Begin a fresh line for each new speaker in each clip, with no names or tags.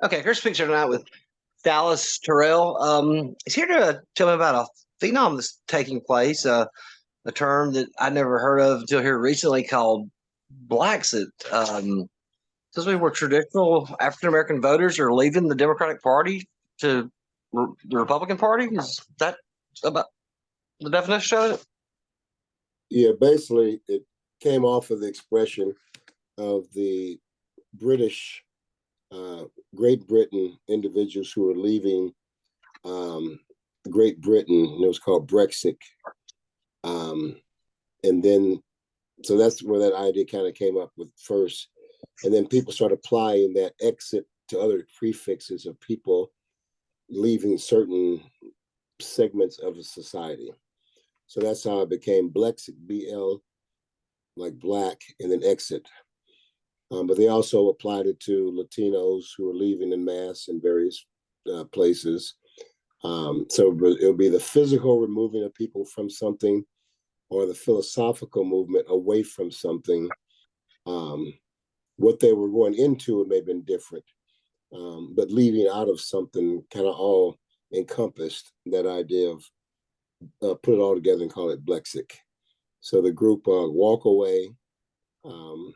Okay, here's a picture tonight with Dallas Terrell. He's here to tell me about a phenom that's taking place, a term that I never heard of until here recently called Blexit. Says we were traditional African American voters are leaving the Democratic Party to the Republican Party. Is that about the definition of it?
Yeah, basically, it came off of the expression of the British, Great Britain individuals who were leaving Great Britain, and it was called Brexit. Um, and then, so that's where that idea kind of came up with first. And then people started applying that exit to other prefixes of people leaving certain segments of a society. So that's how it became Blexit, BL, like black, and then exit. But they also applied it to Latinos who are leaving in mass in various places. So it'll be the physical removing of people from something, or the philosophical movement away from something. What they were going into, it may have been different, but leaving out of something kind of all encompassed that idea of put it all together and call it Blexit. So the group Walk Away um,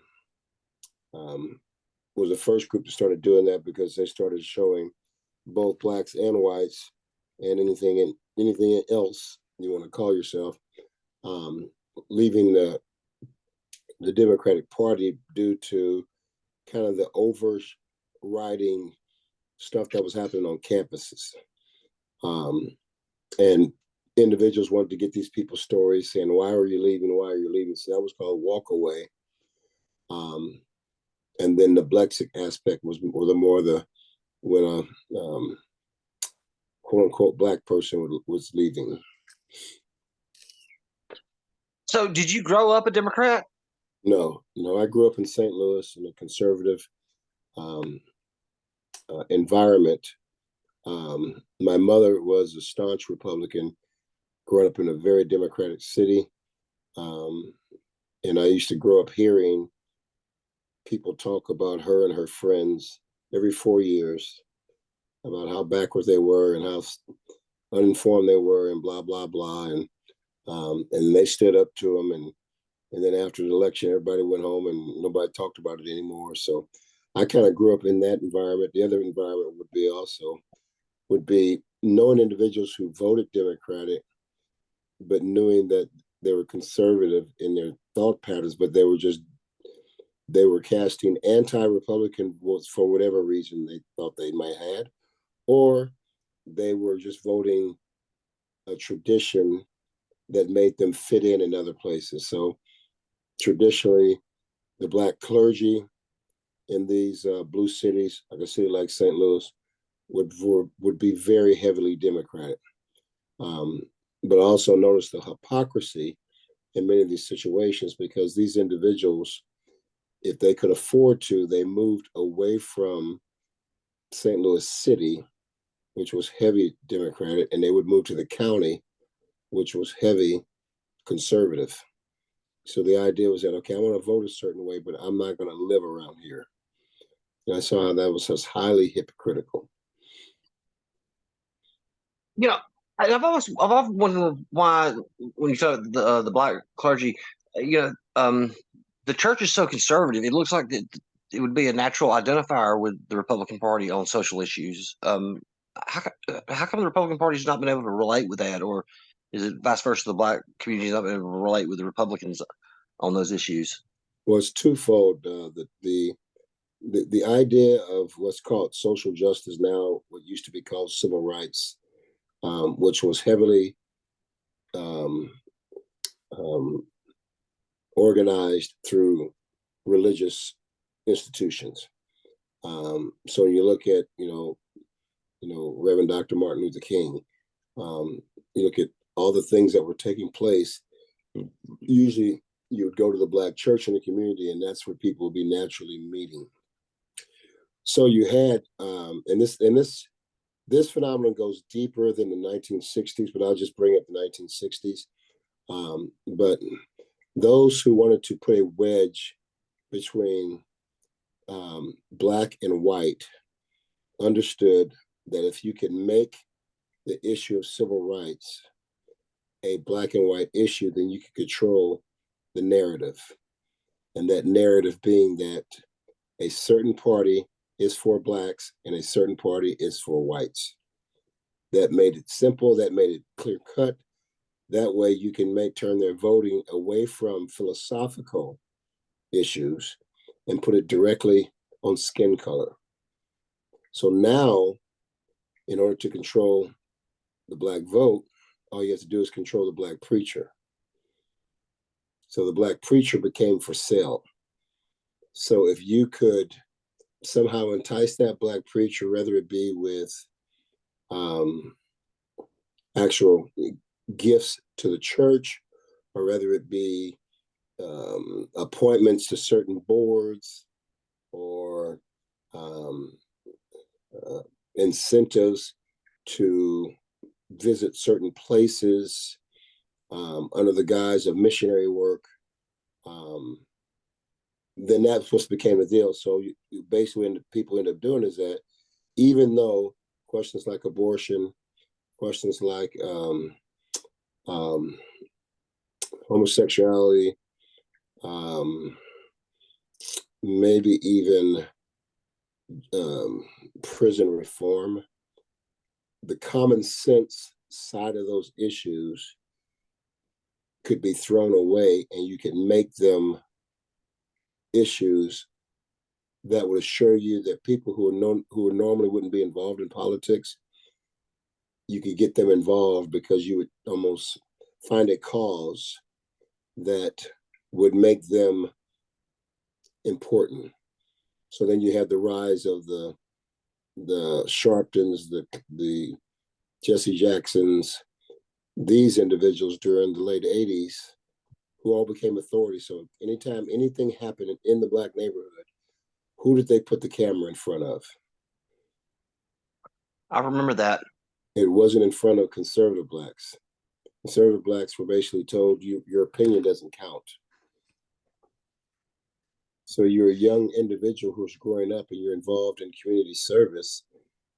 was the first group that started doing that because they started showing both blacks and whites and anything else you want to call yourself leaving the Democratic Party due to kind of the overriding stuff that was happening on campuses. And individuals wanted to get these people's stories saying, why are you leaving? Why are you leaving? So that was called Walk Away. And then the Blexit aspect was when a quote unquote black person was leaving.
So, did you grow up a Democrat?
No, I grew up in St. Louis in a conservative environment. My mother was a staunch Republican, growing up in a very Democratic city. And I used to grow up hearing people talk about her and her friends every 4 years about how backwards they were and how uninformed they were and blah, blah, blah. And they stood up to them. And then after the election, everybody went home and nobody talked about it anymore. So I kind of grew up in that environment. The other environment would be knowing individuals who voted Democratic, but knowing that they were conservative in their thought patterns, but they were casting anti-Republican votes for whatever reason they thought they might have, or they were just voting a tradition that made them fit in other places. So traditionally, the black clergy in these blue cities, like a city like St. Louis, would be very heavily Democratic. But also notice the hypocrisy in many of these situations because these individuals, if they could afford to, they moved away from St. Louis City, which was heavy Democratic, and they would move to the county, which was heavy conservative. So the idea was that, okay, I want to vote a certain way, but I'm not going to live around here. And I saw how that was just highly hypocritical.
You know, I've often wondered why when you talk the black clergy, the church is so conservative. It looks like it would be a natural identifier with the Republican Party on social issues. How, how come the Republican Party has not been able to relate with that, or is it vice versa? The black community has not been able to relate with the Republicans on those issues.
Well, it's twofold. The idea of what's called social justice now, what used to be called civil rights, which was heavily um, um, organized through religious institutions. So you look at Reverend Dr. Martin Luther King. You look at all the things that were taking place. Usually, you would go to the black church in the community, and that's where people would be naturally meeting. So you had, and this phenomenon goes deeper than the 1960s, but I'll just bring up the 1960s. But those who wanted to put a wedge between black and white understood that if you can make the issue of civil rights a black and white issue, then you can control the narrative. And that narrative being that a certain party is for blacks and a certain party is for whites. That made it simple, that made it clear cut. That way you can turn their voting away from philosophical issues and put it directly on skin color. So now, in order to control the black vote, all you have to do is control the black preacher. So the black preacher became for sale. So if you could somehow entice that black preacher, whether it be with actual gifts to the church, or whether it be appointments to certain boards, or incentives to visit certain places under the guise of missionary work, then that's what became the deal. So you basically people end up doing is that even though questions like abortion, questions like homosexuality, maybe even prison reform, the common sense side of those issues could be thrown away, and you can make them issues that would assure you that people who normally wouldn't be involved in politics, you could get them involved because you would almost find a cause that would make them important. So then you have the rise of the Sharptons, the Jesse Jacksons, these individuals during the late 80s, who all became authority. So anytime anything happened in the black neighborhood, who did they put the camera in front of?
I remember that.
It wasn't in front of conservative blacks. Conservative blacks were basically told, your opinion doesn't count. So you're a young individual who's growing up and you're involved in community service,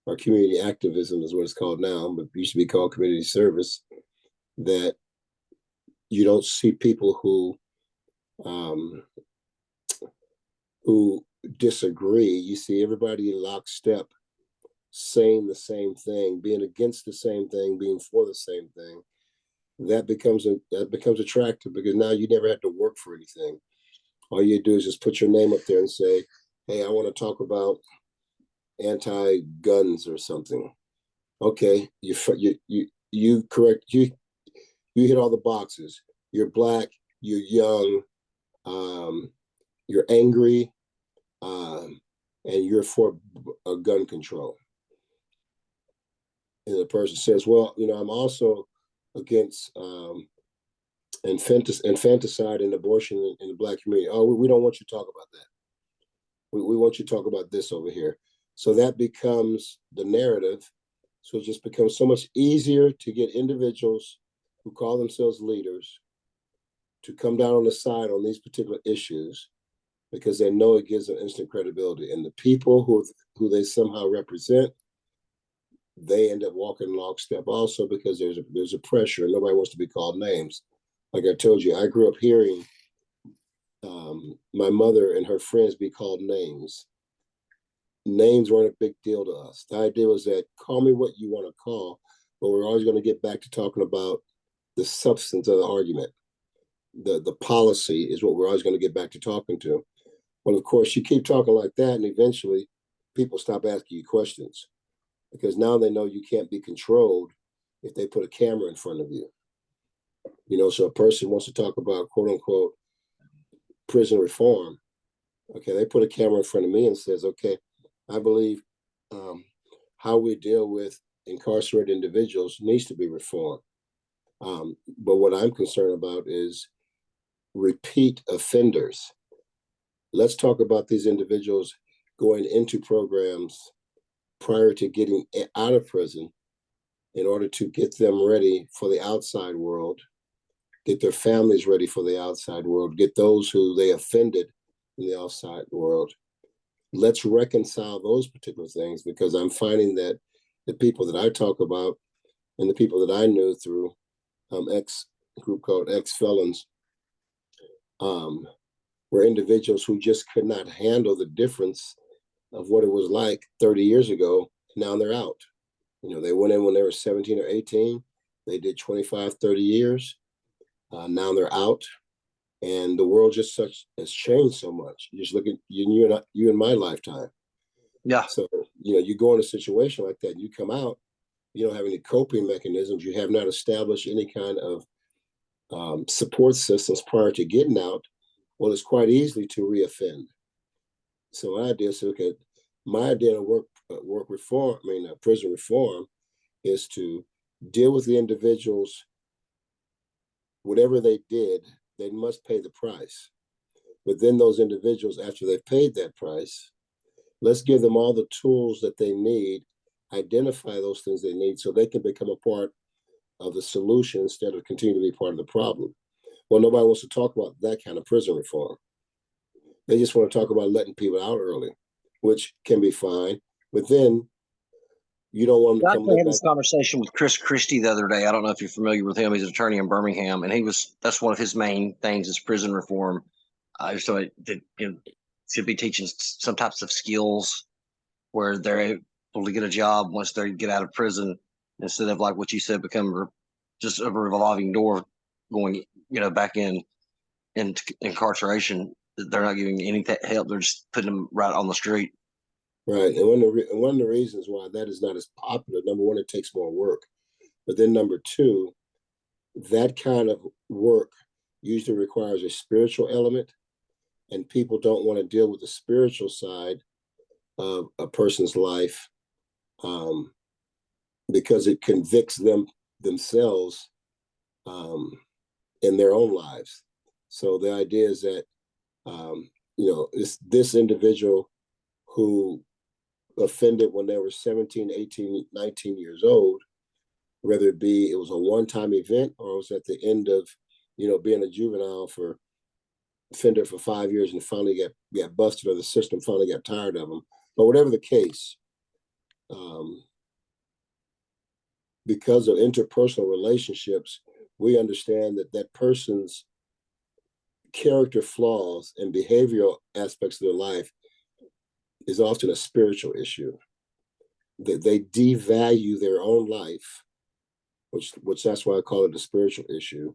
or community activism is what it's called now, but it used to be called community service, that you don't see people who disagree. You see everybody in lockstep saying the same thing, being against the same thing, being for the same thing. That becomes attractive, because now you never have to work for anything. All you do is just put your name up there and say, hey, I want to talk about anti-guns or something. Okay, you correct, you hit all the boxes. You're black, you're young, you're angry, and you're for gun control. And the person says, well, I'm also against infanticide and abortion in the black community. Oh, we don't want you to talk about that. We want you to talk about this over here. So that becomes the narrative. So it just becomes so much easier to get individuals who call themselves leaders to come down on the side on these particular issues, because they know it gives them instant credibility. And the people who they somehow represent, they end up walking lockstep also, because there's a pressure and nobody wants to be called names. Like I told you, I grew up hearing my mother and her friends be called names. Names weren't a big deal to us. The idea was that call me what you want to call, but we're always going to get back to talking about the substance of the argument. The policy is what we're always going to get back to talking to. Well, of course, you keep talking like that, and eventually people stop asking you questions, because now they know you can't be controlled if they put a camera in front of you. So a person wants to talk about, quote unquote, prison reform. Okay, they put a camera in front of me and says, okay, I believe how we deal with incarcerated individuals needs to be reformed. But what I'm concerned about is repeat offenders. Let's talk about these individuals going into programs prior to getting out of prison, in order to get them ready for the outside world, get their families ready for the outside world, get those who they offended in the outside world let's reconcile those particular things, because I'm finding that the people that I talk about and the people that I knew through ex group called ex felons um, were individuals who just could not handle the difference of what it was like 30 years ago. Now they're out. They went in when they were 17 or 18. They did 25, 30 years. Now they're out. And the world just has changed so much. You just look at you and my lifetime.
Yeah.
So, you go in a situation like that, you come out, you don't have any coping mechanisms. You have not established any kind of support systems prior to getting out. Well, it's quite easy to reoffend. So my idea is, okay, my idea of work reform, prison reform, is to deal with the individuals. Whatever they did, they must pay the price. But then those individuals, after they've paid that price, let's give them all the tools that they need, identify those things they need, so they can become a part of the solution instead of continue to be part of the problem. Well, nobody wants to talk about that kind of prison reform. They just want to talk about letting people out early, which can be fine. But then you don't want them
I
to come
actually
live
had
back.
this conversation with Chris Christie the other day. I don't know if you're familiar with him. He's an attorney in Birmingham, and that's one of his main things is prison reform. So that should be teaching some types of skills where they're able to get a job once they get out of prison, instead of like what you said, become just a revolving door going, back in incarceration. They're not giving any help. They're just putting them right on the street.
Right. And one of the reasons why that is not as popular, number one, it takes more work. But then number two, that kind of work usually requires a spiritual element, and people don't want to deal with the spiritual side of a person's life, um, because it convicts themselves in their own lives. So the idea is that it's this individual who offended when they were 17, 18, 19 years old, whether it was a one-time event or it was at the end of, being a juvenile for offender for 5 years and finally got busted, or the system finally got tired of them. But whatever the case, um, because of interpersonal relationships, we understand that that person's character flaws and behavioral aspects of their life is often a spiritual issue. That they devalue their own life, which that's why I call it a spiritual issue,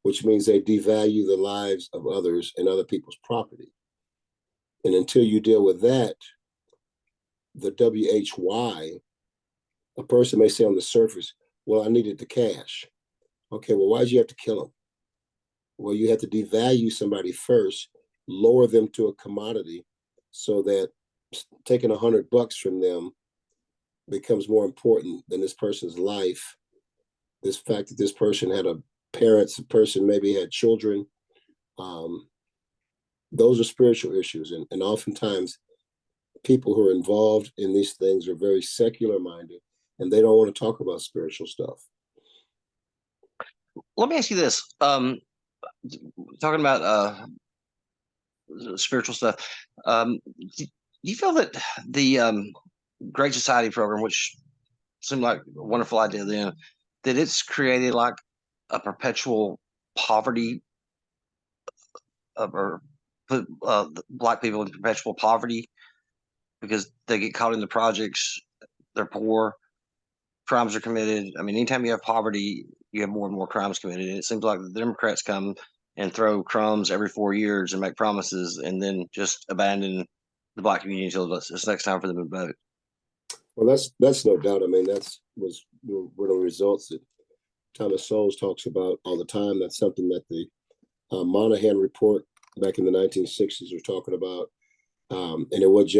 which means they devalue the lives of others and other people's property. And until you deal with that, the WHY, a person may say on the surface, well, I needed the cash. Okay, well, why'd you have to kill him? Well, you have to devalue somebody first, lower them to a commodity, so that taking $100 from them becomes more important than this person's life. This fact that this person had parents, a person maybe had children. Those are spiritual issues. And oftentimes people who are involved in these things are very secular minded, and they don't want to talk about spiritual stuff.
Let me ask you this. Talking about spiritual stuff. Do you feel that the Great Society program, which seemed like a wonderful idea then, that it's created like a perpetual poverty or put black people in perpetual poverty because they get caught in the projects, they're poor, crimes are committed. I mean, anytime you have poverty, you have more and more crimes committed. And it seems like the Democrats come and throw crumbs every 4 years and make promises and then just abandon the black community until it's next time for them to vote.
Well, that's no doubt. I mean, were the results that Thomas Sowell talks about all the time. That's something that the Monahan report back in the 1960s were talking about. And it was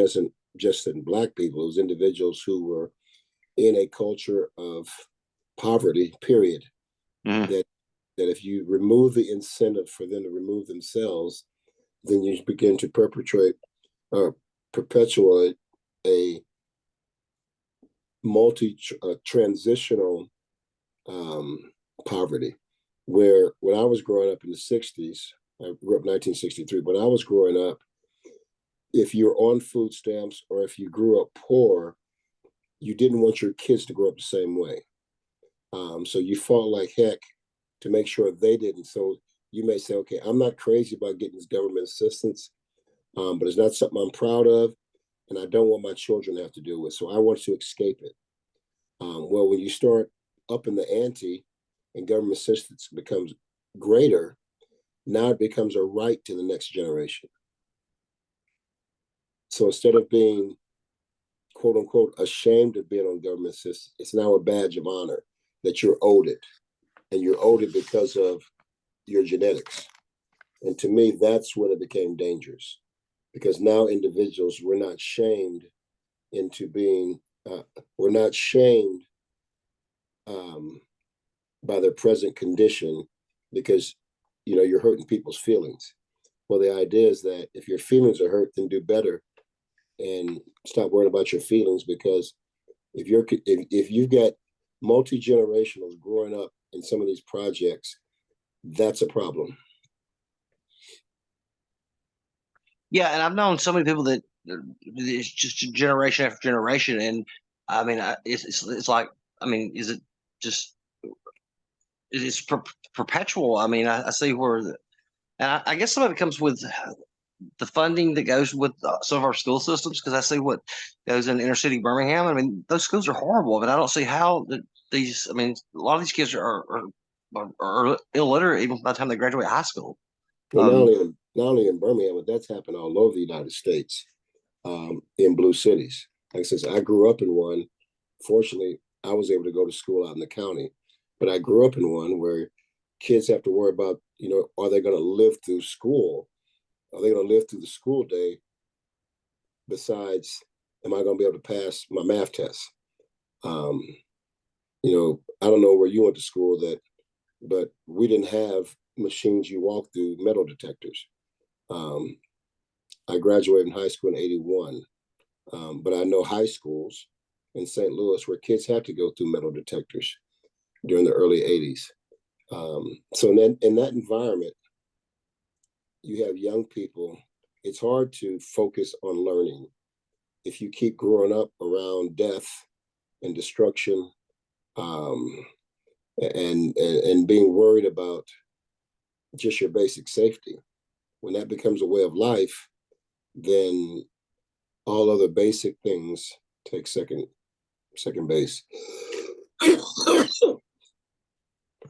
just in black people. It was individuals who were in a culture of poverty, period.
Mm-hmm.
That if you remove the incentive for them to remove themselves, then you begin to perpetuate or perpetuate a transitional poverty. Where when I was growing up in the 60s, I grew up in 1963, when I was growing up, if you're on food stamps or if you grew up poor, you didn't want your kids to grow up the same way. So you fought like heck to make sure they didn't. So you may say, okay, I'm not crazy about getting this government assistance, but it's not something I'm proud of, and I don't want my children to have to deal with. So I want to escape it. Well, when you start up in the ante and government assistance becomes greater, now it becomes a right to the next generation. So instead of being quote unquote ashamed of being on government assistance, it's now a badge of honor that you're owed it. And you're owed it because of your genetics. And to me, that's when it became dangerous because now individuals were not shamed into being, we're not shamed um, by their present condition because, you know, you're hurting people's feelings. Well, the idea is that if your feelings are hurt, then do better and stop worrying about your feelings because if you've got multi-generationals growing up in some of these projects, that's a problem.
Yeah, and I've known so many people that it's just generation after generation, and I mean, it's like, I mean, is it just it's perpetual? I mean, I see where, and I guess some of it comes with the funding that goes with some of our school systems because I see what goes in inner city Birmingham. I mean, those schools are horrible, but I don't see how these. I mean, a lot of these kids are illiterate even by the time they graduate high school.
Well,
Um,
not only in Birmingham, but that's happened all over the United States, in blue cities. Like I said, I grew up in one. Fortunately, I was able to go to school out in the county, but I grew up in one where kids have to worry about, you know, are they going to live through school? Are they going to live through the school day? Besides, am I going to be able to pass my math test? Um, you know, I don't know where you went to school that, but we didn't have machines you walk through metal detectors. Um, I graduated in high school in '81, but I know high schools in St. Louis where kids had to go through metal detectors during the early '80s. So in that environment, you have young people. It's hard to focus on learning if you keep growing up around death and destruction, um, and being worried about just your basic safety. When that becomes a way of life, then all other basic things take second base.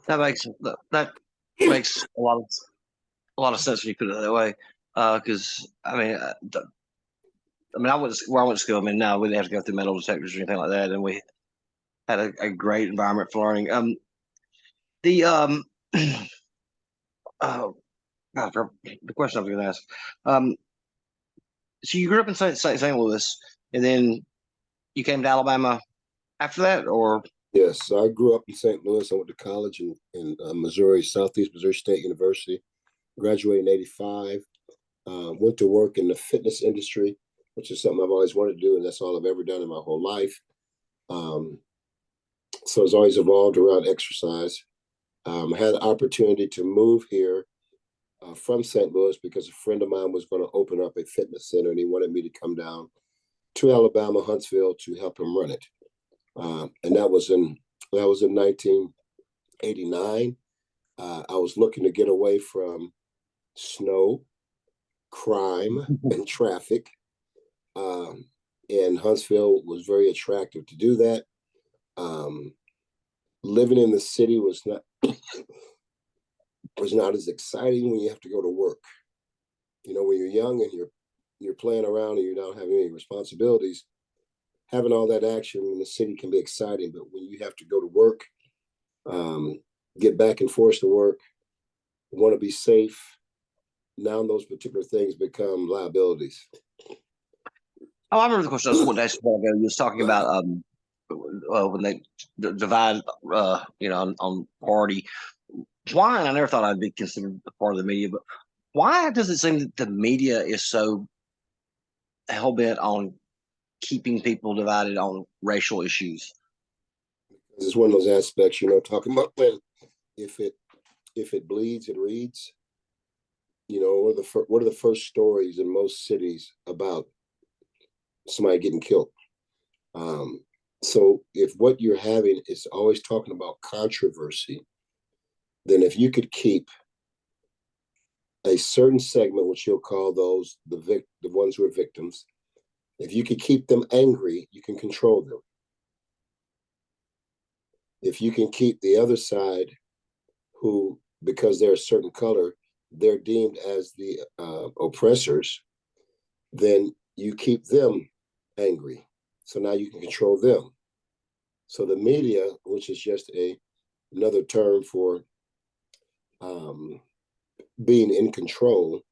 that makes that makes a lot of sense when you put it that way. Because I mean, I went to, where I went to school. I mean, no, we didn't have to go through metal detectors or anything like that, and we had a great environment for learning. The uh, God, the question I was going to ask. Um, so you grew up in St. Louis, and then you came to Alabama after that, or
Yes, so I grew up in St. Louis. I went to college in Missouri, Southeast Missouri State University. Graduated in '85. Went to work in the fitness industry, which is something I've always wanted to do, and that's all I've ever done in my whole life. Um, so it's always evolved around exercise. I had the opportunity to move here from St. Louis because a friend of mine was going to open up a fitness center, and he wanted me to come down to Alabama, Huntsville, to help him run it. And that was in 1989. I was looking to get away from snow, crime, and traffic. Um, and Huntsville was very attractive to do that. Um, Living in the city was not as exciting when you have to go to work. You know, when you're young and you're playing around and you don't have any responsibilities, having all that action in the city can be exciting. But when you have to go to work, um, get back and forth to work, want to be safe, now those particular things become liabilities.
oh, I remember the question I was wanting to ask you a while ago. You was talking about when they divide, on party. Why? And I never thought I'd be considered a part of the media, but why does it seem that the media is so hell bent on keeping people divided on racial issues?
It's one of those aspects, you know, talking about when if it if it bleeds, it reads. what are the first stories in most cities about somebody getting killed? Um, so if what you're having is always talking about controversy, then if you could keep a certain segment, which you'll call those the ones who are victims, if you could keep them angry, you can control them. If you can keep the other side, who because they're a certain color, they're deemed as the oppressors, then you keep them angry. So now you can control them. So the media, which is just another term for um, being in control,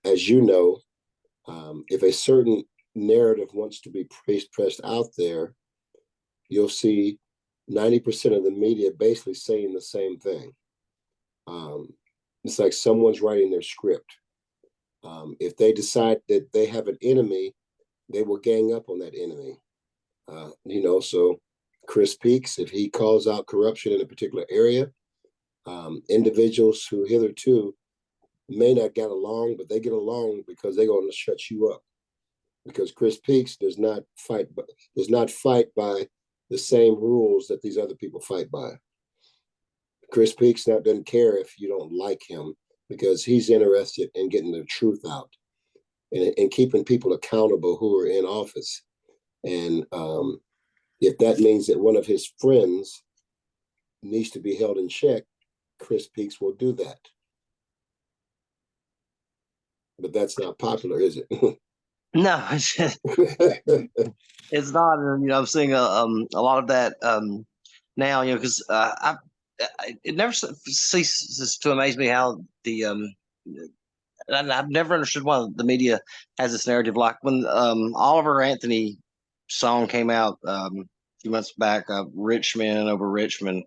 as you know, if a certain narrative wants to be pressed out there, you'll see 90% of the media basically saying the same thing. It's like someone's writing their script. If they decide that they have an enemy, they will gang up on that enemy. So Chris Peaks, if he calls out corruption in a particular area, individuals who hitherto may not get along, but they get along because they're going to shut you up. Because Chris Peaks does not fight by the same rules that these other people fight by. Chris Peaks now doesn't care if you don't like him because he's interested in getting the truth out and keeping people accountable who are in office. And if that means that one of his friends needs to be held in check, Chris Peaks will do that. But that's not popular, is it?
No, it's not. I'm seeing a lot of that now. Because it never ceases to amaze me how and I've never understood why the media has this narrative. Like when Oliver Anthony song came out a few months back, Richmond over Richmond,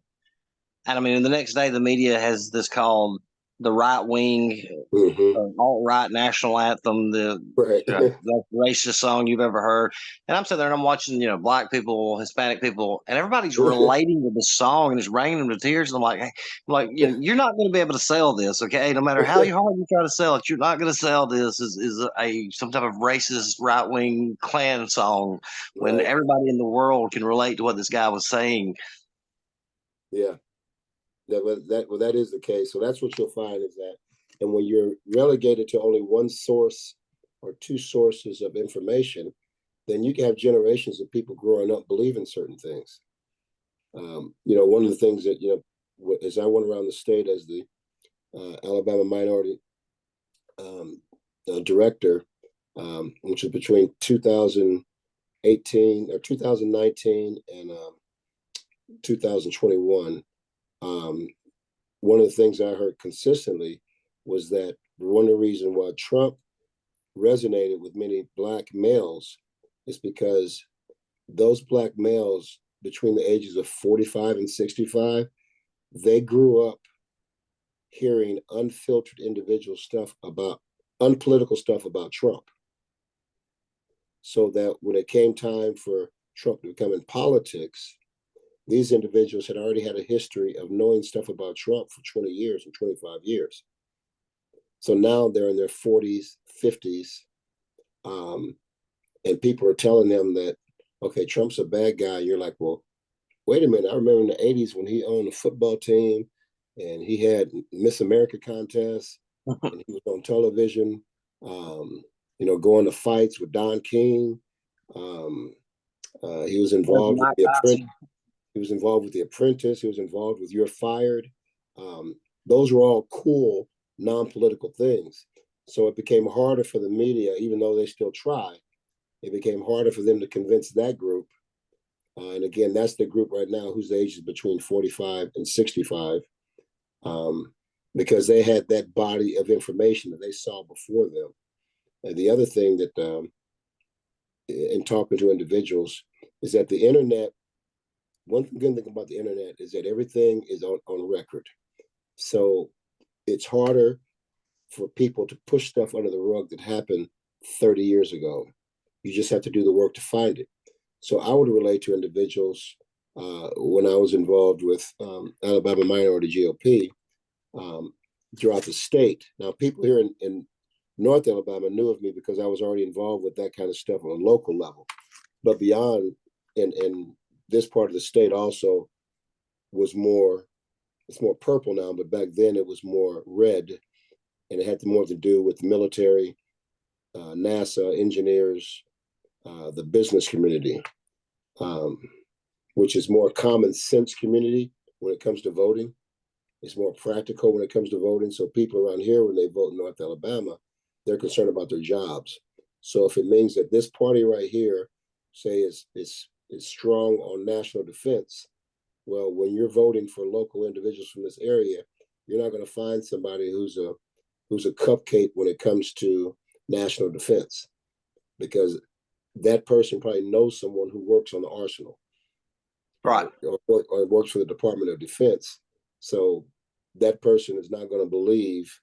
and I mean, the next day the media has this called the right wing
Mm-hmm.
alt right national anthem,
Right.
the racist song you've ever heard. And I'm sitting there and I'm watching, black people, Hispanic people, and everybody's relating to the song and it's bringing them to tears. And I'm like, hey, you're not going to be able to sell this, okay? No matter how hard you try to sell it, you're not going to sell this is a some type of racist right wing Klan song when
Right.
everybody in the world can relate to what this guy was saying.
Yeah. That is the case. So that's what you'll find is that, and when you're relegated to only one source or two sources of information, then you can have generations of people growing up believing certain things. One of the things that as I went around the state as the Alabama minority director, which was between 2018 or 2019 and 2021. One of the things I heard consistently was that one of the reasons why Trump resonated with many black males is because those black males between the ages of 45 and 65, they grew up hearing unfiltered individual stuff about unpolitical stuff about Trump. So that when it came time for Trump to become in politics, these individuals had already had a history of knowing stuff about Trump for 20 years and 25 years. So now they're in their 40s, 50s, and people are telling them that, okay, Trump's a bad guy. You're like, well, wait a minute. I remember in the 80s when he owned a football team and he had Miss America contests and he was on television, going to fights with Don King. He was involved with the apprentice. He was involved with The Apprentice. He was involved with You're Fired. Those were all cool, non-political things. So it became harder for the media, even though they still try, it became harder for them to convince that group. And again, that's the group right now whose age is between 45 and 65, because they had that body of information that they saw before them. And the other thing that, in talking to individuals, is that the internet, one good thing about the internet is that everything is on record. So it's harder for people to push stuff under the rug that happened 30 years ago. You just have to do the work to find it. So I would relate to individuals when I was involved with Alabama Minority GOP. throughout the state. Now, people here in North Alabama knew of me because I was already involved with that kind of stuff on a local level. But beyond, in this part of the state also was more, it's more purple now, but back then it was more red, and it had more to do with military, NASA, engineers, the business community, um, which is more common sense community when it comes to voting. It's more practical when it comes to voting. So people around here, when they vote in North Alabama, they're concerned about their jobs. So if it means that this party right here, say, is strong on national defense, well, when you're voting for local individuals from this area, you're not going to find somebody who's a cupcake when it comes to national defense, because that person probably knows someone who works on the arsenal,
Right.
or works for the Department of Defense. So that person is not going to believe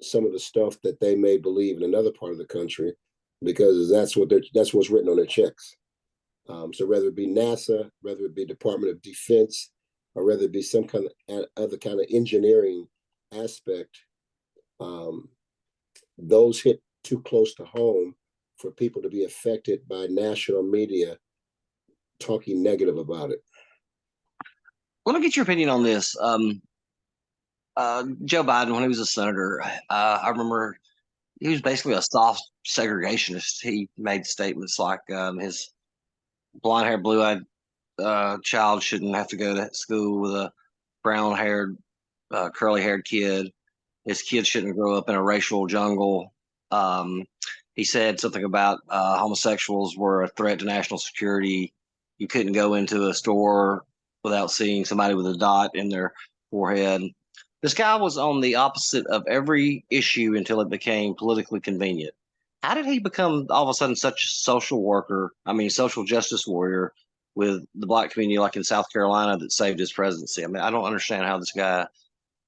some of the stuff that they may believe in another part of the country, because that's what's written on their checks. So whether it be NASA, whether it be Department of Defense, or whether it be some kind of other kind of engineering aspect, um, those hit too close to home for people to be affected by national media talking negative about it.
Let me get your opinion on this. Joe Biden, when he was a senator, I remember he was basically a soft segregationist. He made statements like his blonde haired, blue eyed child shouldn't have to go to school with a brown haired, curly haired kid. His kids shouldn't grow up in a racial jungle. Um, he said something about homosexuals were a threat to national security. You couldn't go into a store without seeing somebody with a dot in their forehead. This guy was on the opposite of every issue until it became politically convenient. How did he become all of a sudden such a social worker? I mean, social justice warrior with the black community, like in South Carolina, that saved his presidency. I mean, I don't understand how this guy.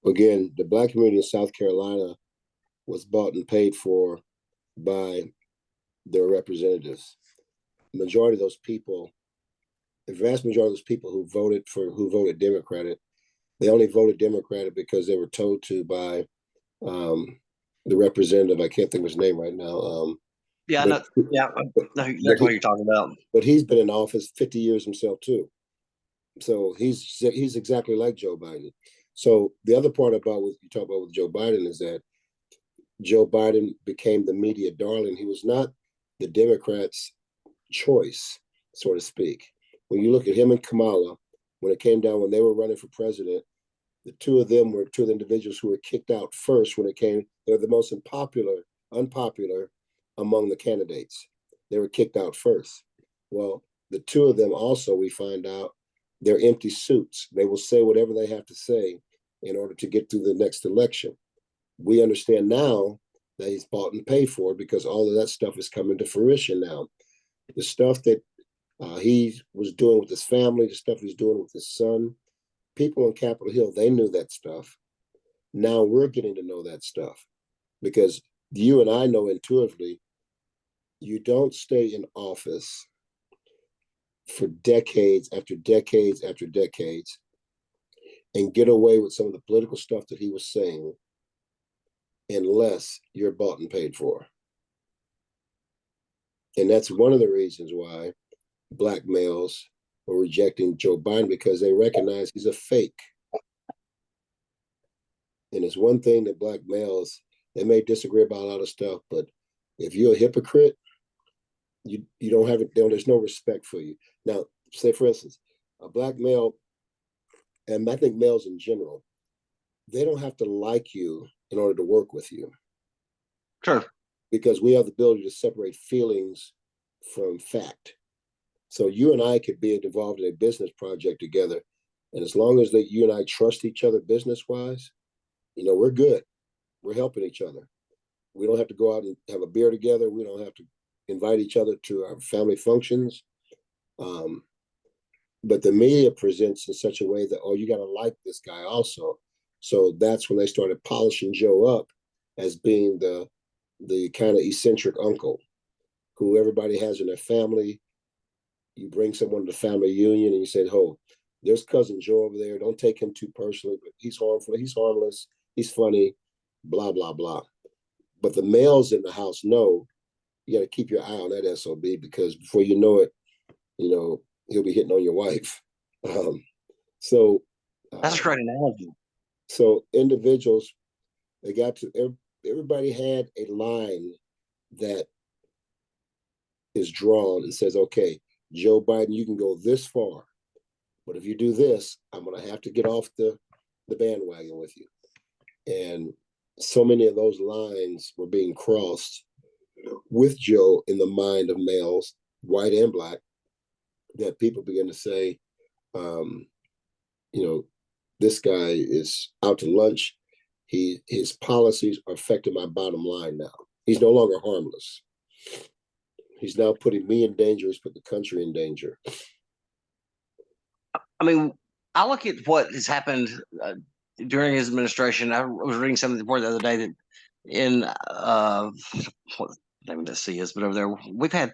Again, the black community in South Carolina was bought and paid for by their representatives. The majority of those people, the vast majority of those people who voted Democratic, they only voted Democratic because they were told to by um, the representative. I can't think of his name right now.
Yeah,
But
no, yeah, I know
but
exactly what
he
you're talking about.
but he's been in office 50 years himself too. So he's exactly like Joe Biden. So the other part about what you talk about with Joe Biden is that Joe Biden became the media darling. He was not the Democrats' choice, so to speak. When you look at him and Kamala, when it came down when they were running for president, the two of them were two of the individuals who were kicked out first when it came. They were the most unpopular among the candidates. They were kicked out first. Well, the two of them also, we find out, they're empty suits. They will say whatever they have to say in order to get through the next election. We understand now that he's bought and paid for because all of that stuff is coming to fruition now. The stuff that he was doing with his family, the stuff he's doing with his son, people on Capitol Hill, they knew that stuff. Now we're getting to know that stuff because you and I know intuitively you don't stay in office for decades after decades after decades and get away with some of the political stuff that he was saying unless you're bought and paid for. And that's one of the reasons why black males were rejecting Joe Biden, because they recognize he's a fake. And it's one thing that black males, they may disagree about a lot of stuff, but if you're a hypocrite, you don't have it. There's no respect for you. Now, say for instance, a black male, and I think males in general, they don't have to like you in order to work with you,
Sure.
because we have the ability to separate feelings from fact. So you and I could be involved in a business project together, and as long as that you and I trust each other business wise, we're good. We're helping each other. We don't have to go out and have a beer together. We don't have to invite each other to our family functions. Um, but the media presents in such a way that, oh, you got to like this guy also. So that's when they started polishing Joe up as being the kind of eccentric uncle who everybody has in their family. You bring someone to the family union and you say, oh, there's cousin Joe over there. Don't take him too personally, but he's harmful. He's harmless. he's funny, blah, blah, blah. But the males in the house know you got to keep your eye on that SOB because before you know it, he'll be hitting on your wife. Um, so,
That's a
um,
great analogy.
so individuals, they got to, everybody had a line that is drawn and says, okay, Joe Biden, you can go this far, but if you do this, I'm going to have to get off the bandwagon with you. And so many of those lines were being crossed with Joe in the mind of males, white and black, that people begin to say, um, you know, this guy is out to lunch. His policies are affecting my bottom line now. He's no longer harmless. He's now putting me in danger. He's put the country in danger.
I mean, I look at what has happened during his administration. I was reading something the other day that in what name of the sea is, but over there we've had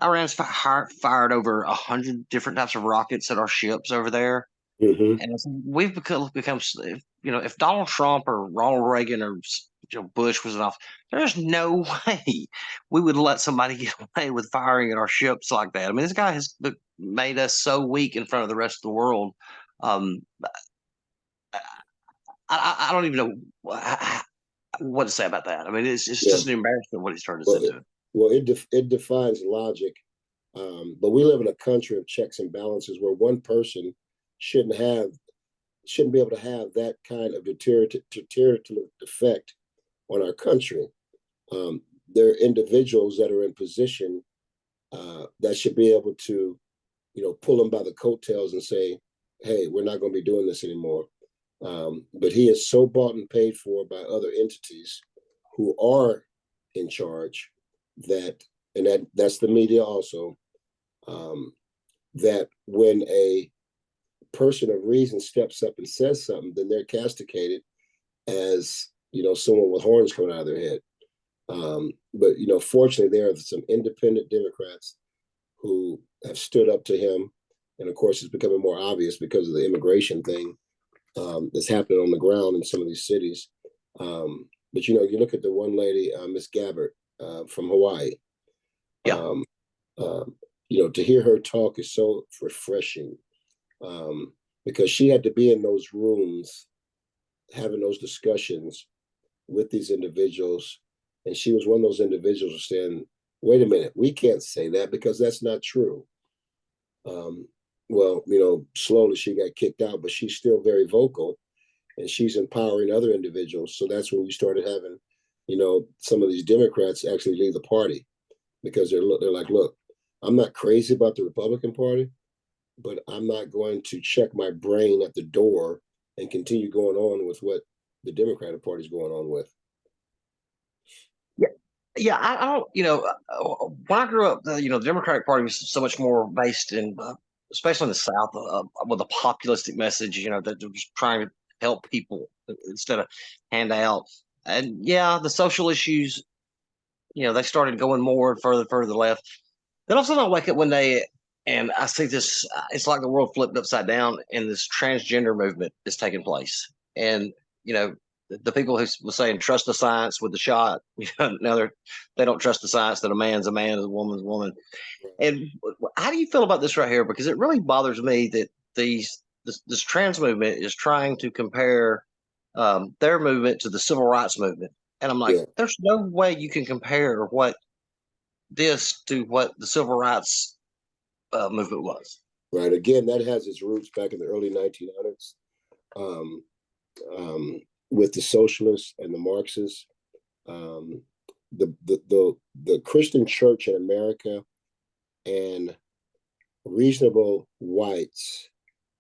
Iran's fired over 100 different types of rockets at our ships over there,
Mm-hmm.
and we've become if Donald Trump or Ronald Reagan or Bush was enough, there's no way we would let somebody get away with firing at our ships like that. I mean, this guy has made us so weak in front of the rest of the world. Um, I don't even know what to say about that. I mean, it's
Yeah.
just an embarrassment what he's turned us
Well,
into.
it defies logic. But we live in a country of checks and balances where one person shouldn't be able to have that kind of deteriorative effect on our country. There are individuals that are in position that should be able to, pull them by the coattails and say, "Hey, we're not going to be doing this anymore." But he is so bought and paid for by other entities who are in charge that's the media also. Um, that when a person of reason steps up and says something, then they're castigated as someone with horns coming out of their head. But fortunately, there are some independent Democrats who have stood up to him, and of course, it's becoming more obvious because of the immigration thing that's happening on the ground in some of these cities. But you look at the one lady, Miss Gabbard from Hawaii.
Yeah,
Um, to hear her talk is so refreshing because she had to be in those rooms having those discussions with these individuals. And she was one of those individuals saying, wait a minute, we can't say that because that's not true. Well, slowly she got kicked out, but she's still very vocal and she's empowering other individuals. So that's when we started having, some of these Democrats actually leave the party because they're like, look, I'm not crazy about the Republican Party, but I'm not going to check my brain at the door and continue going on with what the Democratic Party is going on with.
yeah, yeah. I don't. When I grew up, the Democratic Party was so much more based in, especially in the South, with a populistic message. That was trying to help people instead of hand out. And yeah, the social issues. They started going more and further left. Then all of a sudden, I wake up one day and I see this. It's like the world flipped upside down, and this transgender movement is taking place. And you know, the people who were saying trust the science with the shot, now they don't trust the science that a man's a man, and a woman's a woman. And how do you feel about this right here? Because it really bothers me that this trans movement is trying to compare their movement to the civil rights movement, and I'm like,
Yeah,
there's no way you can compare what this to what the civil rights movement was.
right. Again, that has its roots back in the early 1900s um, um, with the socialists and the Marxists. Um, the Christian church in America and reasonable whites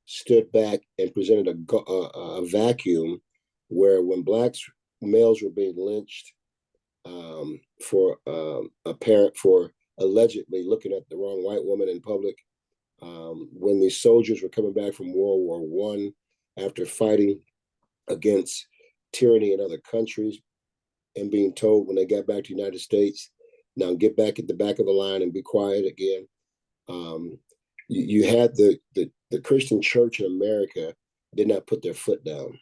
stood back and presented a vacuum where when blacks males were being lynched for apparent for allegedly looking at the wrong white woman in public, when these soldiers were coming back from World War I after fighting against tyranny in other countries and being told when they got back to the United States, now get back at the back of the line and be quiet again. Um, you had the Christian church in America did not put their foot down.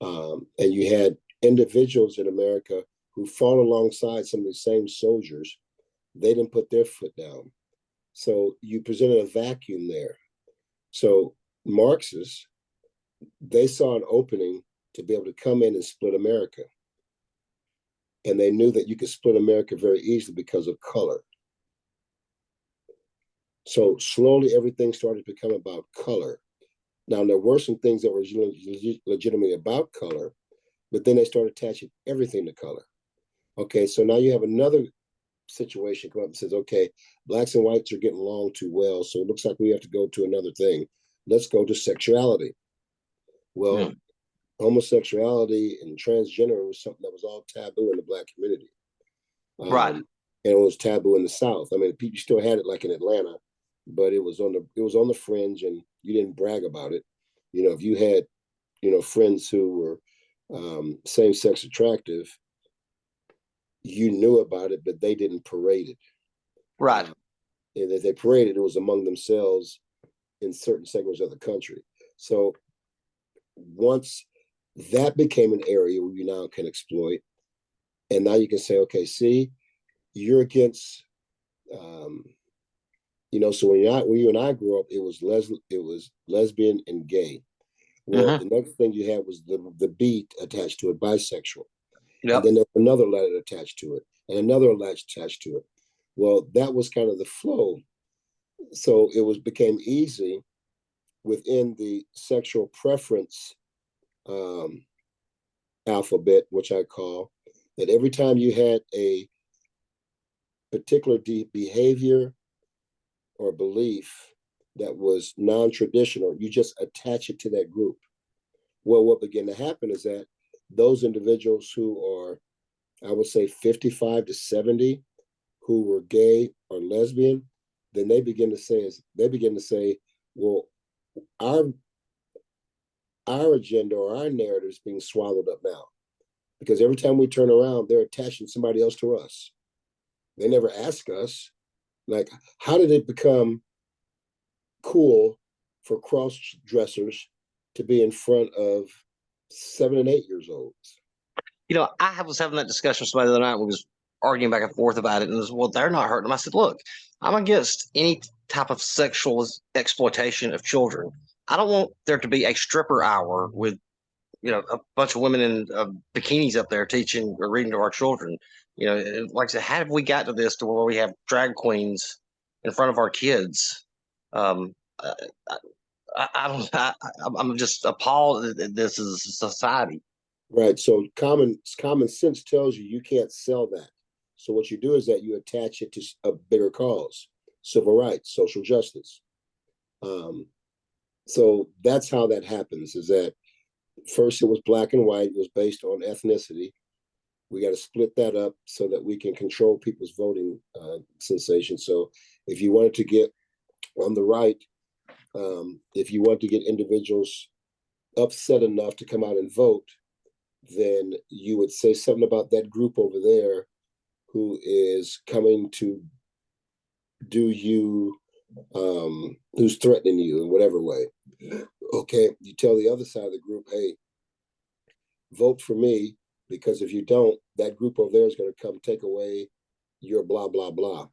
And you had individuals in America who fought alongside some of the same soldiers. They didn't put their foot down. So you presented a vacuum there. So Marxists, they saw an opening to be able to come in and split America. And they knew that you could split America very easily because of color. So slowly everything started to become about color. Now, there were some things that were legitimately about color, but then they started attaching everything to color. Okay, so now you have another situation come up and says, okay, blacks and whites are getting along too well, so it looks like we have to go to another thing. Let's go to sexuality. Well,
Mm.
homosexuality and transgender was something that was all taboo in the black community.
Right.
And it was taboo in the South. I mean, people still had it like in Atlanta, but it was on the fringe, and you didn't brag about it. You know, if you had friends who were same sex attractive, you knew about it, but they didn't parade it.
Right.
Uh, and if they paraded, it was among themselves in certain segments of the country. So once that became an area where you now can exploit, and now you can say, okay, see, you're against, um, so when you and I grew up, it was lesbian and gay. Well,
Mm-hmm.
the next thing you had was the beat attached to it, bisexual, and
Yep.
then there was another letter attached to it, and another letter attached to it. Well, that was kind of the flow. So it was became easy within the sexual preference um, alphabet, which I call that every time you had a particular behavior or belief that was non-traditional, you just attach it to that group. Well, what began to happen is that those individuals who are, I would say, 55 to 70, who were gay or lesbian, then they begin to say, well, our our agenda or our narrative is being swallowed up now. Because every time we turn around, they're attaching somebody else to us. They never ask us, like, how did it become cool for cross dressers to be in front of 7 and 8 years old?
I was having that discussion with somebody the other night. We was arguing back and forth about it, and it was, well, they're not hurting them. I said, look, I'm against any type of sexual exploitation of children. I don't want there to be a stripper hour with a bunch of women in bikinis up there teaching or reading to our children. Like I said, how have we got to this to where we have drag queens in front of our kids? I, I don't. I'm just appalled that this is society.
Right. So common sense tells you can't sell that. So what you do is that you attach it to a bigger cause, civil rights, social justice. Um, so that's how that happens. Is that first it was black and white. It was based on ethnicity. We got to split that up so that we can control people's voting sensation. So if you wanted to get on the right, if you want to get individuals upset enough to come out and vote, then you would say something about that group over there who is coming to do you, who's threatening you in whatever way. Okay, you tell the other side of the group, hey, vote for me, because if you don't, that group over there is going to come take away your blah, blah, blah.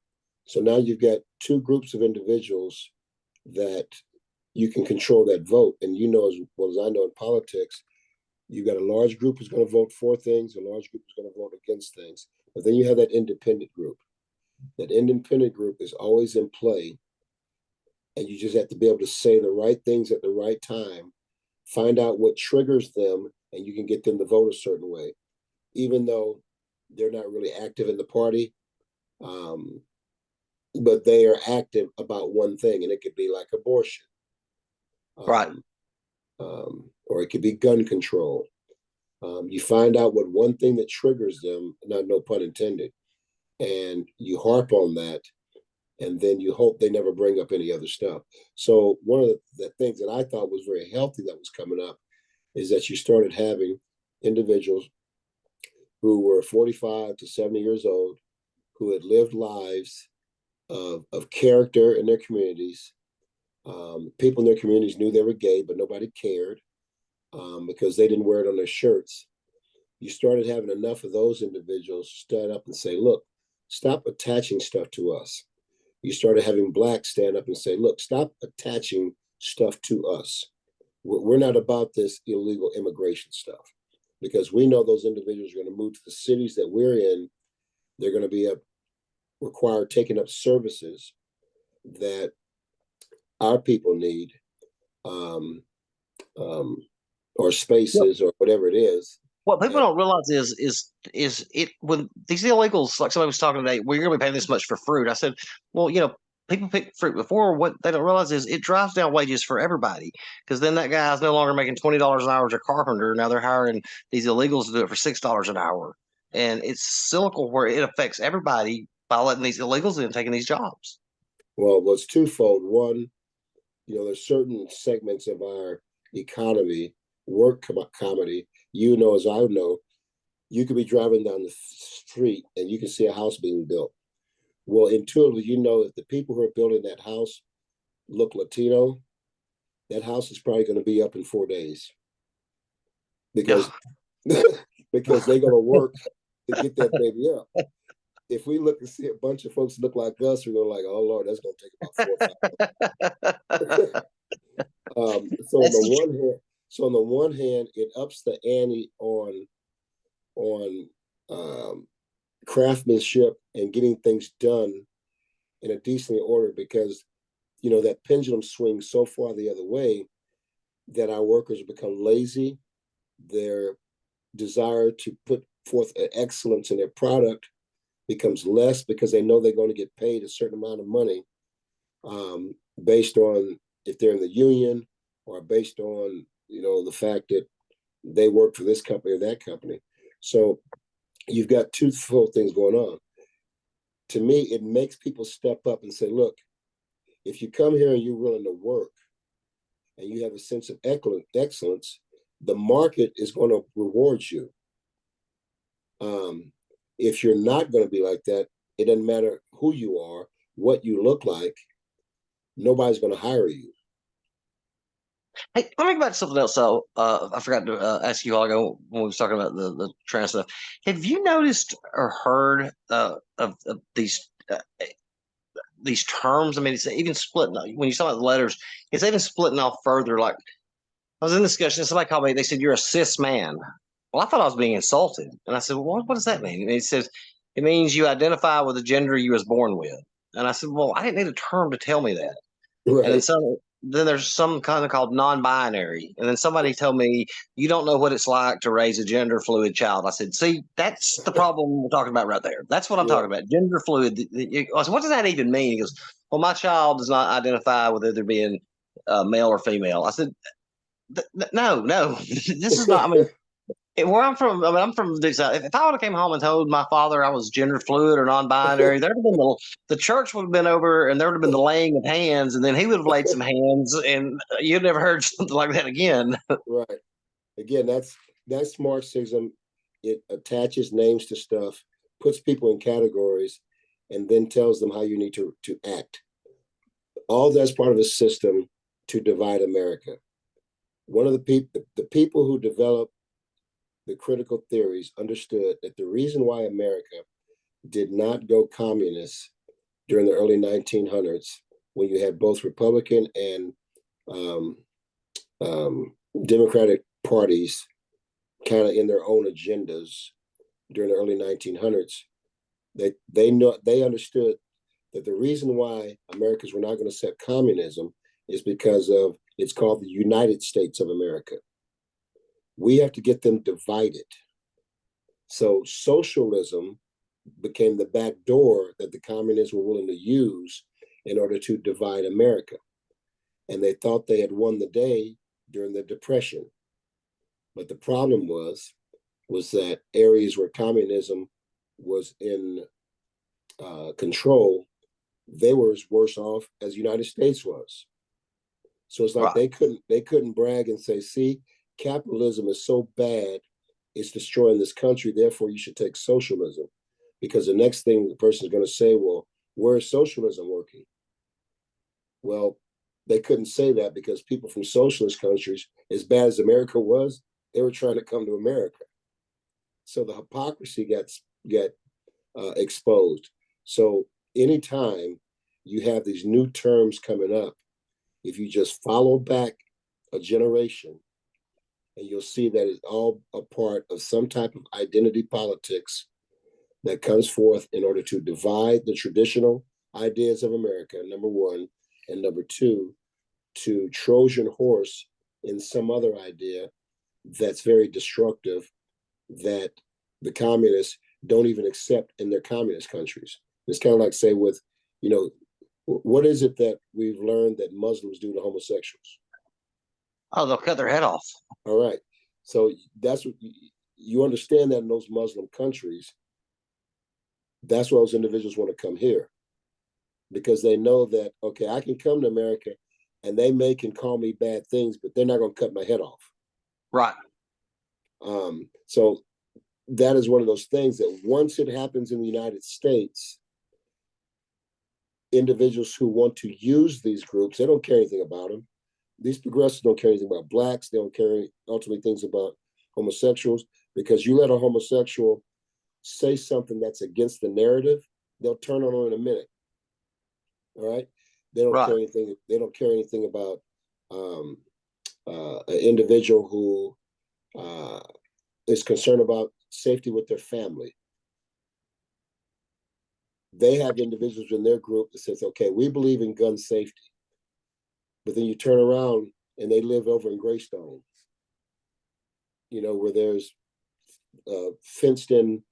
So now you've got two groups of individuals that you can control that vote. And as well as I know in politics, you got a large group who's going to vote for things, a large group is going to vote against things. But then you have that independent group. That independent group is always in play, and you just have to be able to say the right things at the right time, find out what triggers them, and you can get them to vote a certain way, even though they're not really active in the party. Um, but they are active about one thing, and it could be like abortion,
Right.
um, or it could be gun control. You find out what one thing that triggers them, not no pun intended, and you harp on that, and then you hope they never bring up any other stuff. So one of the things that I thought was very healthy that was coming up is that you started having individuals who were 45 to 70 years old who had lived lives of character in their communities. People in their communities knew they were gay, but nobody cared. because they didn't wear it on their shirts. You started having enough of those individuals stand up and say, look, stop attaching stuff to us. You started having blacks stand up and say, look, stop attaching stuff to us. We're not about this illegal immigration stuff, because we know those individuals are going to move to the cities that we're in. They're going to be required taking up services that our people need, um, um, or spaces or whatever it is.
What people
And
don't realize is it when these illegals, like somebody was talking today, we're going to be paying this much for fruit. I said, well, people pick fruit before. What they don't realize is it drives down wages for everybody, because then that guy's no longer making $20 an hour as a carpenter. Now they're hiring these illegals to do it for $6 an hour, and it's cyclical where it affects everybody by letting these illegals in taking these jobs.
well, it's twofold. One, there's certain segments of our economy, work comedy. As I know, you could be driving down the street and you can see a house being built. Well, intuitively, if the people who are building that house look Latino, that house is probably going to be up in 4 days,
Yeah.
because because they're going to work to get that baby up. If we look and see a bunch of folks look like us, we're going to like, oh Lord, that's going to take about 4 or 5.
That's the
So on the one hand, it ups the ante on craftsmanship and getting things done in a decent order, because that pendulum swings so far the other way that our workers become lazy. Their desire to put forth excellence in their product becomes less, because they know they're going to get paid a certain amount of money, based on if they're in the union, or based on the fact that they work for this company or that company. So you've got two full things going on. To me, it makes people step up and say, look, if you come here and you're willing to work and you have a sense of excellence, the market is going to reward you. If you're not going to be like that, it doesn't matter who you are, what you look like, nobody's going to hire you.
Hey, let me go back to something else. So, I forgot to ask you all ago when we was talking about the trans stuff. Have you noticed or heard of these terms? I mean, it's even splitting. When you talk about the letters, it's even splitting off further. Like I was in discussion, somebody called me. They said you're a cis man. Well, I thought I was being insulted, and I said, well, what does that mean? And he says it means you identify with the gender you was born with. And I said, well, I didn't need a term to tell me that. And
Right.
then there's some kind of called non-binary. And then somebody told me you don't know what it's like to raise a gender fluid child. I said, see, that's the problem we're talking about right there. That's what I'm
Yeah.
talking about. Gender fluid. I said, what does that even mean? He goes, well, my child does not identify with either being male or female. I said, no, this is not. I mean, where I'm from, I mean, I'm from the South. If I would have came home and told my father I was gender fluid or non-binary, there'd have been the church would have been over, and there would have been the laying of hands, and then he would have laid some hands, and you'd never heard something like that again.
Right. Again, that's Marxism. It attaches names to stuff, puts people in categories, and then tells them how you need to act. All that's part of a system to divide America. One of the people who developed the critical theories understood that the reason why America did not go communist during the early 1900s, when you had both Republican and um, Democratic parties kind of in their own agendas during the early 1900s, they understood that the reason why Americans were not going to accept communism is because of it's called the United States of America. We have to get them divided. So socialism became the back door that the communists were willing to use in order to divide America. And they thought they had won the day during the Depression. But the problem was that areas where communism was in control, they were as worse off as the United States was. So it's like
Right.
they couldn't brag and say, see, capitalism is so bad, it's destroying this country, therefore you should take socialism. Because the next thing the person is going to say, well, where is socialism working? Well, they couldn't say that because people from socialist countries, as bad as America was, they were trying to come to America. So the hypocrisy get exposed. So anytime you have these new terms coming up, if you just follow back a generation, and you'll see that it's all a part of some type of identity politics that comes forth in order to divide the traditional ideas of America, number one, and number two, to Trojan horse in some other idea that's very destructive that the communists don't even accept in their communist countries. It's kind of like, say, with, you know, what is it that we've learned that Muslims do to homosexuals?
Oh, they'll cut their head off.
All right. So that's what you understand that in those Muslim countries, that's why those individuals want to come here because they know that, okay, I can come to America and they can call me bad things, but they're not going to cut my head off.
Right.
So that is one of those things that once it happens in the United States, individuals who want to use these groups, they don't care anything about them. These progressives don't care anything about blacks. They don't care ultimately things about homosexuals because you let a homosexual say something that's against the narrative, they'll turn on them in a minute. All right. They don't
Right.
care anything. They don't care anything about an individual who is concerned about safety with their family. They have individuals in their group that says, okay, we believe in gun safety. But then you turn around and they live over in Greystone, where there's fenced in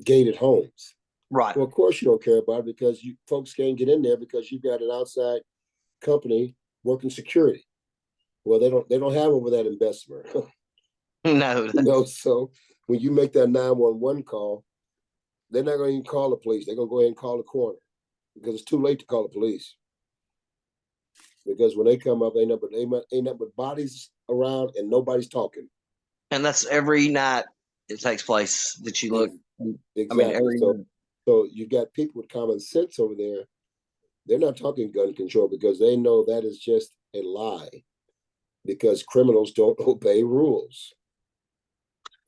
gated homes.
Right.
Well, of course you don't care about it because you folks can't get in there because you've got an outside company working security. Well, they don't have over that investment.
No.
So when you make that 911 call, they're not going to even call the police. They're going to go ahead and call the coroner because it's too late to call the police. Because when they come up, ain't nothing but bodies around and nobody's talking.
And that's every night it takes place that you look. I mean,
Exactly.
every
So you got people with common sense over there. They're not talking gun control because they know that is just a lie. Because criminals don't obey rules.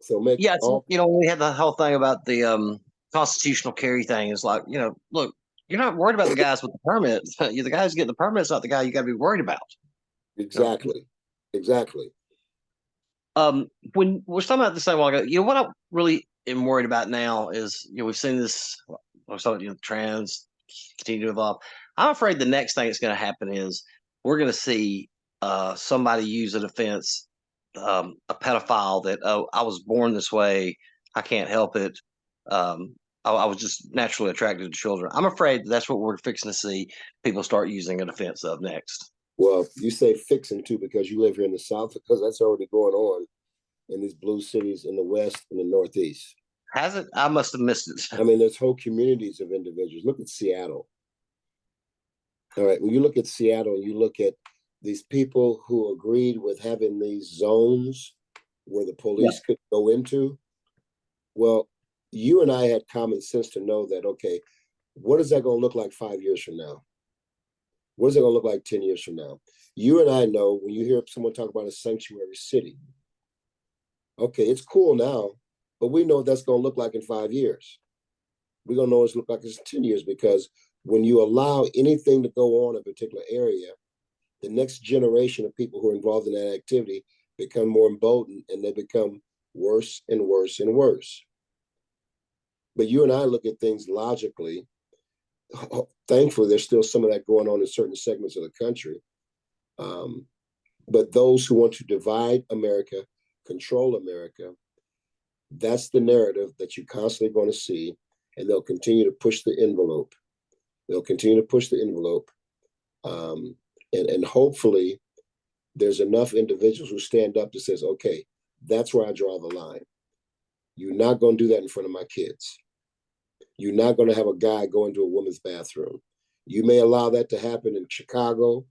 So make
yeah,
all
we had the whole thing about the constitutional carry thing. It's like, look, you're not worried about the guys with the permits. The guys getting the permits, not the guy you got to be worried about.
exactly, exactly.
When we're talking about this thing a while ago, what I really am worried about now is, we've seen this. I was talking, trans continue to evolve. I'm afraid the next thing that's going to happen is we're going to see somebody use a defense, a pedophile that, oh, I was born this way, I can't help it. I was just naturally attracted to children. I'm afraid that's what we're fixing to see people start using a defense of next.
Well, you say fixing too because you live here in the South because that's already going on in these blue cities in the West and the Northeast.
Has it? I must have missed it.
I mean, there's whole communities of individuals. Look at Seattle. All right, when you look at Seattle and you look at these people who agreed with having these zones where the police could go into, well, you and I had common sense to know that, okay, what is that going to look like 5 years from now? What is it going to look like 10 years from now? You and I know when you hear someone talk about a sanctuary city, okay, it's cool now, but we know what that's going to look like in 5 years. We're going to know what it's look like in 10 years because when you allow anything to go on in a particular area, the next generation of people who are involved in that activity become more emboldened and they become worse and worse and worse. But you and I look at things logically. Thankfully, there's still some of that going on in certain segments of the country. But those who want to divide America, control America, that's the narrative that you're constantly going to see. And they'll continue to push the envelope. They'll continue to push the envelope. And hopefully there's enough individuals who stand up that says, okay, that's where I draw the line. You're not going to do that in front of my kids. You're not going to have a guy go into a woman's bathroom. You may allow that to happen in Chicago,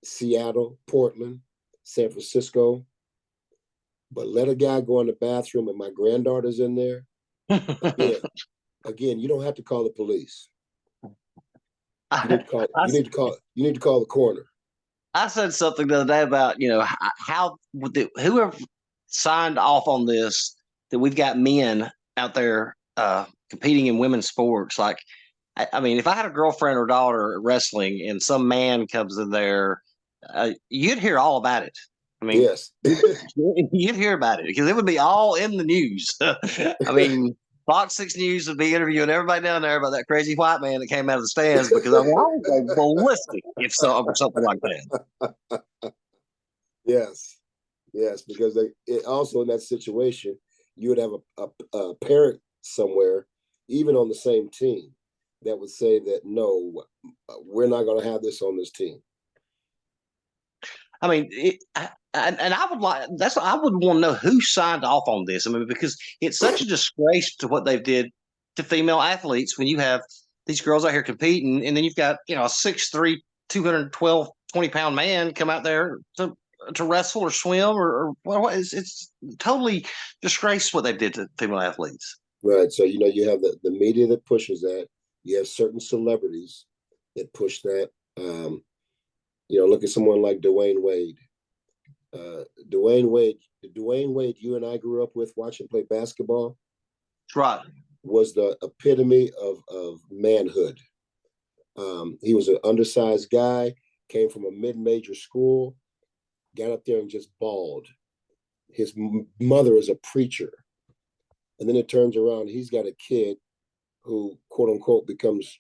Seattle, Portland, San Francisco, but let a guy go in the bathroom and my granddaughter's in there. Again, you don't have to call the police. You need
I,
to call.
I,
You need to call the coroner.
I said something the other day about how whoever signed off on this, that we've got men out there competing in women's sports. Like, I mean, if I had a girlfriend or daughter wrestling and some man comes in there, you'd hear all about it. I mean,
Yes.
you'd hear about it because it would be all in the news. I mean, Fox 6 News would be interviewing everybody down there about that crazy white man that came out of the stands because I would go ballistic if so over something like that.
Yes. Yes, because also in that situation, you would have a parent somewhere, even on the same team, that would say that no, we're not going to have this on this team.
I mean, and I would like I would want to know who signed off on this. I mean, because it's such a disgrace to what they did to female athletes when you have these girls out here competing, and then you've got a 6'3", 212, 20-pound man come out there to wrestle or swim or well, it's totally disgrace what they did to female athletes.
Right. So you have the media that pushes that. You have certain celebrities that push that. Look at someone like Dwayne Wade. Dwayne Wade, you and I grew up with watching play basketball.
That's right.
Was the epitome of manhood. He was an undersized guy, came from a mid-major school, got up there and just bawled. His mother is a preacher. And then it turns around, he's got a kid who, quote unquote, becomes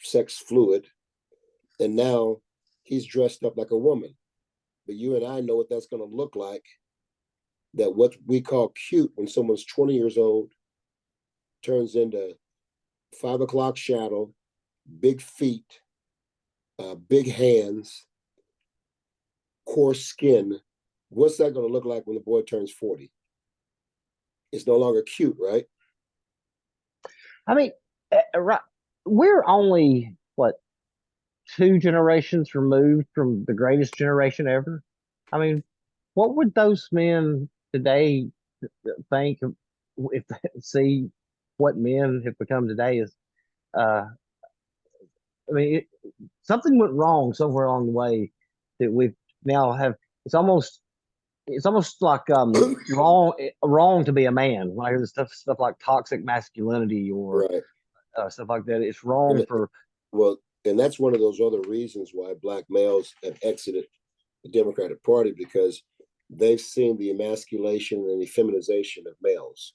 sex fluid. And now he's dressed up like a woman. But you and I know what that's going to look like. That what we call cute when someone's 20 years old turns into 5 o'clock shadow, big feet, big hands, coarse skin. What's that going to look like when the boy turns 40? It's no longer cute, right?
I mean, right. We're only what 2 generations removed from the greatest generation ever. I mean, what would those men today think if they see what men have become today? Is uh, I mean, something went wrong somewhere along the way that we now have. It's almost like wrong to be a man. When I hear this stuff like toxic masculinity or
Right.
stuff like that, it's wrong
And
for.
well, and that's one of those other reasons why black males have exited the Democratic Party, because they've seen the emasculation and the feminization of males.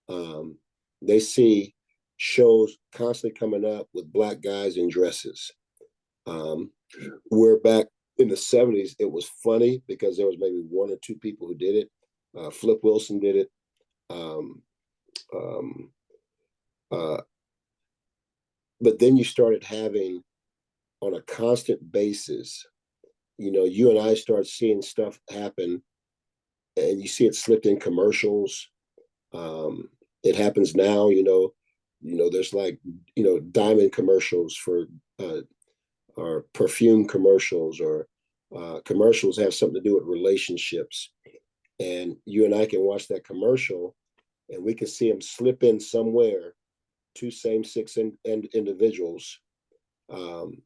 Um, they see shows constantly coming up with black guys in dresses. Where back in the 70s, it was funny because there was maybe one or two people who did it. Flip Wilson did it. Um, um, uh, but then you started having on a constant basis, you and I start seeing stuff happen, and you see it slipped in commercials. It happens now, there's like, diamond commercials for or perfume commercials, or commercials have something to do with relationships. And you and I can watch that commercial and we can see them slip in somewhere two same-sex individuals, um,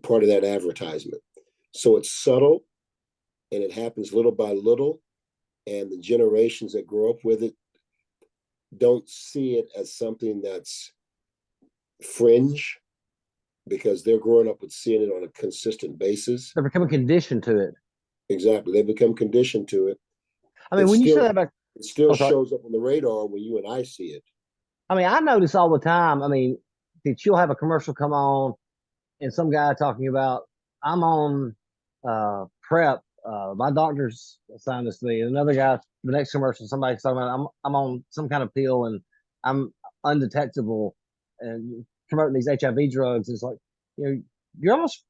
part of that advertisement. So it's subtle and it happens little by little. And the generations that grow up with it don't see it as something that's fringe, because they're growing up with seeing it on a consistent basis.
They're becoming conditioned to it.
Exactly. They become conditioned to it.
I mean,
It
when you say
still
that about,
it still
oh, sorry.
shows up on the radar when you and I see it.
I mean, I notice all the time. I mean, that you'll have a commercial come on and some guy talking about, I'm on prep. My doctor's assigned this to me. And another guy, the next commercial, somebody's talking about, I'm on some kind of pill and I'm undetectable and promoting these HIV drugs. It's like, you're almost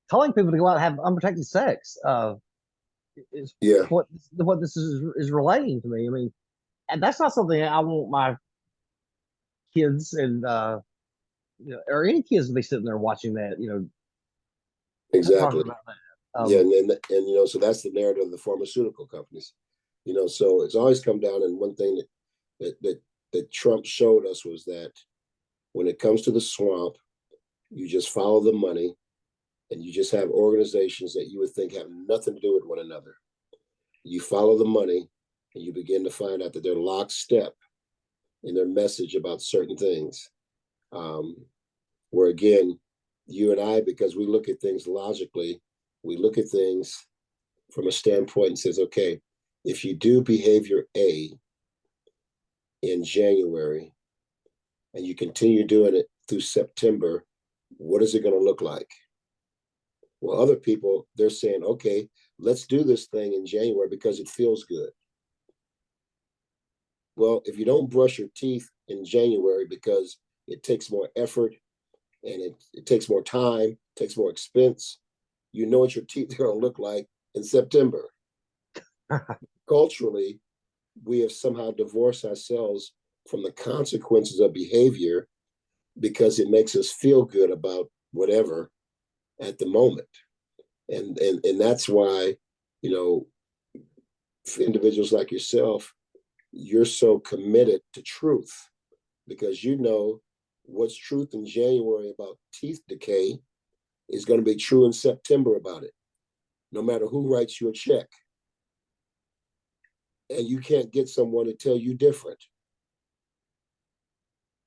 telling people to go out and have unprotected sex. Is
Yeah.
what this is relating to me. I mean, and that's not something I want my kids and or any kids to be sitting there watching that. Talking
Exactly.
about that.
Yeah, and so that's the narrative of the pharmaceutical companies. So it's always come down, and one thing that Trump showed us was that when it comes to the swamp, You just follow the money, and you just have organizations that you would think have nothing to do with one another. You follow the money, and you begin to find out that they're lockstep in their message about certain things. Um, where again, you and I, because we look at things logically, we look at things from a standpoint and says, okay, if you do behavior A in January and you continue doing it through September, what is it going to look like? Well, other people, they're saying, okay, let's do this thing in January because it feels good. Well, if you don't brush your teeth in January because it takes more effort and it takes more time, takes more expense, you know what your teeth are going to look like in September. Culturally, we have somehow divorced ourselves from the consequences of behavior because it makes us feel good about whatever at the moment. And that's why, you know, for individuals like yourself, you're so committed to truth because you know what's truth in January about teeth decay is going to be true in September about it, no matter who writes you a check. And you can't get someone to tell you different.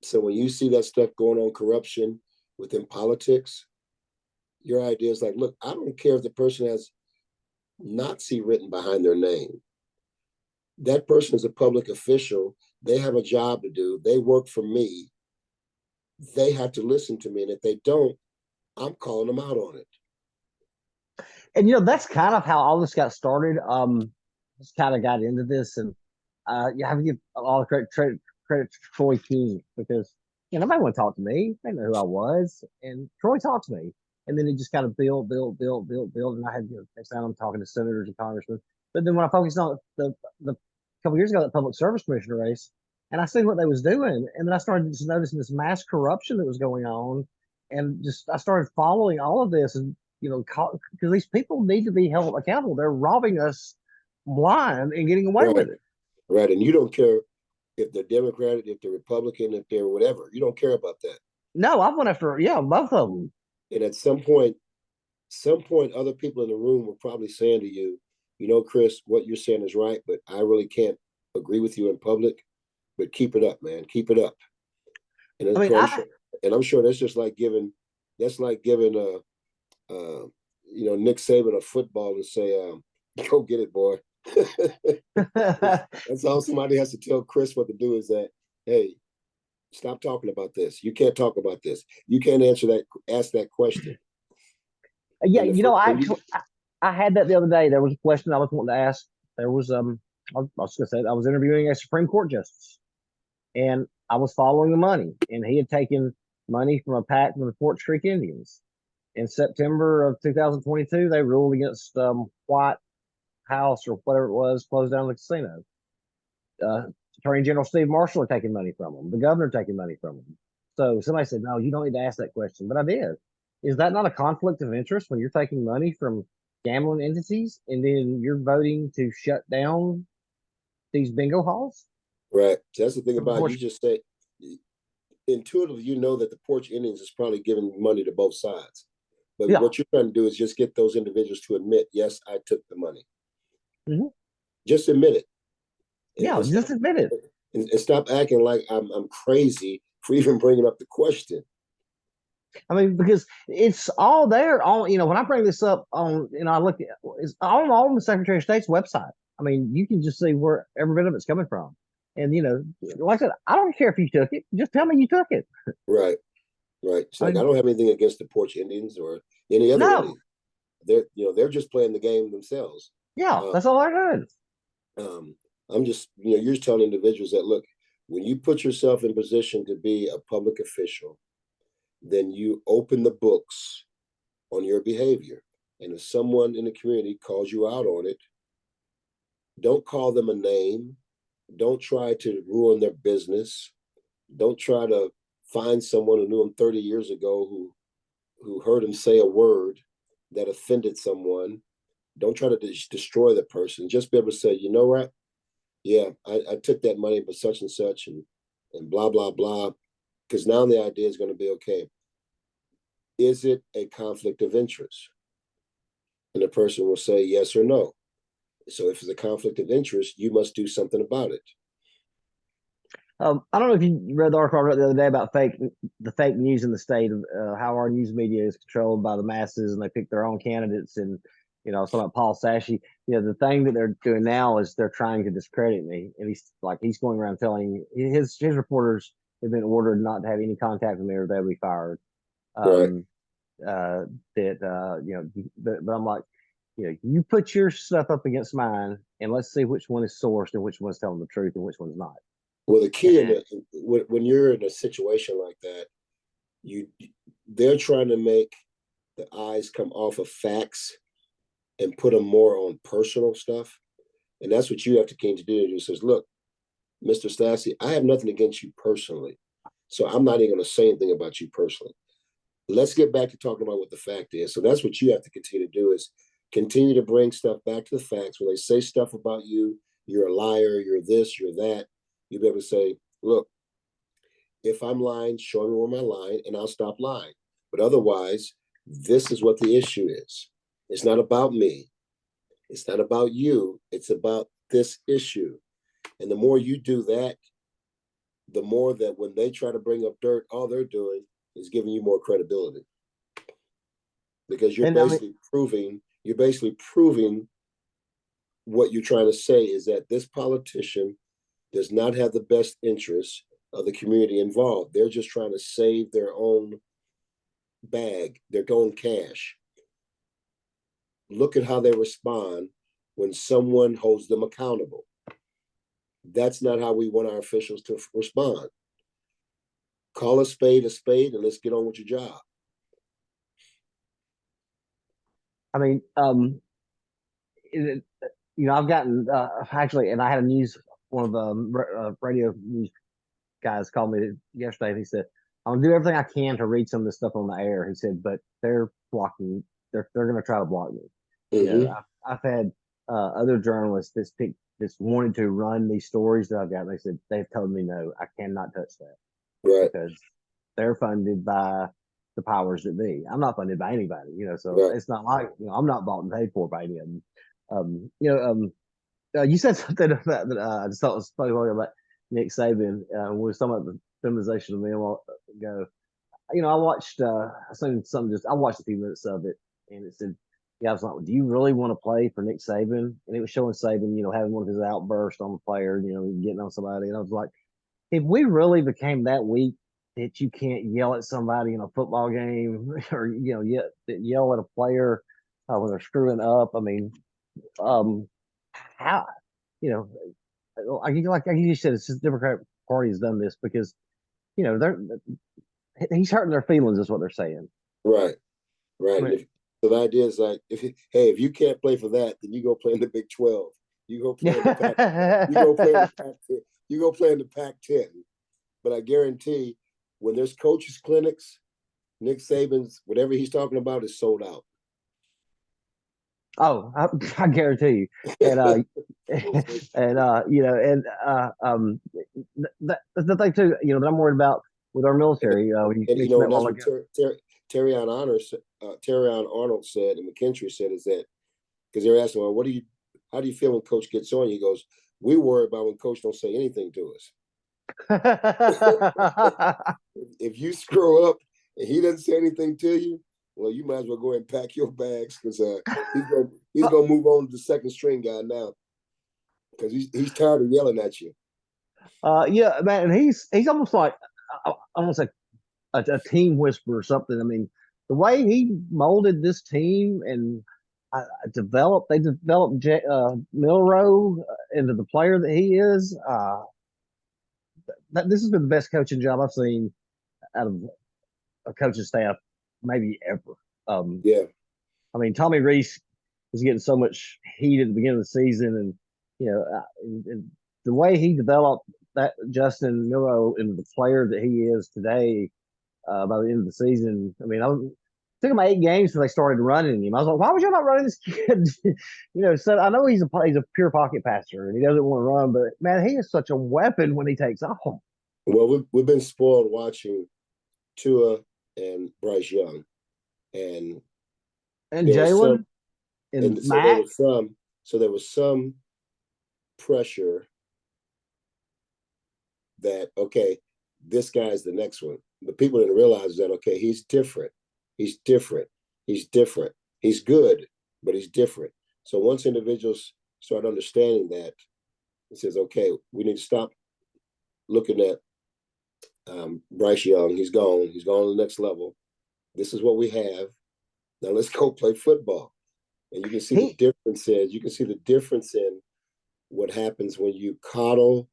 So when you see that stuff going on, corruption within politics, your idea is like, look, I don't care if the person has Nazi written behind their name. That person is a public official. They have a job to do. They work for me. They have to listen to me. And if they don't, I'm calling them out on it.
And that's kind of how all this got started. Just kind of got into this, and you have to give a lot of credit to Troy King because nobody want to talk to me. They know who I was, and Troy talked to me, and then it just kind of build, and I had next time I'm talking to senators and congressmen. But then when I focused on the couple years ago that public service commissioner race, and I seen what they was doing, and then I started just noticing this mass corruption that was going on, and just I started following all of this, and because these people need to be held accountable. They're robbing us blind and getting away
Right.
with it.
Right. And you don't care if they're Democratic, if they're Republican, if they're whatever. You don't care about that.
No, I went after both of them.
And at some point, other people in the room were probably saying to you, Chris, what you're saying is right, but I really can't agree with you in public. But keep it up, man. Keep it up.
I mean,
I'm sure that's like giving Nick Saban a football and say, go get it, boy. That's all somebody has to tell Chris what to do is that, hey, stop talking about this. You can't talk about this. You can't ask that question.
yeah,
And the,
I
and you,
actually I had that the other day. There was a question I was wanting to ask. There was I was going to say I was interviewing a Supreme Court justice, and I was following the money, and he had taken money from a PAC from the Fort Creek Indians. In September of 2022, they ruled against White House or whatever it was, closed down the casino. Attorney General Steve Marshall are taking money from them. The governor taking money from them. So somebody said, no, you don't need to ask that question. But I did. Is that not a conflict of interest when you're taking money from gambling entities and then you're voting to shut down these bingo halls?
right. So that's the thing about it. You just say intuitively, you know that the Porch Indians is probably giving money to both sides. But
Yeah.
what you're trying to do is just get those individuals to admit, yes, I took the money.
Mm-hmm.
Just admit it.
Yeah, just admit it.
And stop acting like I'm crazy for even bringing up the question.
I mean, because it's all there. All when I bring this up on, I look at it's all on the Secretary of State's website. I mean, you can just see where every bit of it's coming from. And like I said, I don't care if you took it. Just tell me you took it.
Right, right. It's
I
like I
mean,
don't have anything against the Porch Indians or any other
no,
Indian. They're just playing the game themselves.
yeah,
Um,
that's all they're doing.
I'm just you're telling individuals that look, when you put yourself in position to be a public official, then you open the books on your behavior. And if someone in the community calls you out on it, don't call them a name. Don't try to ruin their business. Don't try to find someone who knew him 30 years ago who heard him say a word that offended someone. Don't try to destroy the person. Just be able to say, you know what? Yeah, I took that money, but such and such, and blah blah blah. Because now the idea is going to be okay. is it a conflict of interest? And the person will say yes or no. So if it's a conflict of interest, you must do something about it.
I don't know if you read the article I read the other day about the fake news in the state of how our news media is controlled by the masses and they pick their own candidates. And I was talking about Paul Sashi. The thing that they're doing now is they're trying to discredit me, and he's going around telling his reporters have been ordered not to have any contact with me or they'll be fired.
Right.
Um, but I'm like, you put your stuff up against mine, and let's see which one is sourced and which one's telling the truth and which one's not.
Well, the key
And
when you're in a situation like that, you they're trying to make the eyes come off of facts and put them more on personal stuff, and that's what you have to continue to do. You says, look, Mr. Stassi, I have nothing against you personally, so I'm not even going to say anything about you personally. Let's get back to talking about what the fact is. So that's what you have to continue to do is continue to bring stuff back to the facts. When they say stuff about you, you're a liar, you're this, you're that, you be able to say, look, if I'm lying, show me where my lying, and I'll stop lying. But otherwise, this is what the issue is. It's not about me. It's not about you. It's about this issue. And the more you do that, the more that when they try to bring up dirt, all they're doing is giving you more credibility. Because you're basically proving what you're trying to say is that this politician does not have the best interests of the community involved. They're just trying to save their own bag, their own cash. Look at how they respond when someone holds them accountable. That's not how we want our officials to respond. Call a spade, and let's get on with your job.
I mean, I've gotten actually, and I had one of the radio news guys called me yesterday, and he said, "I'll do everything I can to read some of this stuff on the air." He said, "But they're blocking. They're going to try to block me."
Mm-hmm.
I've had other journalists that's wanted to run these stories that I've got. And they said they've told me no, I cannot touch that
Right.
because they're funded by the powers that be. I'm not funded by anybody, so
Right.
it's not like I'm not bought and paid for by any of them. You said something about that I just thought was funny about Nick Saban. We were talking about the feminization of men a while ago. I watched I watched a few minutes of it, and it said, "Yeah, I was like, do you really want to play for Nick Saban?" And it was showing Saban, having one of his outbursts on the player, getting on somebody, and I was like, if we really became that weak that you can't yell at somebody in a football game or yell at a player when they're screwing up, I mean, how you know like you said, it's just the Democratic Party has done this because they're he's hurting their feelings is what they're saying.
Right.
I
Right. And
mean,
so the idea is like, if you can't play for that, then you go play in the Big 12. You go play in the Pac. You go play in the Pac. You go play in the Pac-10. But I guarantee, when there's coaches clinics, Nick Saban's whatever he's talking about is sold out.
oh, I guarantee you, and that's the thing too. That I'm worried about with our
and,
military. When you
and
mentioned that
that's
while
what
ago.
Terry Arnold said, and McKinstry said is that because they're asking, well, how do you feel when Coach gets on? He goes, we worry about when Coach don't say anything to us. If you screw up and he doesn't say anything to you, well, you might as well go ahead and pack your bags because he's gonna move on to the second string guy now because he's tired of yelling at you.
Yeah, man, and he's almost like almost like a team whisperer or something. I mean, the way he molded this team and they developed Milrow into the player that he is. This has been the best coaching job I've seen out of a coaching staff maybe ever.
Yeah.
I mean, Tommy Reese was getting so much heat at the beginning of the season, and and the way he developed that Justin Miro into the player that he is today by the end of the season. I mean, took him 8 games till they started running him. I was like, why was you not running this kid? So I know he's a pure pocket passer and he doesn't want to run, but man, he is such a weapon when he takes off.
Well, we've been spoiled watching Tua and Bryce Young. And
And
there was some,
Jalen and
and so there
Mac.
was some, so there was some pressure that, okay, this guy's the next one. But people didn't realize that, okay, he's different. He's different. He's different. He's good, but he's different. So once individuals start understanding that, it says, okay, we need to stop looking at Bryce Young. He's gone. He's gone to the next level. This is what we have. Now let's go play football. And you can see the
He
differences. You can see the difference in what happens when you coddle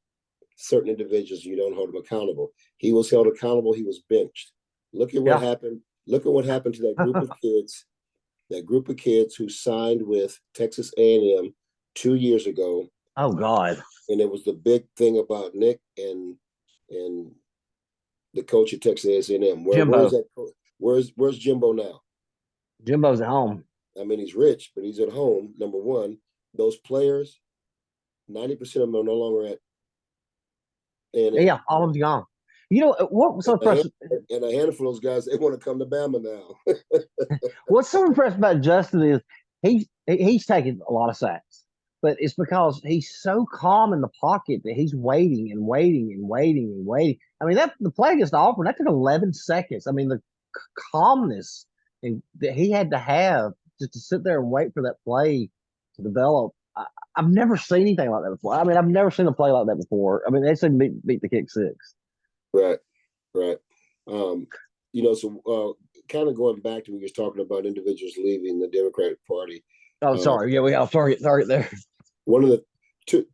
certain individuals, you don't hold them accountable. He was held accountable. He was benched. Look at what
yeah.
happened. Look at what happened to that group of kids. That group of kids who signed with Texas A&M 2 years ago,
Oh God.
and it was the big thing about Nick and the coach at Texas A&M. Where's
Jimbo.
that? Where's Jimbo now?
Jimbo's at home.
I mean, he's rich, but he's at home. Number one, those players, 90% of them are no longer at A&M.
Yeah, all of them's gone. You know what was so
And
impressive?
a handful of those guys, they want to come to Bama now.
What's so impressive about Justin is he's taking a lot of sacks, but it's because he's so calm in the pocket that he's waiting and waiting and waiting and waiting. I mean, that the play against Auburn that took 11 seconds. I mean, the calmness and that he had to have just to sit there and wait for that play to develop. I've never seen anything like that before. I mean, I've never seen a play like that before. I mean, they said beat the kick six.
Right, right. Um, so kind of going back to when you're talking about individuals leaving the Democratic Party.
Oh,
Uh,
sorry. Yeah, we have target there.
one of the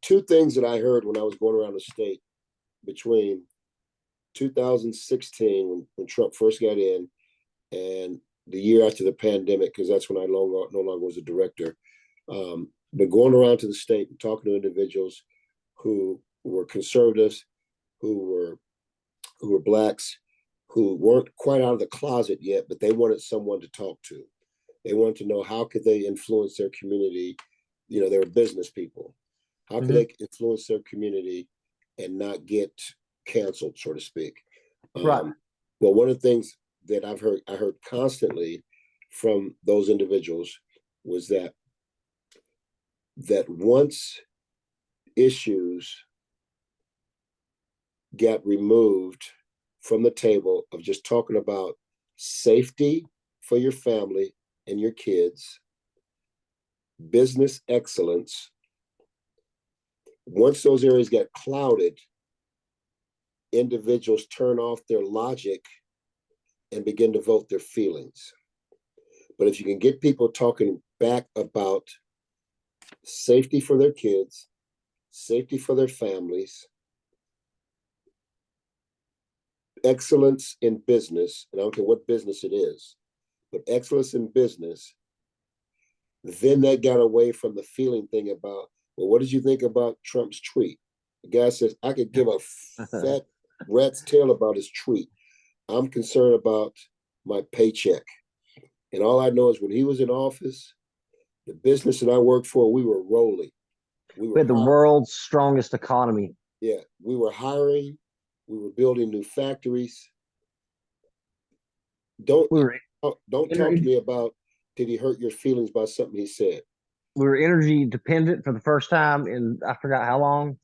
two things that I heard when I was going around the state between 2016 when Trump first got in and the year after the pandemic, because that's when I no longer was a director. But going around to the state and talking to individuals who were conservatives, who were blacks, who weren't quite out of the closet yet, but they wanted someone to talk to. They wanted to know how could they influence their community. They were business people. How could
Mm-hmm.
they influence their community and not get canceled, so to speak?
Right.
Well, one of the things that I heard constantly from those individuals was that once issues got removed from the table of just talking about safety for your family and your kids, business excellence, once those areas get clouded, individuals turn off their logic and begin to vote their feelings. But if you can get people talking back about safety for their kids, safety for their families, excellence in business, and I don't care what business it is, but excellence in business, then that got away from the feeling thing about, well, what did you think about Trump's tweet? The guy says, I could give a fat rat's tail about his tweet. I'm concerned about my paycheck. And all I know is when he was in office, the business that I worked for, we were rolling. We
We
were
had the world's strongest economy.
Yeah, we were hiring. We were building new factories. Don't
We were
don't talk to me about did he hurt your feelings by something he said.
we were energy dependent for the first time in I forgot how long.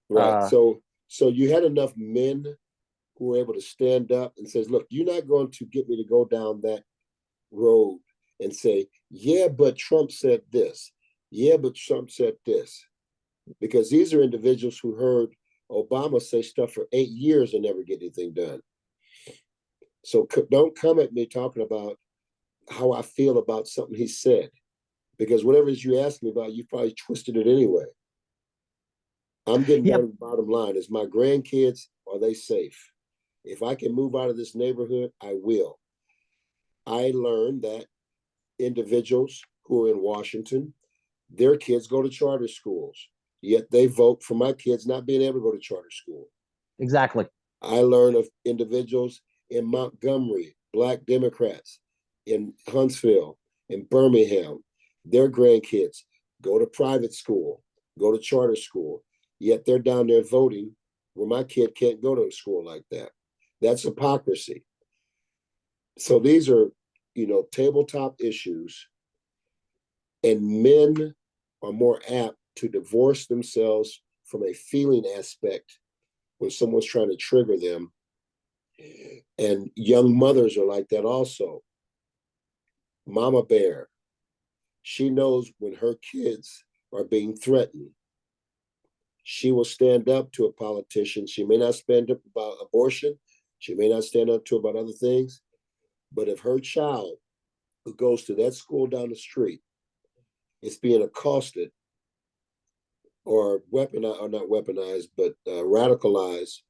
Right. So you had enough men who were able to stand up and says, look, you're not going to get me to go down that road and say, yeah, but Trump said this. Yeah, but Trump said this. Because these are individuals who heard Obama say stuff for 8 years and never get anything done. So don't come at me talking about how I feel about something he said, because whatever it is you ask me about, you probably twisted it anyway. I'm getting down to the bottom line. Is my grandkids, are they safe? If I can move out of this neighborhood, I will. I learned that individuals who are in Washington, their kids go to charter schools, yet they vote for my kids not being able to go to charter school.
Exactly.
I learned of individuals in Montgomery, Black Democrats, in Huntsville, in Birmingham, their grandkids go to private school, go to charter school, yet they're down there voting where my kid can't go to a school like that. That's hypocrisy. So these are tabletop issues, and men are more apt to divorce themselves from a feeling aspect when someone's trying to trigger them. And young mothers are like that also. Mama Bear, she knows when her kids are being threatened. She will stand up to a politician. She may not stand up about abortion. She may not stand up to about other things. But if her child who goes to that school down the street is being accosted or weaponized, or not weaponized, but radicalized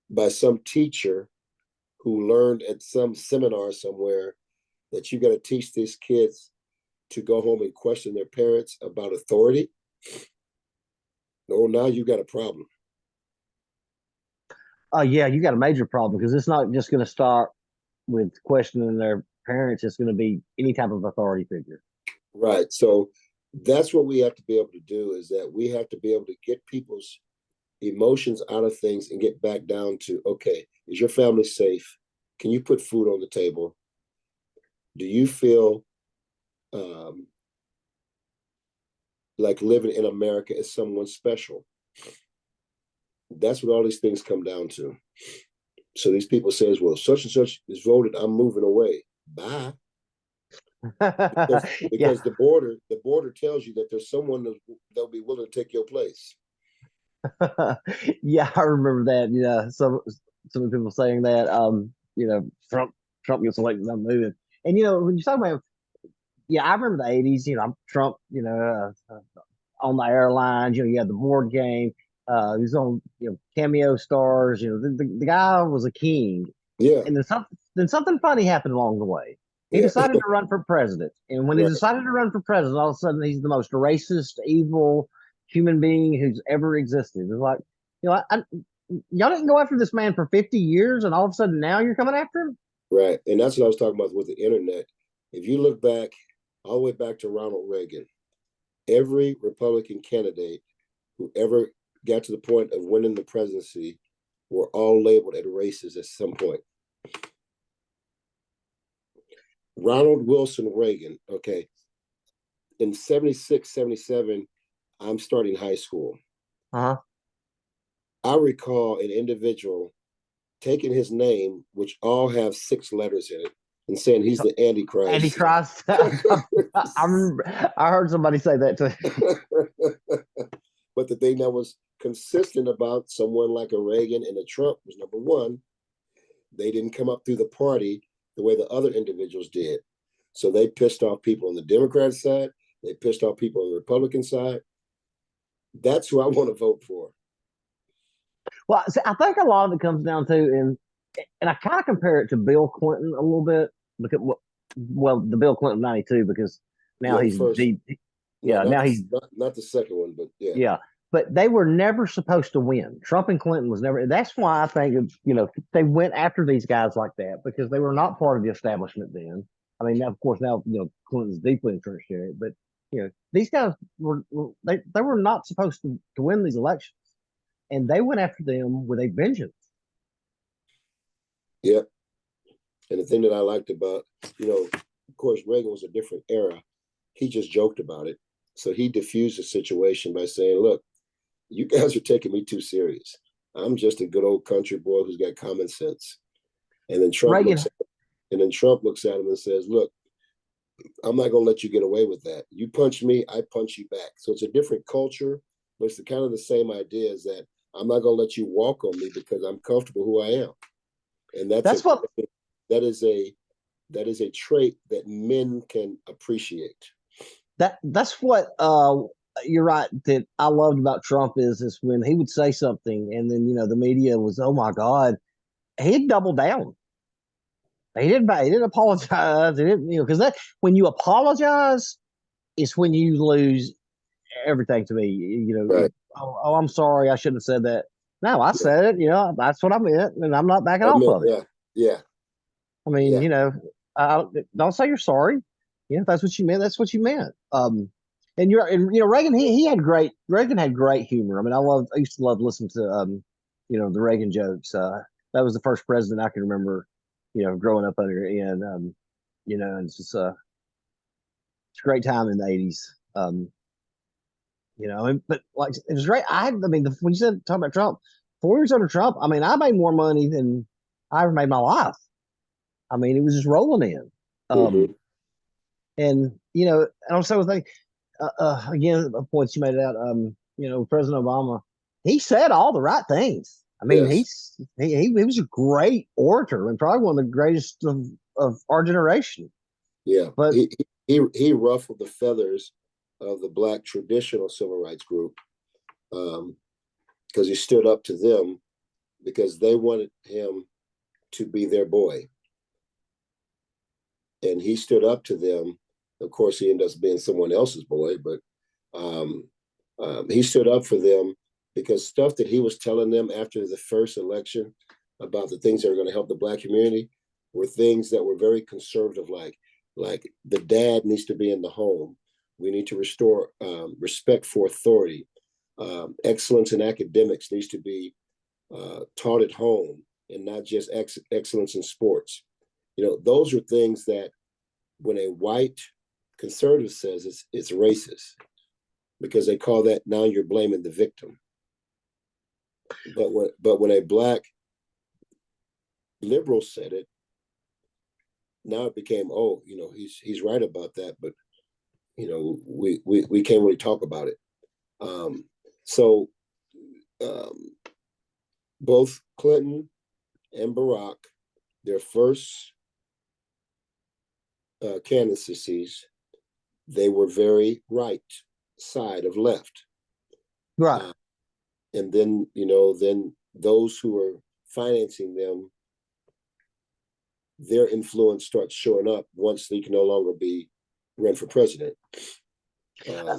by some teacher who learned at some seminar somewhere that you got to teach these kids to go home and question their parents about authority. No, now you got a problem.
Yeah, you got a major problem because it's not just going to start with questioning their parents. It's going to be any type of authority figure.
Right. So that's what we have to be able to do, is that we have to be able to get people's emotions out of things and get back down to, okay, is your family safe? Can you put food on the table? Do you feel like living in America is someone special? That's what all these things come down to. So these people says, well, such and such is voted, I'm moving away. Bye. Because
Yeah.
the border tells you that there's someone that'll be willing to take your place.
Yeah, I remember that. Yeah, some people saying that. Trump gets elected, I'm moving. And when you talk about, yeah, I remember the '80s. Trump. On the airlines. You had the board game. He was on cameo stars. The guy was a king.
Yeah.
And then something funny happened along the way. He
Yeah.
decided to run for president. And when he
Right.
decided to run for president, all of a sudden he's the most racist, evil human being who's ever existed. It's like, y'all didn't go after this man for 50 years, and all of a sudden now you're coming after him?
Right. And that's what I was talking about with the internet. If you look back, all the way back to Ronald Reagan, every Republican candidate who ever got to the point of winning the presidency were all labeled as racist at some point. Ronald Wilson Reagan, okay, in 76, 77, I'm starting high school.
Uh-huh.
I recall an individual taking his name, which all have 6 letters in it, and saying he's the Antichrist.
Antichrist. I heard somebody say that too.
But the thing that was consistent about someone like a Reagan and a Trump was, number one, they didn't come up through the party the way the other individuals did. So they pissed off people on the Democrat side. They pissed off people on the Republican side. That's who I want to vote for.
Well, see, I think a lot of it comes down to, and I kind of compare it to Bill Clinton a little bit, because the Bill Clinton '92, because now he's
first.
yeah, now he's
not the second one, but yeah.
Yeah, but they were never supposed to win. Trump and Clinton was never. That's why I think they went after these guys like that, because they were not part of the establishment then. I mean, now, of course, now Clinton's deeply entrenched in it, but these guys they were not supposed to win these elections, and they went after them with a vengeance.
Yeah, and the thing that I liked about, of course, Reagan was a different era. He just joked about it. So he diffused the situation by saying, look, you guys are taking me too serious. I'm just a good old country boy who's got common sense. And then Trump looks at him and says, look, I'm not going to let you get away with that. You punch me, I punch you back. So it's a different culture, but it's kind of the same idea, is that I'm not going to let you walk on me because I'm comfortable who I am. And that is a trait that men can appreciate.
That's what you're right, that I loved about Trump is when he would say something, and then the media was, oh my God, he'd double down. He didn't apologize. He didn't, because that, when you apologize, it's when you lose everything to me.
Right.
Oh, I'm sorry, I shouldn't have said that. No, I said it. That's what I meant, and I'm not backing off of it.
Yeah.
I mean, don't say you're sorry. If that's what you meant, that's what you meant. And Reagan, Reagan had great humor. I mean, I used to love listening to the Reagan jokes. That was the first president I can remember, growing up under. And and it's just it's a great time in the '80s. But like it was great. When you said talk about Trump, 4 years under Trump, I mean, I made more money than I ever made in my life. I mean, it was just rolling in.
Mm-hmm.
And and also think again, the points you made out. President Obama, he said all the right things. I mean,
Yes.
he was a great orator and probably one of the greatest of our generation.
Yeah.
But
He ruffled the feathers of the Black traditional civil rights group because he stood up to them because they wanted him to be their boy. And he stood up to them. Of course, he ended up being someone else's boy, but he stood up for them because stuff that he was telling them after the first election about the things that are going to help the Black community were things that were very conservative, like the dad needs to be in the home. We need to restore respect for authority. Excellence in academics needs to be taught at home and not just excellence in sports. Those are things that when a white conservative says it's racist because they call that now you're blaming the victim. But when a Black liberal said it, now it became, he's right about that, but we can't really talk about it. So both Clinton and Barack, their first candidacies, they were very right side of left.
right.
And then, then those who are financing them, their influence starts showing up once they can no longer be run for president.
Let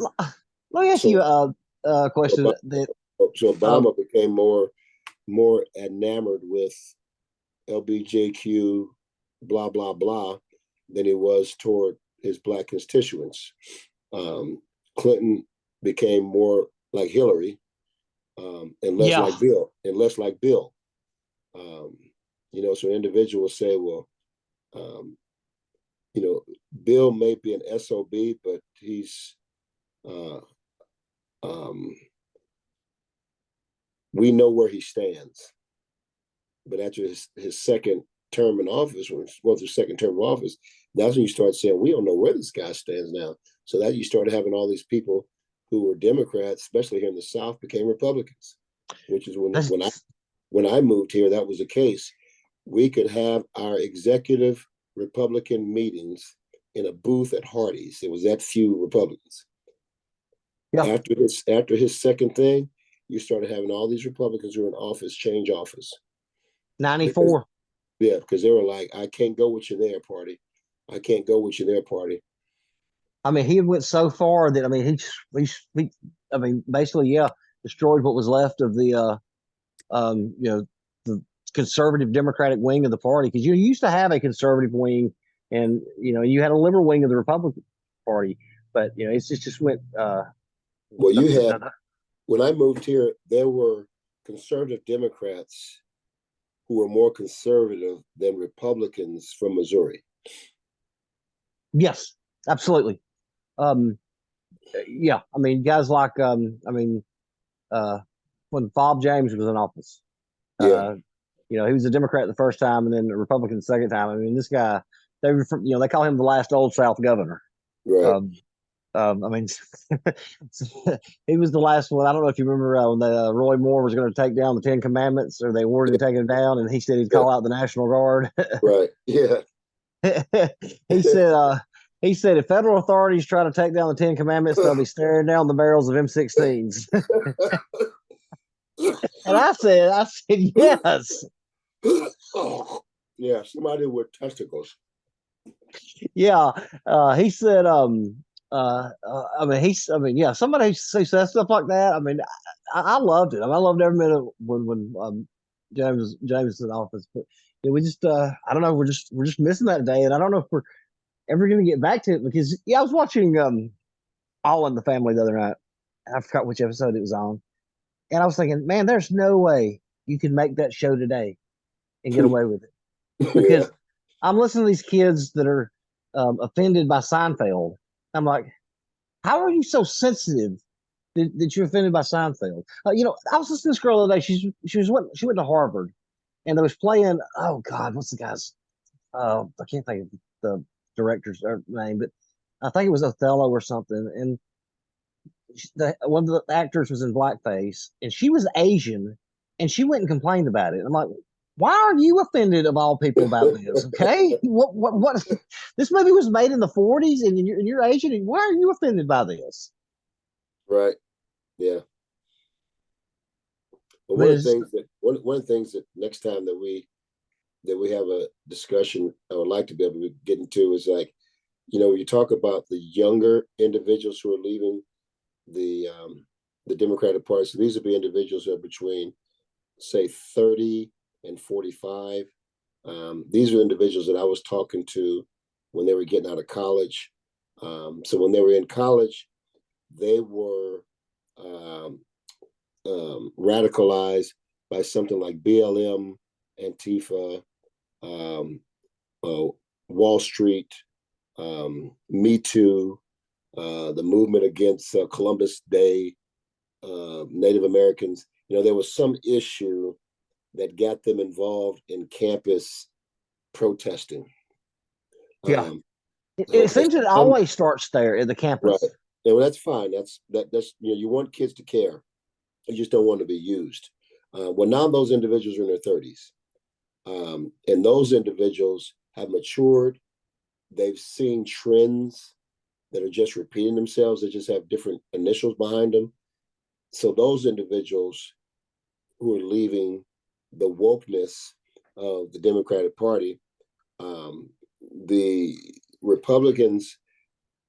me ask you a question.
So Obama became more enamored with LBJQ, blah blah blah, than he was toward his Black constituents. Clinton became more like Hillary, and less like Bill, so an individual will say, well, Bill may be an SOB, but he's we know where he stands. But after his second term in office, when he went through second term of office, that's when you start saying, we don't know where this guy stands now. So that you started having all these people who were Democrats, especially here in the South, became Republicans, which is when I moved here, that was the case. We could have our executive Republican meetings in a booth at Hardee's. It was that few Republicans. Yeah. After his second thing, you started having all these Republicans who were in office change office.
94.
Because they were like, I can't go with you there, party. I can't go with you there, party.
I mean, he went so far that basically, destroyed what was left of the the conservative Democratic wing of the party, because you used to have a conservative wing, and you had a liberal wing of the Republican Party, but it just went.
Well, you had when I moved here, there were conservative Democrats who were more conservative than Republicans from Missouri.
Yes, absolutely. Yeah, I mean, guys like when Bob James was in office, he was a Democrat the first time and then a Republican the second time. I mean, this guy, they call him the last Old South governor.
Right.
I mean, he was the last one. I don't know if you remember when Roy Moore was going to take down the 10 Commandments, or they ordered him to take them down, and he said he'd call out the National Guard.
Right. Yeah.
He said if federal authorities try to take down the 10 Commandments, they'll be staring down the barrels of M16s. And I said yes.
Yeah, somebody with testicles.
Yeah, he said. Somebody who says stuff like that. I mean, I loved it. I loved every minute when James was in office. But we just, I don't know. We're just missing that day, and I don't know if we're ever going to get back to it, because I was watching All in the Family the other night. I forgot which episode it was on, and I was thinking, man, there's no way you can make that show today and get away with it, because I'm listening to these kids that are offended by Seinfeld. I'm like, how are you so sensitive that you're offended by Seinfeld? I was listening to this girl the other day. She went to Harvard, and they was playing. Oh God, what's the guy's? I can't think of the director's name, but I think it was Othello or something. And one of the actors was in blackface, and she was Asian, and she went and complained about it. I'm like, why are you offended of all people about this? Okay, what? This movie was made in the '40s, and you're Asian, and why are you offended by this?
Right. Yeah. But
But it's,
one of the things that next time that we have a discussion I would like to be able to get into is like, when you talk about the younger individuals who are leaving the Democratic Party. So these would be individuals who are between, say, 30 and 45. These are individuals that I was talking to when they were getting out of college. So when they were in college, they were radicalized by something like BLM, Antifa, um, Wall Street, Me Too, the movement against Columbus Day, Native Americans. There was some issue that got them involved in campus protesting.
yeah, it
So
seems it always starts there at the
right,
campus.
and well, that's fine. That's you want kids to care. You just don't want to be used. Well, now those individuals are in their 30s, and those individuals have matured. They've seen trends that are just repeating themselves. They just have different initials behind them. So those individuals who are leaving the wokeness of the Democratic Party, the Republicans,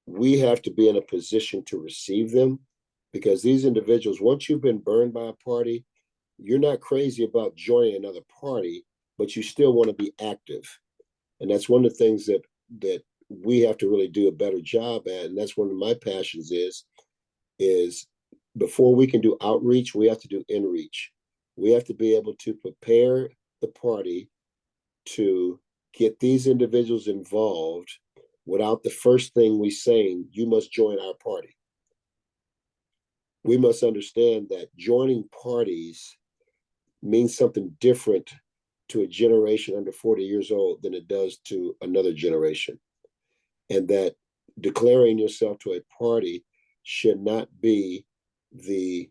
we have to be in a position to receive them, because these individuals, once you've been burned by a party, you're not crazy about joining another party, but you still want to be active. And that's one of the things that we have to really do a better job at. And that's one of my passions is before we can do outreach, we have to do inreach. We have to be able to prepare the party to get these individuals involved without the first thing we saying, you must join our party. We must understand that joining parties means something different to a generation under 40 years old than it does to another generation. And that declaring yourself to a party should not be the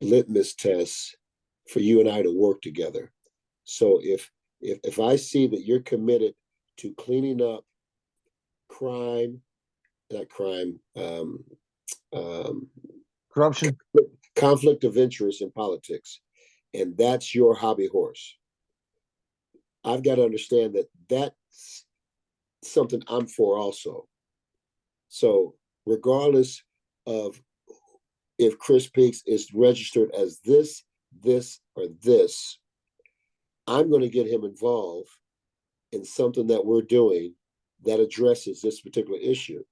litmus test for you and I to work together. So if I see that you're committed to cleaning up crime, not crime,
Corruption.
conflict of interest in politics, and that's your hobby horse, I've got to understand that that's something I'm for also. So regardless of if Chris Peaks is registered as this, or this, I'm going to get him involved in something that we're doing that addresses this particular issue.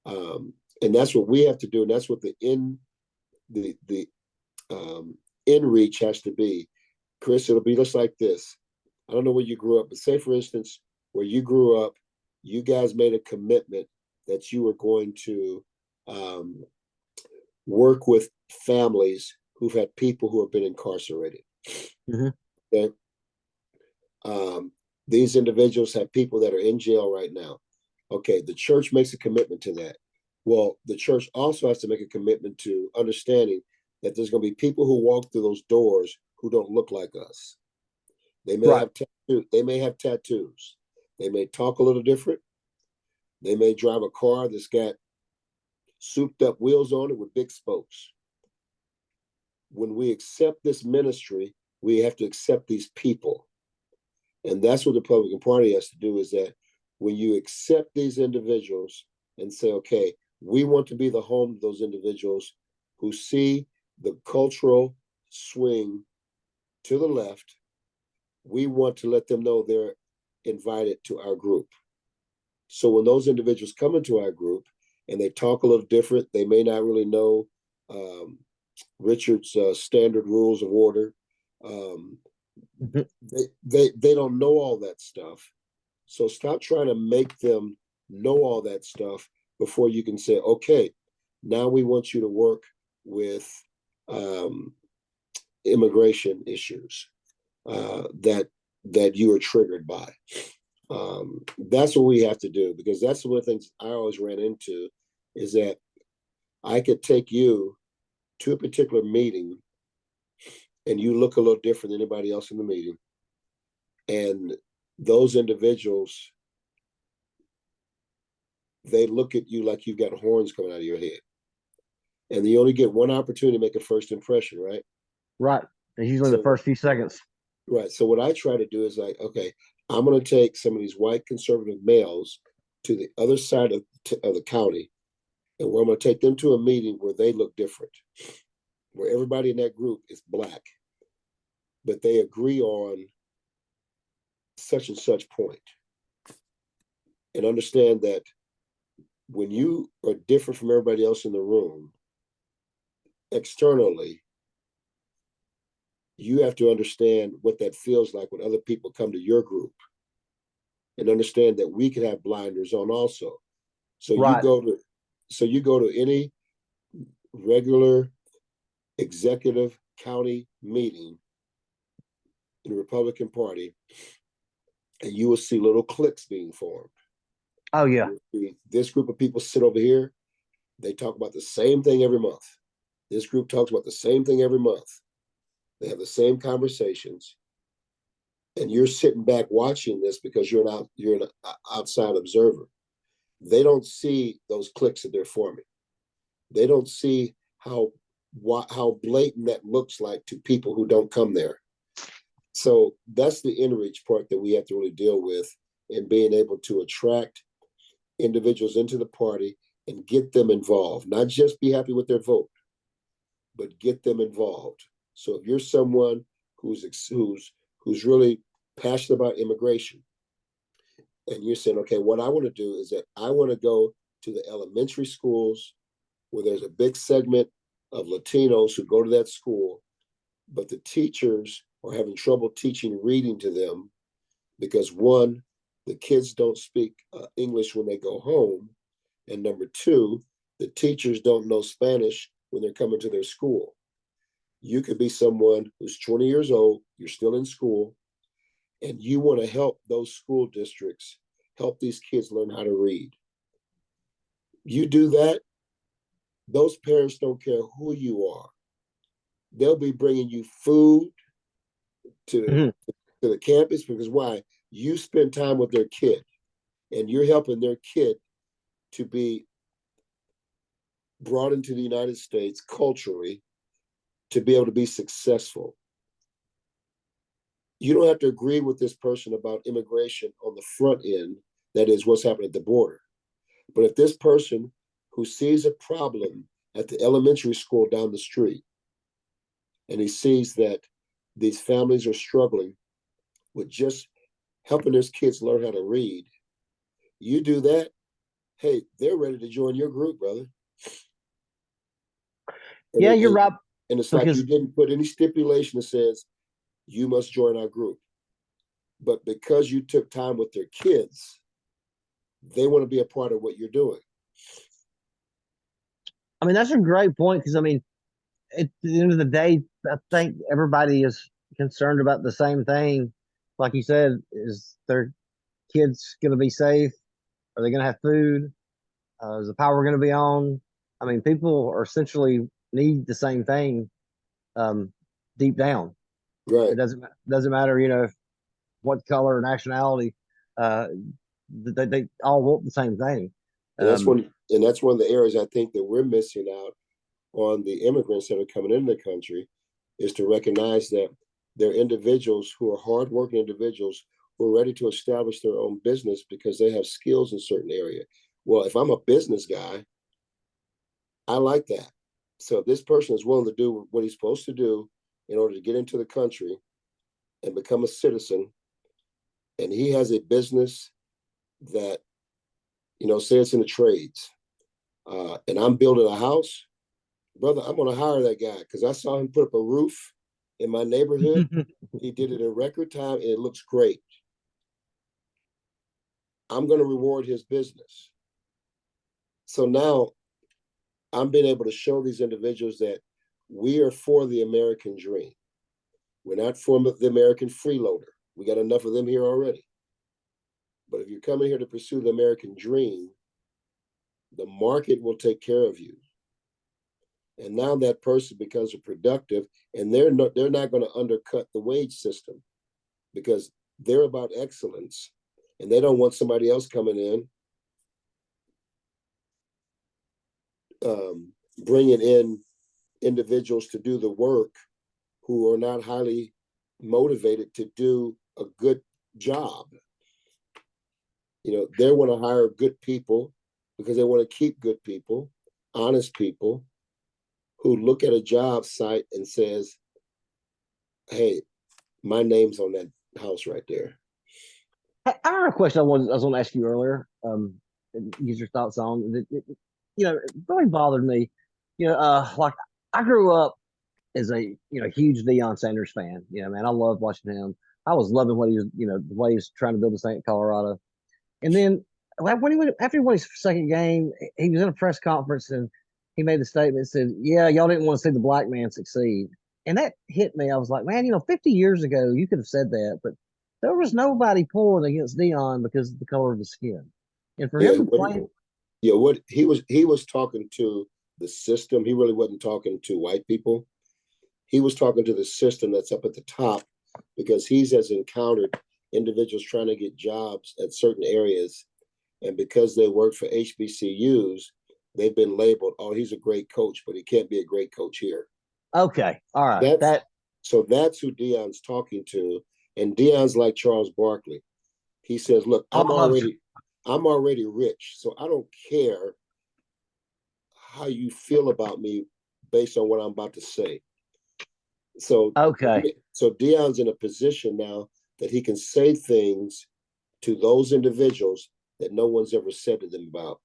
And that's what we have to do. And that's what the in reach has to be. Chris, it'll be just like this. I don't know where you grew up, but say, for instance, where you grew up, you guys made a commitment that you were going to work with families who've had people who have been incarcerated.
Mm-hmm.
Okay. These individuals have people that are in jail right now. Okay, the church makes a commitment to that. Well, the church also has to make a commitment to understanding that there's going to be people who walk through those doors who don't look like us. They may have tattoos. They may have tattoos. They may talk a little different. They may drive a car that's got souped up wheels on it with big spokes. When we accept this ministry, we have to accept these people. And that's what the Republican Party has to do, is that when you accept these individuals and say, okay, we want to be the home of those individuals who see the cultural swing to the left, we want to let them know they're invited to our group. So when those individuals come into our group and they talk a little different, they may not really know Richard's standard rules of order. They don't know all that stuff. So stop trying to make them know all that stuff before you can say, okay, now we want you to work with immigration issues that you are triggered by. That's what we have to do, because that's one of the things I always ran into, is that I could take you to a particular meeting and you look a little different than anybody else in the meeting. And those individuals, they look at you like you've got horns coming out of your head. And you only get one opportunity to make a first impression, right?
Right. It's usually the first few seconds.
Right. So what I try to do is like, okay, I'm going to take some of these white conservative males to the other side of the county, and I'm going to take them to a meeting where they look different, where everybody in that group is black, but they agree on such and such point. And understand that when you are different from everybody else in the room, externally, you have to understand what that feels like when other people come to your group, and understand that we can have blinders on also. So
Right.
you go to any regular executive county meeting in the Republican Party, and you will see little cliques being formed.
Oh yeah.
This group of people sit over here, they talk about the same thing every month. This group talks about the same thing every month. They have the same conversations, and you're sitting back watching this because you're an outside observer. They don't see those cliques that they're forming. They don't see how blatant that looks like to people who don't come there. So that's the inreach part that we have to really deal with, in being able to attract individuals into the party and get them involved. Not just be happy with their vote, but get them involved. So if you're someone who's really passionate about immigration, and you're saying, okay, what I want to do is that I want to go to the elementary schools where there's a big segment of Latinos who go to that school, but the teachers are having trouble teaching reading to them because, one, the kids don't speak English when they go home, and number two, the teachers don't know Spanish when they're coming to their school. You could be someone who's 20 years old, you're still in school, and you want to help those school districts help these kids learn how to read. You do that, those parents don't care who you are. They'll be bringing you food to the campus, because why? You spend time with their kid, and you're helping their kid to be brought into the United States culturally to be able to be successful. You don't have to agree with this person about immigration on the front end, that is what's happening at the border. But if this person who sees a problem at the elementary school down the street, and he sees that these families are struggling with just helping their kids learn how to read, you do that, hey, they're ready to join your group, brother.
Yeah, you're right.
And it's like you didn't put any stipulation that says you must join our group. But because you took time with their kids, they want to be a part of what you're doing.
I mean, that's a great point, because I mean, at the end of the day, I think everybody is concerned about the same thing. Like you said, is their kids going to be safe? Are they going to have food? Is the power going to be on? I mean, people are essentially need the same thing deep down.
Right.
It doesn't matter, what color or nationality. They all want the same thing.
And that's one of the areas I think that we're missing out on the immigrants that are coming into the country, is to recognize that they're individuals who are hardworking individuals who are ready to establish their own business because they have skills in certain area. Well, if I'm a business guy, I like that. So if this person is willing to do what he's supposed to do in order to get into the country and become a citizen, and he has a business that, say it's in the trades, and I'm building a house, brother, I'm going to hire that guy because I saw him put up a roof in my neighborhood. He did it in record time, and it looks great. I'm going to reward his business. So now I'm being able to show these individuals that we are for the American dream. We're not for the American freeloader. We got enough of them here already. But if you're coming here to pursue the American dream, the market will take care of you. And now that person becomes a productive, and they're not going to undercut the wage system because they're about excellence, and they don't want somebody else coming in bringing in individuals to do the work who are not highly motivated to do a good job. They want to hire good people because they want to keep good people, honest people who look at a job site and says, hey, my name's on that house right there.
I have a question I was going to ask you earlier. Use your thoughts on it. It really bothered me. Like I grew up as a huge Deion Sanders fan. Man, I loved watching him. I was loving what he was, the way he was trying to build this thing at Colorado. And then when after he won his second game, he was in a press conference and he made the statement and said, "Yeah, y'all didn't want to see the black man succeed." And that hit me. I was like, man, 50 years ago you could have said that, but there was nobody pulling against Deion because of the color of his skin. And for him to play,
what he was talking to the system. He really wasn't talking to white people. He was talking to the system that's up at the top because he has encountered individuals trying to get jobs at certain areas. And because they work for HBCUs, they've been labeled, oh, he's a great coach, but he can't be a great coach here.
Okay. All right.
So that's who Deion's talking to. And Deion's like Charles Barkley. He says, look, I'm already rich, so I don't care how you feel about me based on what I'm about to say. So Deion's in a position now that he can say things to those individuals that no one's ever said to them about.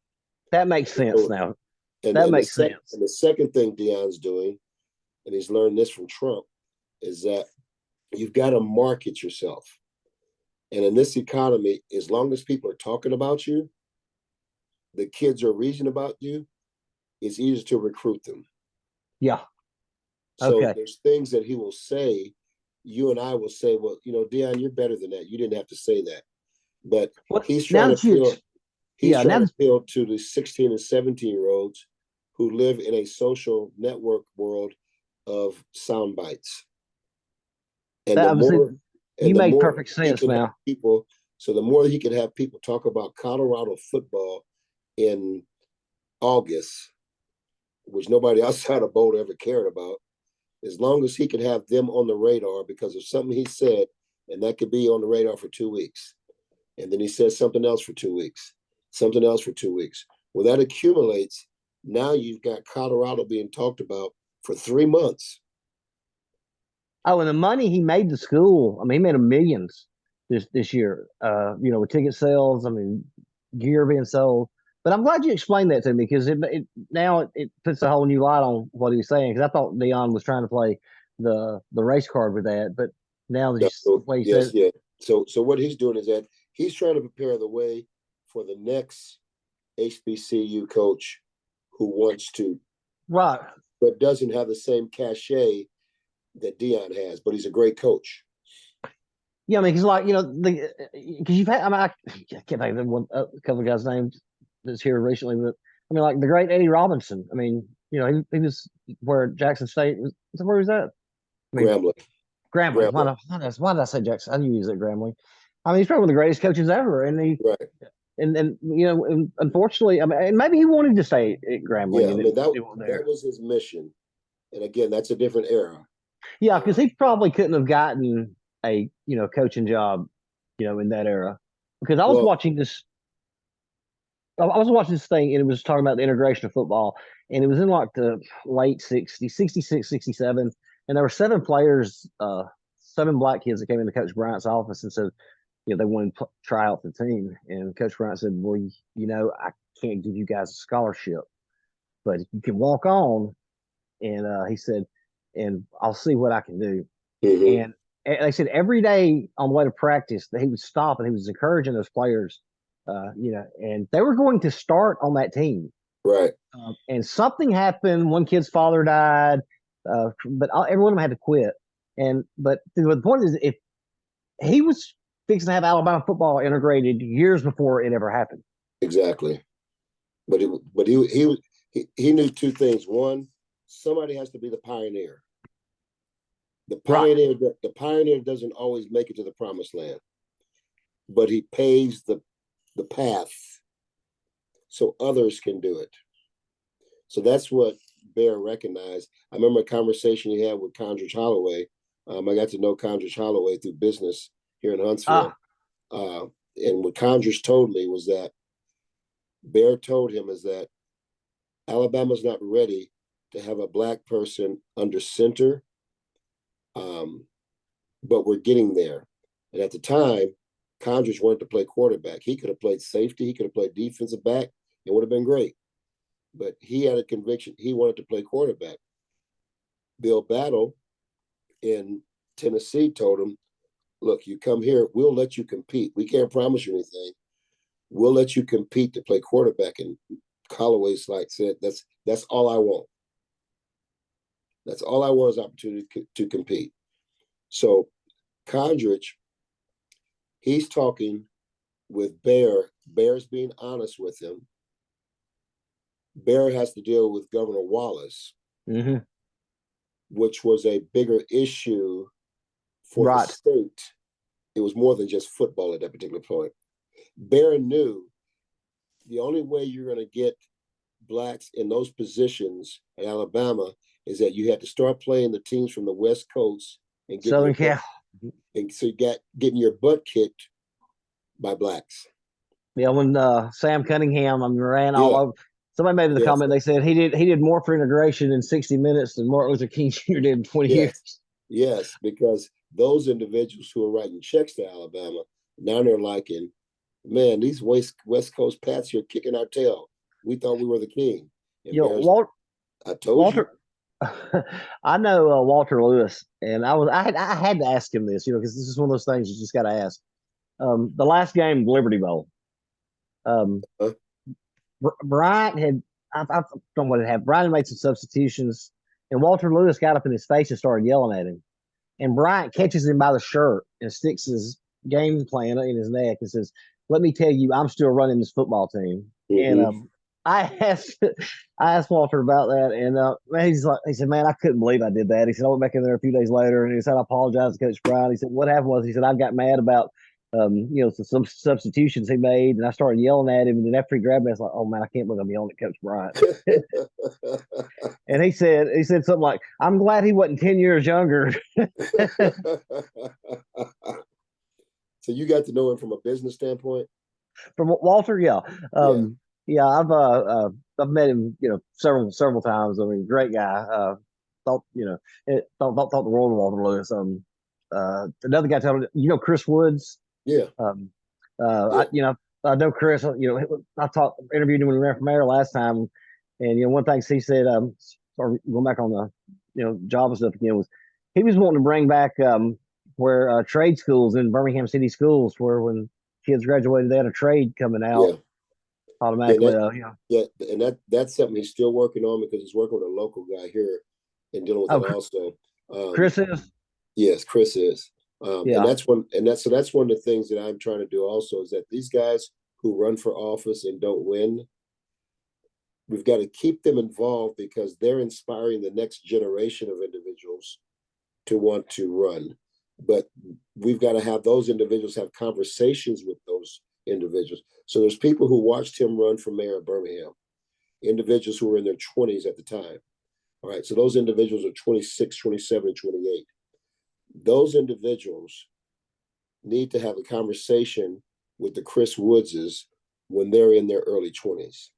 That makes sense now. That makes sense.
And the second thing Deion's doing, and he's learned this from Trump, is that you've got to market yourself. And in this economy, as long as people are talking about you, the kids are reading about you, it's easy to recruit them.
Yeah.
So there's things that he will say, you and I will say, well, Deion, you're better than that. You didn't have to say that. But he's trying to appeal to the 16 and 17-year-olds who live in a social network world of sound bites. And
you make perfect sense now.
So the more he can have people talk about Colorado football in August, which nobody outside of Boulder ever cared about, as long as he can have them on the radar because of something he said, and that could be on the radar for 2 weeks. And then he says something else for 2 weeks, something else for 2 weeks. Well, that accumulates. Now you've got Colorado being talked about for 3 months.
Oh, and the money he made the school, I mean, he made millions this year, with ticket sales, gear being sold. But I'm glad you explained that to me because it puts a whole new light on what he was saying. Because I thought Deion was trying to play the race card with that, but now the way he says,
So what he's doing is that he's trying to prepare the way for the next HBCU coach who wants to,
right,
but doesn't have the same cachet that Deion has. But he's a great coach.
Yeah, he's like because you've had I can't think of a couple of guys' names that's here recently, but like the great Eddie Robinson. He was where Jackson State was. Where was that? Grambling. Why did I say Jackson? I knew he was at Grambling. He's probably one of the greatest coaches ever, and and unfortunately, and maybe he wanted to stay at Grambling.
Yeah, that was his mission. And again, that's a different era.
Yeah, because he probably couldn't have gotten a coaching job, in that era. Because I was watching this. I was watching this thing, and it was talking about the integration of football, and it was in like the late 60s, 66, 67, and there were 7 players, 7 black kids that came into Coach Bryant's office and said, they wanted to try out the team, and Coach Bryant said, well, I can't give you guys a scholarship, but you can walk on, and he said, and I'll see what I can do. And they said every day on the way to practice that he would stop and he was encouraging those players And they were going to start on that team.
Right.
And something happened. One kid's father died, but every one of them had to quit. But the point is, if he was fixing to have Alabama football integrated years before it ever happened.
Exactly. But he knew two things. One, somebody has to be the pioneer. The pioneer doesn't always make it to the promised land, but he paves the path so others can do it. So that's what Bear recognized. I remember a conversation he had with Condridge Holloway. I got to know Condridge Holloway through business here in Huntsville. And what Condridge told me was that Bear told him is that Alabama's not ready to have a black person under center, but we're getting there. And at the time, Condridge wanted to play quarterback. He could have played safety. He could have played defensive back. It would have been great. But he had a conviction. He wanted to play quarterback. Bill Battle in Tennessee told him, look, you come here, we'll let you compete. We can't promise you anything. We'll let you compete to play quarterback. And Holloway's said, that's all I want. That's all I want is opportunity to compete. So Condridge, he's talking with Bear. Bear's being honest with him. Bear has to deal with Governor Wallace, which was a bigger issue for the state. It was more than just football at that particular point. Bear knew the only way you're going to get blacks in those positions in Alabama is that you had to start playing the teams from the West Coast and
Southern Cal.
And so you getting your butt kicked by blacks.
Yeah, when Sam Cunningham ran all over. Somebody made the comment. They said he did more for integration in 60 minutes than Martin Luther King Jr. did in 20 years.
Yes, because those individuals who are writing checks to Alabama, now they're liking, man, these West Coast Pats here kicking our tail. We thought we were the king. And I told you.
I know Walter Lewis, and I had to ask him this, because this is one of those things you just got to ask. The last game, Liberty Bowl. Bryant had, I don't know what it had. Bryant made some substitutions, and Walter Lewis got up in his face and started yelling at him. And Bryant catches him by the shirt and sticks his game plan in his neck and says, "Let me tell you, I'm still running this football team." And I asked Walter about that, and he said, "Man, I couldn't believe I did that." He said, "I went back in there a few days later, and he said, I apologize to Coach Bryant." He said, "What happened was," he said, "I got mad about some substitutions he made, and I started yelling at him. And then after he grabbed me, I was like, oh man, I can't believe I'm yelling at Coach Bryant." And he said something like, "I'm glad he wasn't 10 years younger."
So you got to know him from a business standpoint?
From Walter, yeah. I've met him, several times. I mean, great guy. Thought the world of Walter Lewis. Another guy told me, Chris Woods.
Yeah.
I know Chris. I interviewed him when he ran for mayor last time, and one thing he said, going back on the job stuff again, was he was wanting to bring back where trade schools in Birmingham City schools, where when kids graduated, they had a trade coming out automatically.
And that's something he's still working on, because he's working with a local guy here and dealing with it also.
Chris is.
Yes, Chris is. And that's one of the things that I'm trying to do also, is that these guys who run for office and don't win, we've got to keep them involved, because they're inspiring the next generation of individuals to want to run. But we've got to have those individuals have conversations with those individuals. So there's people who watched him run for mayor of Birmingham, individuals who were in their 20s at the time. All right, so those individuals are 26, 27, 28. Those individuals need to have a conversation with the Chris Woodses when they're in their early 20s.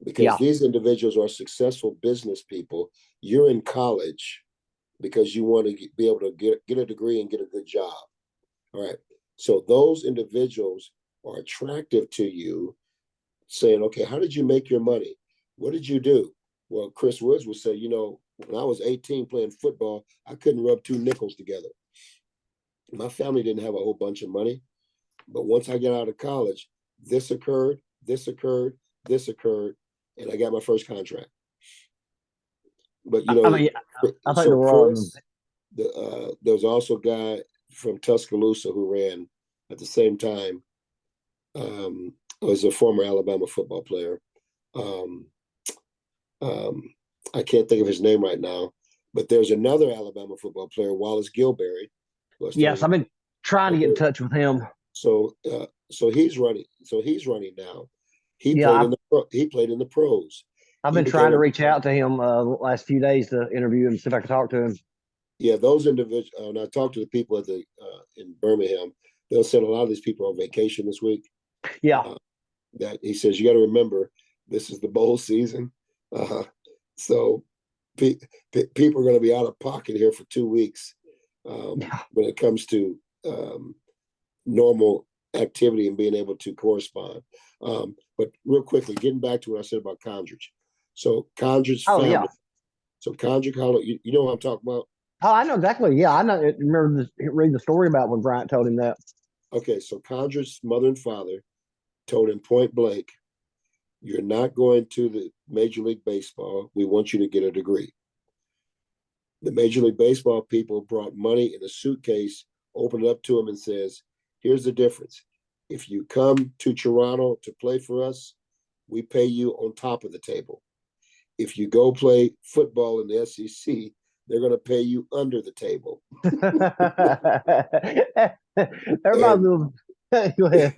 Because these individuals are successful business people. You're in college because you want to be able to get a degree and get a good job. All right. So those individuals are attractive to you, saying, okay, how did you make your money? What did you do? Well, Chris Woods would say, when I was 18 playing football, I couldn't rub two nickels together. My family didn't have a whole bunch of money. But once I got out of college, this occurred, this occurred, this occurred, and I got my first contract. But
I mean, I think
so
the world.
Chris, there was also a guy from Tuscaloosa who ran at the same time. Was a former Alabama football player. Um, I can't think of his name right now, but there's another Alabama football player, Wallace Gilberry.
Yes, I've been trying to get in touch with him.
So he's running. So he's running now. He
Yeah,
played in the pros.
I've
He
been trying to
became
reach out to him the last few days to interview him, see if I can talk to him.
Yeah, those individuals. When I talk to the people at the in Birmingham, they'll send a lot of these people on vacation this week.
Yeah,
That he says you got to remember this is the bowl season, so people are going to be out of pocket here for 2 weeks
yeah.
when it comes to normal activity and being able to correspond. But real quickly, getting back to what I said about Condridge. So Condridge's
Oh,
family.
yeah.
So Condridge, you know what I'm talking about?
Oh, I know exactly. Yeah, I know. Remember reading the story about when Bryant told him that.
Okay, so Condridge's mother and father told him point blank, "You're not going to the Major League Baseball. We want you to get a degree." The Major League Baseball people brought money in a suitcase, opened it up to him, and says, "Here's the difference. If you come to Toronto to play for us, we pay you on top of the table. If you go play football in the SEC, they're going to pay you under the table."
Everybody go ahead.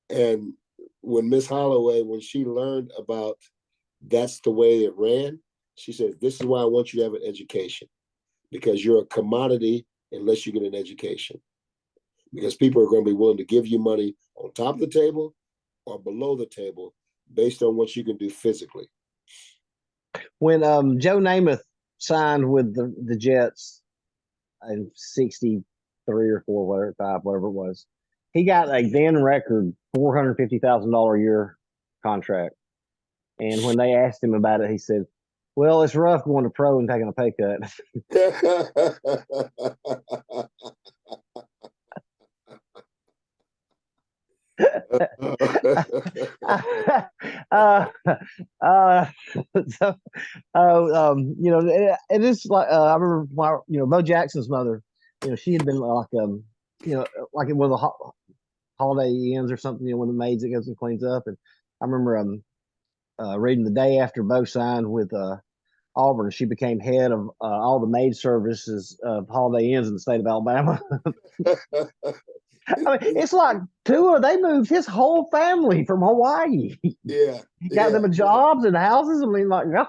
And when Miss Holloway, when she learned about that's the way it ran, she said, "This is why I want you to have an education, because you're a commodity unless you get an education. Because people are going to be willing to give you money on top of the table or below the table based on what you can do physically."
When Joe Namath signed with the Jets in '63 or four, whatever, five, whatever it was, he got a then record $450,000 a year contract. And when they asked him about it, he said, "Well, it's rough going to pro and taking a pay cut." uh, uh, so, it is like I remember, Bo Jackson's mother. She had been like in one of the Holiday Inns or something. One of the maids that goes and cleans up. And I remember reading the day after Bo signed with Auburn, she became head of all the maid services of Holiday Inns in the state of Alabama. I mean, it's like they moved his whole family from Hawaii.
Yeah.
Got them jobs and houses. I mean, like, God.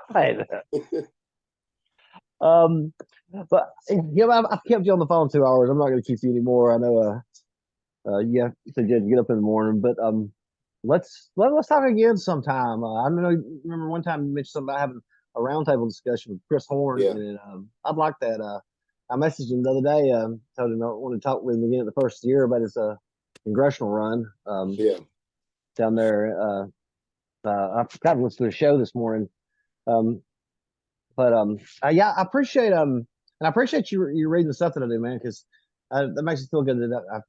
But I've kept you on the phone 2 hours. I'm not going to keep you anymore. I know you said you had to get up in the morning, but let's talk again sometime. I know you remember one time you mentioned something about having a roundtable discussion with Chris Horn, and I'd like that. I messaged him the other day, told him I wanted to talk with him again at the first year about his congressional run. Down there. I forgot to listen to the show this morning. Yeah, I appreciate and I appreciate you reading the stuff that I do, man, because that makes me feel good that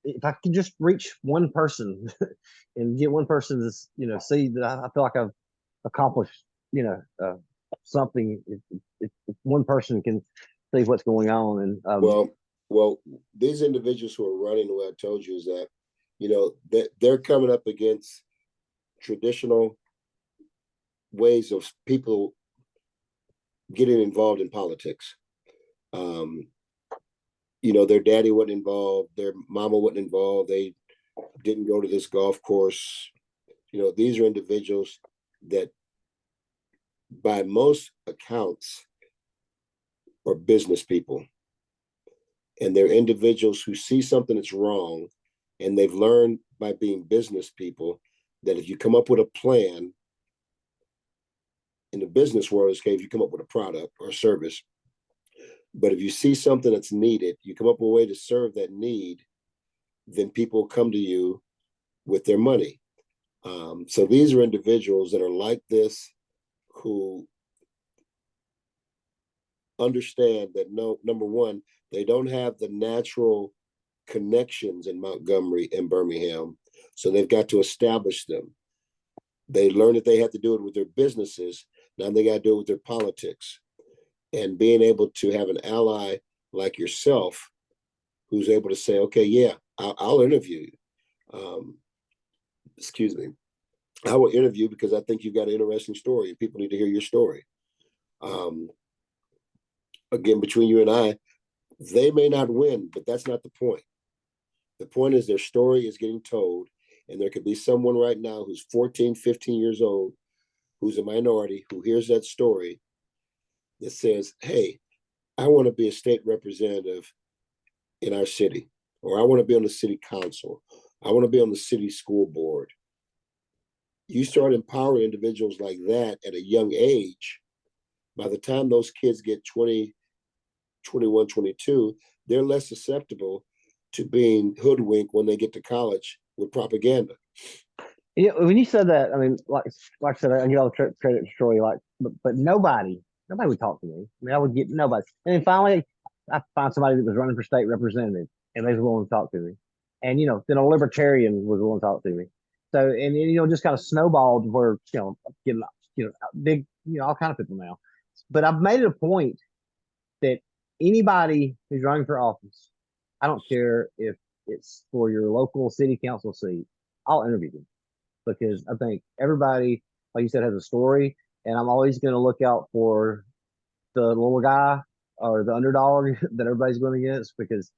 if I can just reach one person and get one person to see that I feel like I've accomplished something. If one person can see what's going on, and
well, these individuals who are running, what I told you is that that they're coming up against traditional ways of people getting involved in politics. Their daddy wasn't involved, their mama wasn't involved, they didn't go to this golf course. These are individuals that, by most accounts, are business people. And they're individuals who see something that's wrong, and they've learned by being business people that if you come up with a plan in the business world, it's okay if you come up with a product or a service. But if you see something that's needed, you come up with a way to serve that need, then people come to you with their money. So these are individuals that are like this, who understand that number one, they don't have the natural connections in Montgomery and Birmingham. So they've got to establish them. They learned that they had to do it with their businesses. Now they got to do it with their politics. And being able to have an ally like yourself who's able to say, okay, yeah, I'll interview you. Excuse me. I will interview because I think you've got an interesting story and people need to hear your story. Again, between you and I, they may not win, but that's not the point. The point is their story is getting told, and there could be someone right now who's 14, 15 years old, who's a minority, who hears that story that says, hey, I want to be a state representative in our city, or I want to be on the city council. I want to be on the city school board. You start empowering individuals like that at a young age. By the time those kids get 20, 21, 22, they're less susceptible to being hoodwinked when they get to college with propaganda.
Yeah, when you said that, I mean, like I said, I get all the credit to Troy, but nobody would talk to me. I mean, I would get nobody. And then finally, I find somebody that was running for state representative, and they was willing to talk to me. And then a libertarian was willing to talk to me. So, and just kind of snowballed where getting big, all kind of people now. But I've made it a point that anybody who's running for office, I don't care if it's for your local city council seat, I'll interview them. Because I think everybody, like you said, has a story, and I'm always going to look out for the little guy or the underdog that everybody's going against, because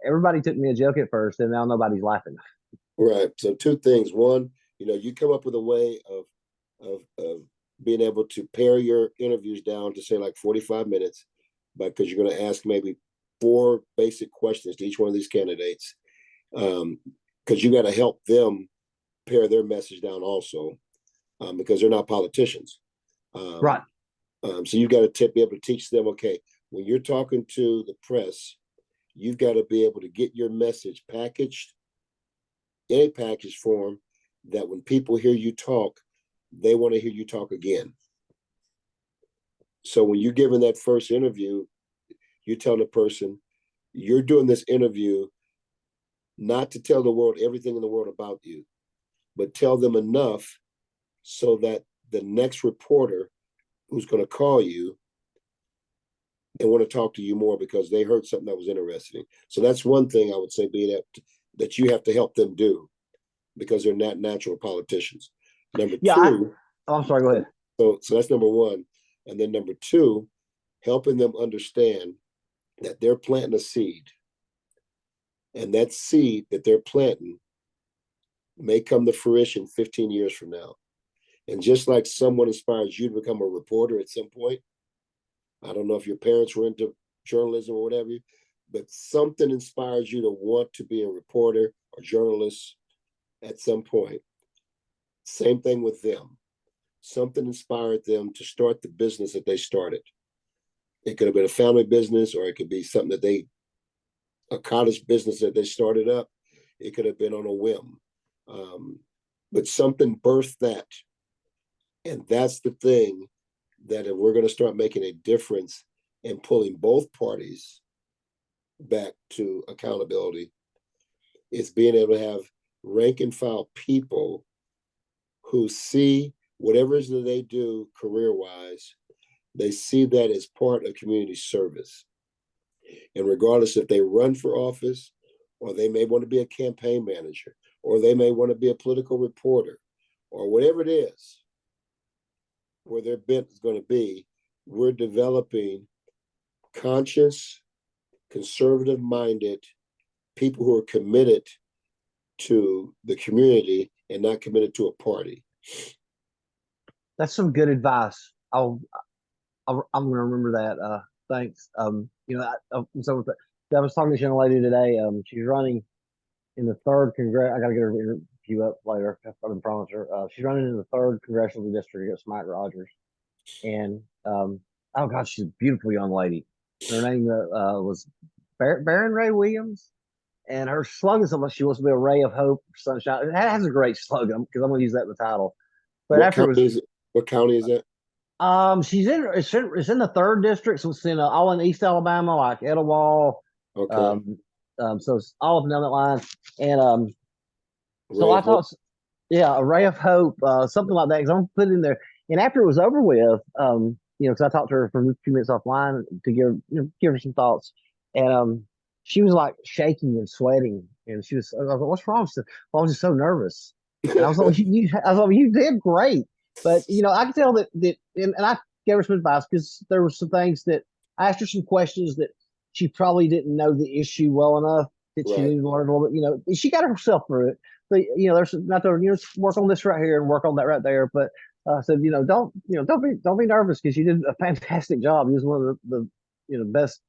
everybody took me a joke at first, and now nobody's laughing.
Right. So two things. One, you come up with a way of being able to pare your interviews down to say like 45 minutes, because you're going to ask maybe 4 basic questions to each one of these candidates, because you got to help them pare their message down also, because they're not politicians.
Right.
So you've got to be able to teach them, okay, when you're talking to the press, you've got to be able to get your message packaged in a package form that when people hear you talk, they want to hear you talk again. So when you're giving that first interview, you tell the person, you're doing this interview not to tell the world everything in the world about you, but tell them enough so that the next reporter who's going to call you and want to talk to you more because they heard something that was interesting. So that's one thing I would say, be that you have to help them do, because they're not natural politicians. Number two,
I'm sorry, go ahead.
So that's number one. And then number two, helping them understand that they're planting a seed. And that seed that they're planting may come to fruition 15 years from now. And just like someone inspires you to become a reporter at some point, I don't know if your parents were into journalism or whatever, but something inspires you to want to be a reporter or journalist at some point. Same thing with them. Something inspired them to start the business that they started. It could have been a family business, or it could be something a cottage business that they started up. It could have been on a whim. But something birthed that. And that's the thing, that if we're going to start making a difference in pulling both parties back to accountability, it's being able to have rank and file people who see whatever it is that they do career-wise, they see that as part of community service. And regardless if they run for office, or they may want to be a campaign manager, or they may want to be a political reporter, or whatever it is, where their bent is going to be, we're developing conscious, conservative-minded people who are committed to the community and not committed to a party.
That's some good advice. I'm going to remember that. Thanks. I was talking to this young lady today. She's running in the 3rd Congress. I got to get her interview up later. I promise her. She's running in the 3rd Congressional District against Mike Rogers. And oh God, she's a beautiful young lady. Her name was Baron Ray Williams, and her slogan is something, she wants to be a ray of hope, sunshine. It has a great slogan, because I'm going to use that in the title. But
What county is it?
It's in the 3rd district, so it's all in East Alabama, like Etowah.
Okay.
So it's all up and down that line. And so
Ray
I
of Hope.
thought, yeah, a ray of hope, something like that. Because I'm put in there. And after it was over with, because I talked to her for a few minutes offline to give her some thoughts, and she was like shaking and sweating, and I was like, "What's wrong?" She said, "Well, I was just so nervous." And I was like, I was like, "You did great," but I could tell and I gave her some advice because there were some things that I asked her some questions that she probably didn't know the issue well enough that she
Right.
needed to learn a little bit. She got herself through it. But there's not to work on this right here and work on that right there. But I said, don't be nervous because you did a fantastic job. You was one of the best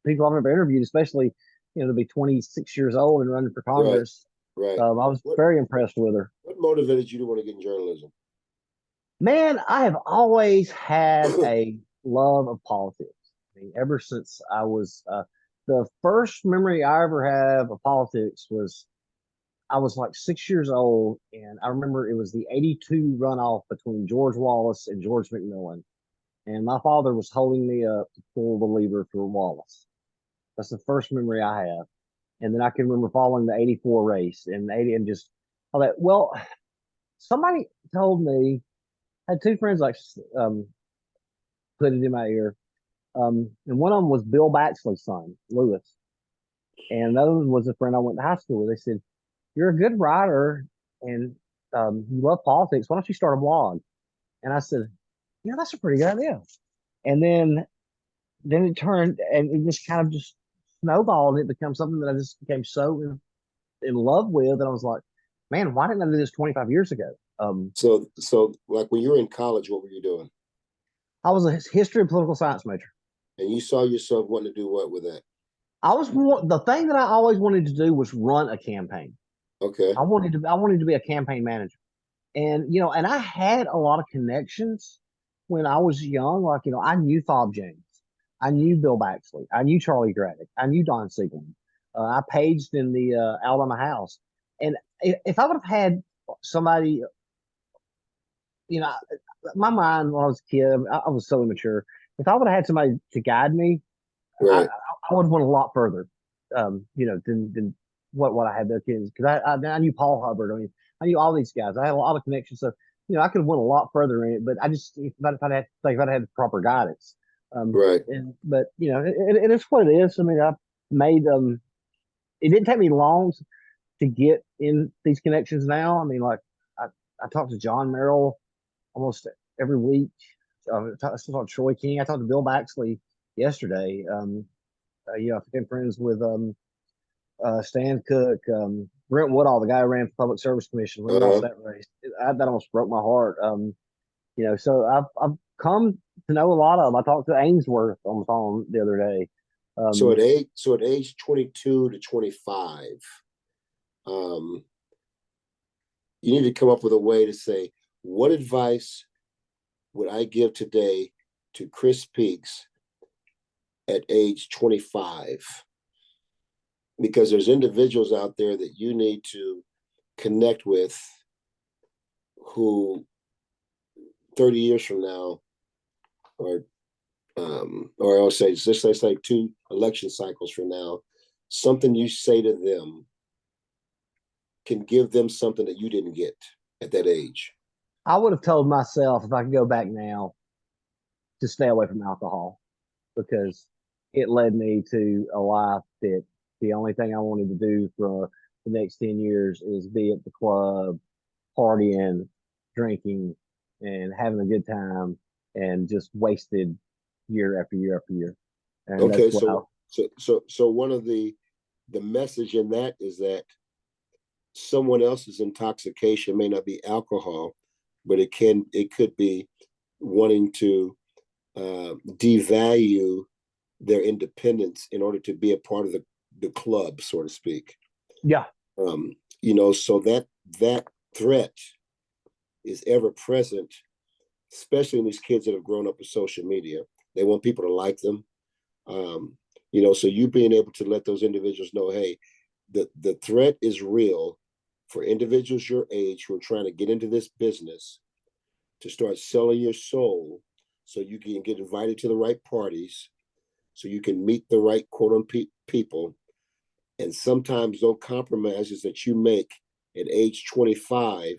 people I've ever interviewed, especially to be 26 years old and running for
Right.
Congress.
Right.
I was
What
very impressed with her.
what motivated you to want to get in journalism?
Man, I have always had a love of politics. I mean, ever since I was the first memory I ever have of politics was I was like 6 years old, and I remember it was the '82 runoff between George Wallace and George McMillan, and my father was holding me up to pull the lever for Wallace. That's the first memory I have, and then I can remember following the '84 race and '80 and just all that. Well, somebody told me I had two friends like put it in my ear, and one of them was Bill Baxley's son, Lewis, and the other one was a friend I went to high school with. They said, "You're a good writer and you love politics. Why don't you start a blog?" And I said, that's a pretty good idea. And then it turned and it just kind of just snowballed. And it became something that I just became so in love with. And I was like, man, why didn't I do this 25 years ago?
So like when you were in college, what were you doing?
I was a history and political science major.
And you saw yourself wanting to do what with that?
The thing that I always wanted to do was run a campaign.
Okay.
I wanted to be a campaign manager. And and I had a lot of connections when I was young. Like, I knew Fob James, I knew Bill Baxley, I knew Charlie Graddick, I knew Don Siegelman. I paged in the Alabama House, and if I would have had somebody, you know, my mind when I was a kid, I was so immature. If I would have had somebody to guide me, I,
Right.
I would have went a lot further, than what I had there kids because I knew Paul Hubbard. I mean, I knew all these guys. I had a lot of connections, so I could have went a lot further in it. But I just if I'd had the proper guidance,
Right.
but it's what it is. I mean, I made It didn't take me long to get in these connections now. I mean, like I talked to John Merrill almost every week. I still talk to Troy King. I talked to Bill Baxley yesterday. I became friends with Stan Cook, Brent Woodall, the guy who ran for Public Service Commission when he lost
Uh-huh.
that race. That almost broke my heart. So I've come to know a lot of them. I talked to Ainsworth on the phone the other day.
So
Um,
at age 22 to 25, um, you need to come up with a way to say, what advice would I give today to Chris Peaks at age 25? Because there's individuals out there that you need to connect with who 30 years from now, or I'll say just let's say 2 election cycles from now, something you say to them can give them something that you didn't get at that age.
I would have told myself if I could go back now to stay away from alcohol because it led me to a life that the only thing I wanted to do for the next 10 years is be at the club, partying, drinking, and having a good time and just wasted year after year after year. And that's
Okay,
what I,
so one of the message in that is that someone else's intoxication may not be alcohol, but it could be wanting to devalue their independence in order to be a part of the club, so to speak.
yeah,
So that threat is ever present, especially in these kids that have grown up with social media. They want people to like them. So you being able to let those individuals know, hey, the threat is real for individuals your age who are trying to get into this business to start selling your soul so you can get invited to the right parties, so you can meet the right quote unquote people, And sometimes those compromises that you make at age 25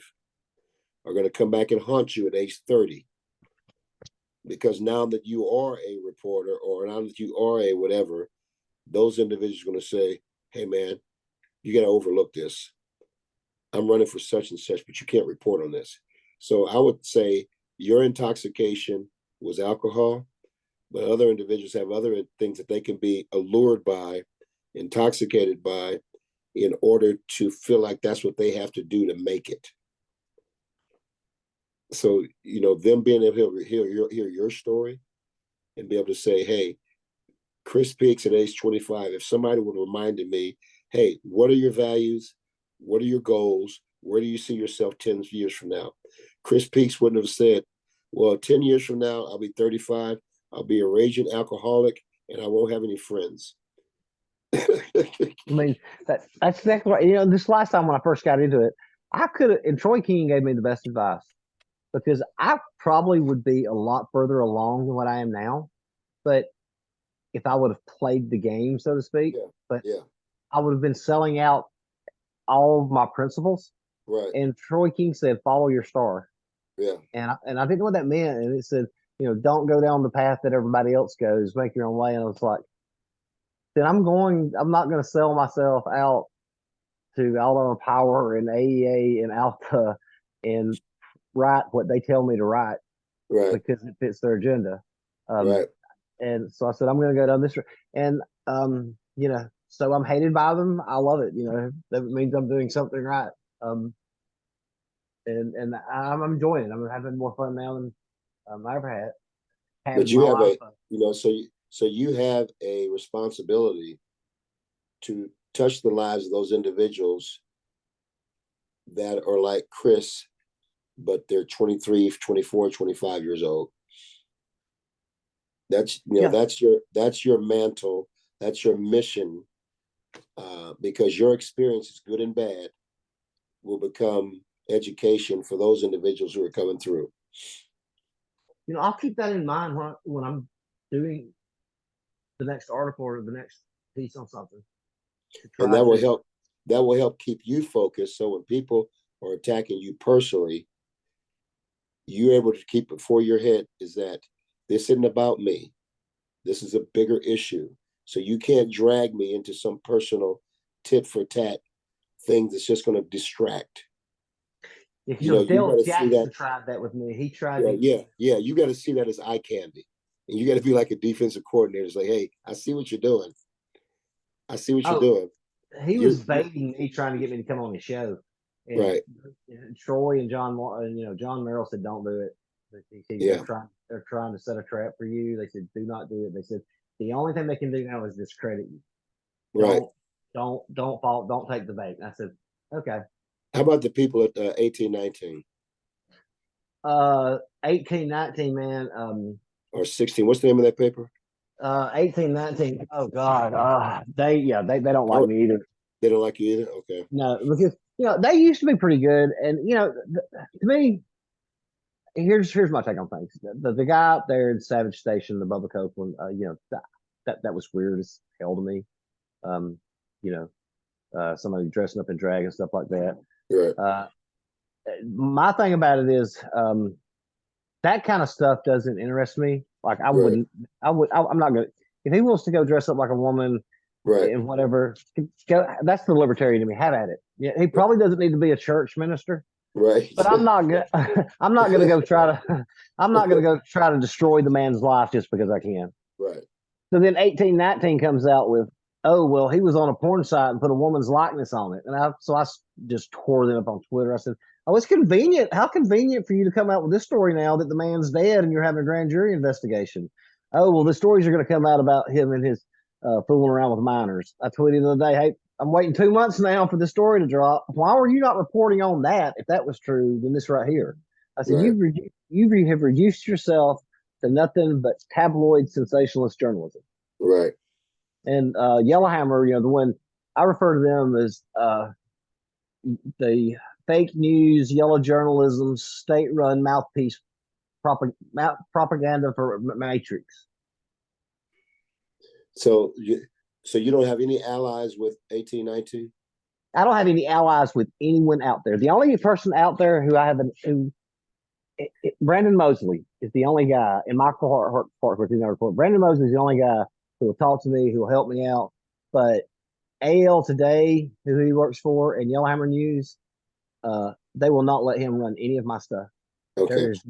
are going to come back and haunt you at age 30. Because now that you are a reporter, or now that you are a whatever, those individuals are going to say, hey, man, you got to overlook this. I'm running for such and such, but you can't report on this. So I would say your intoxication was alcohol, but other individuals have other things that they can be allured by, intoxicated by, in order to feel like that's what they have to do to make it. So, them being able to hear your story and be able to say, hey, Chris Peaks at age 25, if somebody would have reminded me, hey, what are your values? What are your goals? Where do you see yourself 10 years from now? Chris Peaks wouldn't have said, well, 10 years from now, I'll be 35. I'll be a raging alcoholic and I won't have any friends.
I mean, that's exactly right. This last time when I first got into it, I could have, and Troy King gave me the best advice, because I probably would be a lot further along than what I am now. But if I would have played the game, so to speak, but I would have been selling out all of my principles.
Right.
And Troy King said, follow your star.
Yeah.
And I didn't know what that meant. And it said, don't go down the path that everybody else goes, make your own way. And I was like, then I'm not going to sell myself out to Alabama Power and AEA and Alpha and write what they tell me to write,
right,
because it fits their agenda.
Right.
And so I said, I'm going to go down this road. And, so I'm hated by them. I love it. That means I'm doing something right. And I'm enjoying it. I'm having more fun now than I ever had.
But you have so you have a responsibility to touch the lives of those individuals that are like Chris, but they're 23, 24, 25 years old. That's that's your mantle, that's your mission, because your experiences, good and bad, will become education for those individuals who are coming through.
I'll keep that in mind when I'm doing the next article or the next piece on something.
And that will help keep you focused. So when people are attacking you personally, you're able to keep before your head is that this isn't about me. This is a bigger issue. So you can't drag me into some personal tit for tat thing that's just going to distract.
Dale Jackson tried that with me. He tried.
You got to see that as eye candy, and you got to be like a defensive coordinator. It's like, hey, I see what you're doing. I see what you're doing.
He was baiting me, trying to get me to come on his show. And,
right.
Troy and John Merrill said, "Don't do it." They're trying to set a trap for you. They said, "Do not do it." They said the only thing they can do now is discredit you.
Right.
Don't fall. Don't take the bait. And I said, okay.
How about the people at 1819?
1819, man.
Or 16. What's the name of that paper?
1819. Oh God. They don't like me either.
They don't like you either. Okay.
No, because they used to be pretty good, and to me, here's my take on things. The guy up there in Savage Station, the Bubba Copeland, that was weird as hell to me. Somebody dressing up in drag and stuff like that.
Right.
My thing about it is that kind of stuff doesn't interest me. Like I'm not gonna, if he wants to go dress up like a woman,
right,
and whatever, that's the libertarian to me. Have at it. Yeah, he probably doesn't need to be a church minister.
Right.
But I'm not gonna go try to destroy the man's life just because I can.
Right.
So then 1819 comes out with, oh, well, he was on a porn site and put a woman's likeness on it. And I just tore them up on Twitter. I said, oh, it's convenient. How convenient for you to come out with this story now that the man's dead and you're having a grand jury investigation. Oh, well, the stories are going to come out about him and his fooling around with minors. I tweeted the other day, hey, I'm waiting 2 months now for the story to drop. Why were you not reporting on that if that was true than this right here? I said, right. You have reduced yourself to nothing but tabloid sensationalist journalism.
Right.
And Yellowhammer, the one I refer to them as the fake news, yellow journalism, state-run mouthpiece propaganda for Matrix.
So So you don't have any allies with 1819?
I don't have any allies with anyone out there. The only person out there who I have Brandon Mosley is the only guy in my court. Brandon Mosley is the only guy who will talk to me, who will help me out. But AL Today, who he works for, and Yellowhammer News, they will not let him run any of my stuff.
Okay.
There's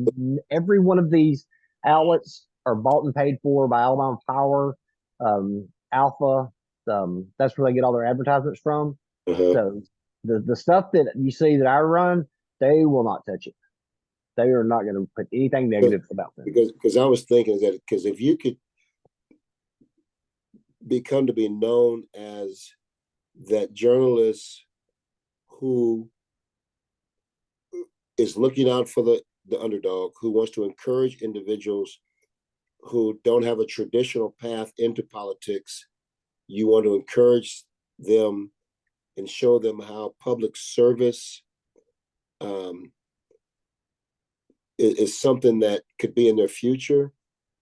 every one of these outlets are bought and paid for by Alabama Power, Alpha. That's where they get all their advertisements from.
Uh-huh.
So the stuff that you see that I run, they will not touch it. They are not going to put anything negative about them.
Because I was thinking that because if you could become to be known as that journalist who is looking out for the underdog, who wants to encourage individuals who don't have a traditional path into politics, you want to encourage them and show them how public service is something that could be in their future,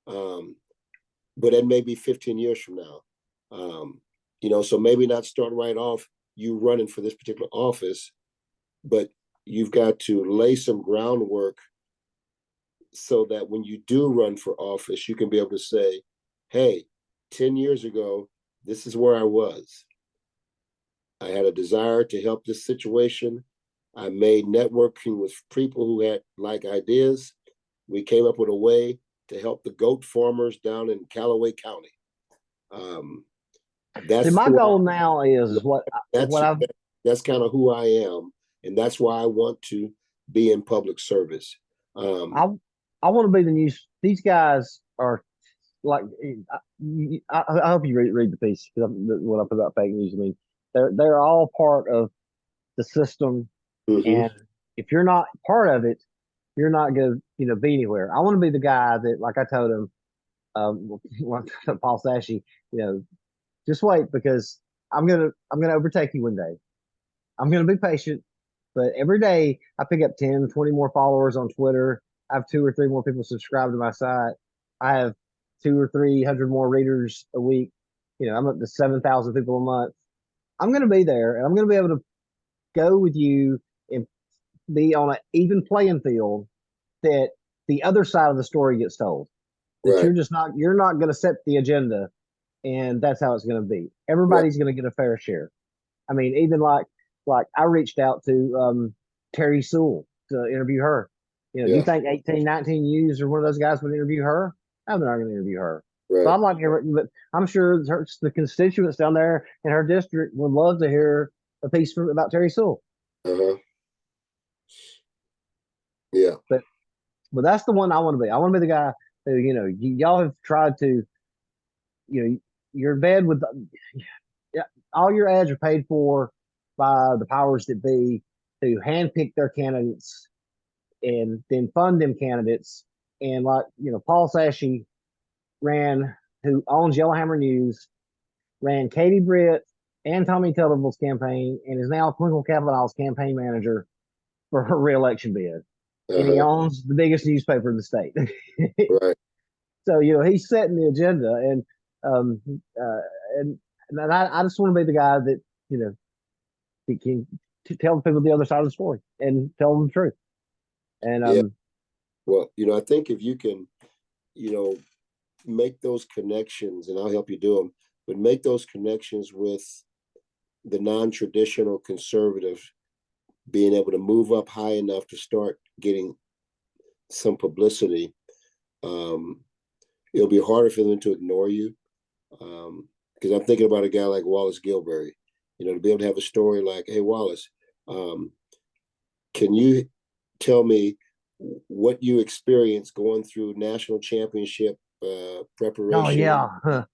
but it may be 15 years from now. So maybe not start right off you running for this particular office, but you've got to lay some groundwork so that when you do run for office, you can be able to say, hey, 10 years ago, this is where I was. I had a desire to help this situation. I made networking with people who had like ideas. We came up with a way to help the goat farmers down in Callaway County. That's
my goal now is
that's kind of who I am, and that's why I want to be in public service.
I want to be the news. These guys are like, I hope you read the piece what I put about fake news. I mean, they're all part of the system, and if you're not part of it, you're not going to be anywhere. I want to be the guy that, like I told him, Paul Sashi, just wait, because I'm gonna overtake you one day. I'm gonna be patient, but every day I pick up 10, 20 more followers on Twitter. I have 2 or 3 more people subscribed to my site. I have 200 or 300 more readers a week. I'm up to 7,000 people a month. I'm gonna be there, and I'm gonna be able to go with you and be on an even playing field, that the other side of the story gets told. That
Right.
you're not going to set the agenda, and that's how it's going to be. Everybody's going to get a fair share. I mean, even like I reached out to Terry Sewell to interview her. Do you think 1819 News or one of those guys would interview her? I'm not going to interview her.
Right.
So I'm not hearing, but I'm sure the constituents down there in her district would love to hear a piece about Terry Sewell.
Uh-huh. Yeah.
But that's the one I want to be. I want to be the guy who, y'all have tried to, you're in bed with, all your ads are paid for by the powers that be to handpick their candidates and then fund them candidates. And Paul Sashi who owns Yellowhammer News, ran Katie Britt and Tommy Tuberville's campaign, and is now Twinkle Cavanaugh's campaign manager for her reelection bid. And he owns the biggest newspaper in the state.
Right.
So he's setting the agenda, and I just want to be the guy that he can tell people the other side of the story and tell them the truth. And
well, I think if you can, make those connections, and I'll help you do them, but make those connections with the non-traditional conservative, being able to move up high enough to start getting some publicity. It'll be harder for them to ignore you. Because I'm thinking about a guy like Wallace Gilberry, to be able to have a story like, hey, Wallace, can you tell me what you experienced going through national championship preparation?
Oh, yeah. Huh.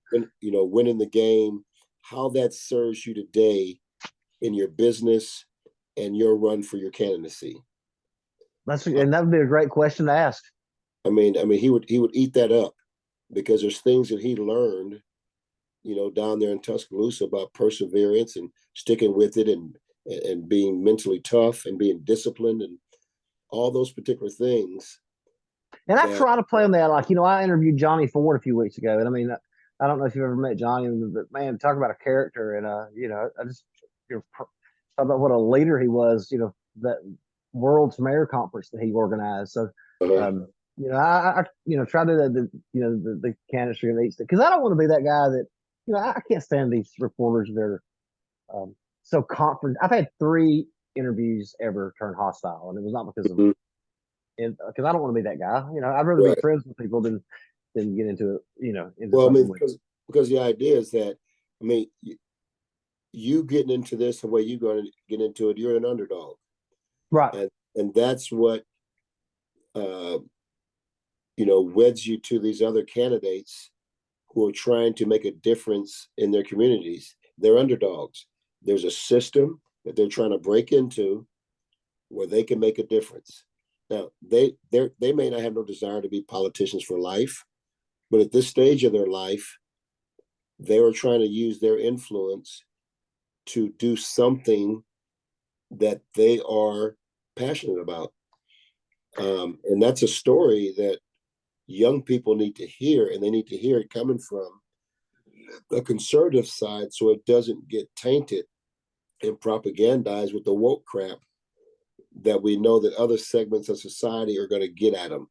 Winning the game, how that serves you today in your business and your run for your candidacy.
And that would be a great question to ask.
I mean, he would eat that up, because there's things that he learned, down there in Tuscaloosa about perseverance and sticking with it, and being mentally tough and being disciplined and all those particular things.
And I try to play on that. Like, I interviewed Johnny Ford a few weeks ago, and I mean, I don't know if you've ever met Johnny, but man, talk about a character. And I just talk about what a leader he was. That World's Mayor Conference that he organized. So,
Uh-huh.
um, I try to the canister and eats because I don't want to be that guy that I can't stand these reporters that are so confident. I've had 3 interviews ever turn hostile, and it was not because of
Mhm.
because I don't want to be that guy. I'd rather be
Right.
friends with people than get into it. Into
Well, I
something
mean,
with.
because the idea is that, I mean, you getting into this the way you're going to get into it, you're an underdog,
Right.
and that's what uh, weds you to these other candidates who are trying to make a difference in their communities. They're underdogs. There's a system that they're trying to break into where they can make a difference. Now, they may not have no desire to be politicians for life, but at this stage of their life, they are trying to use their influence to do something that they are passionate about. And that's a story that young people need to hear, and they need to hear it coming from the conservative side so it doesn't get tainted and propagandized with the woke crap that we know that other segments of society are going to get at them.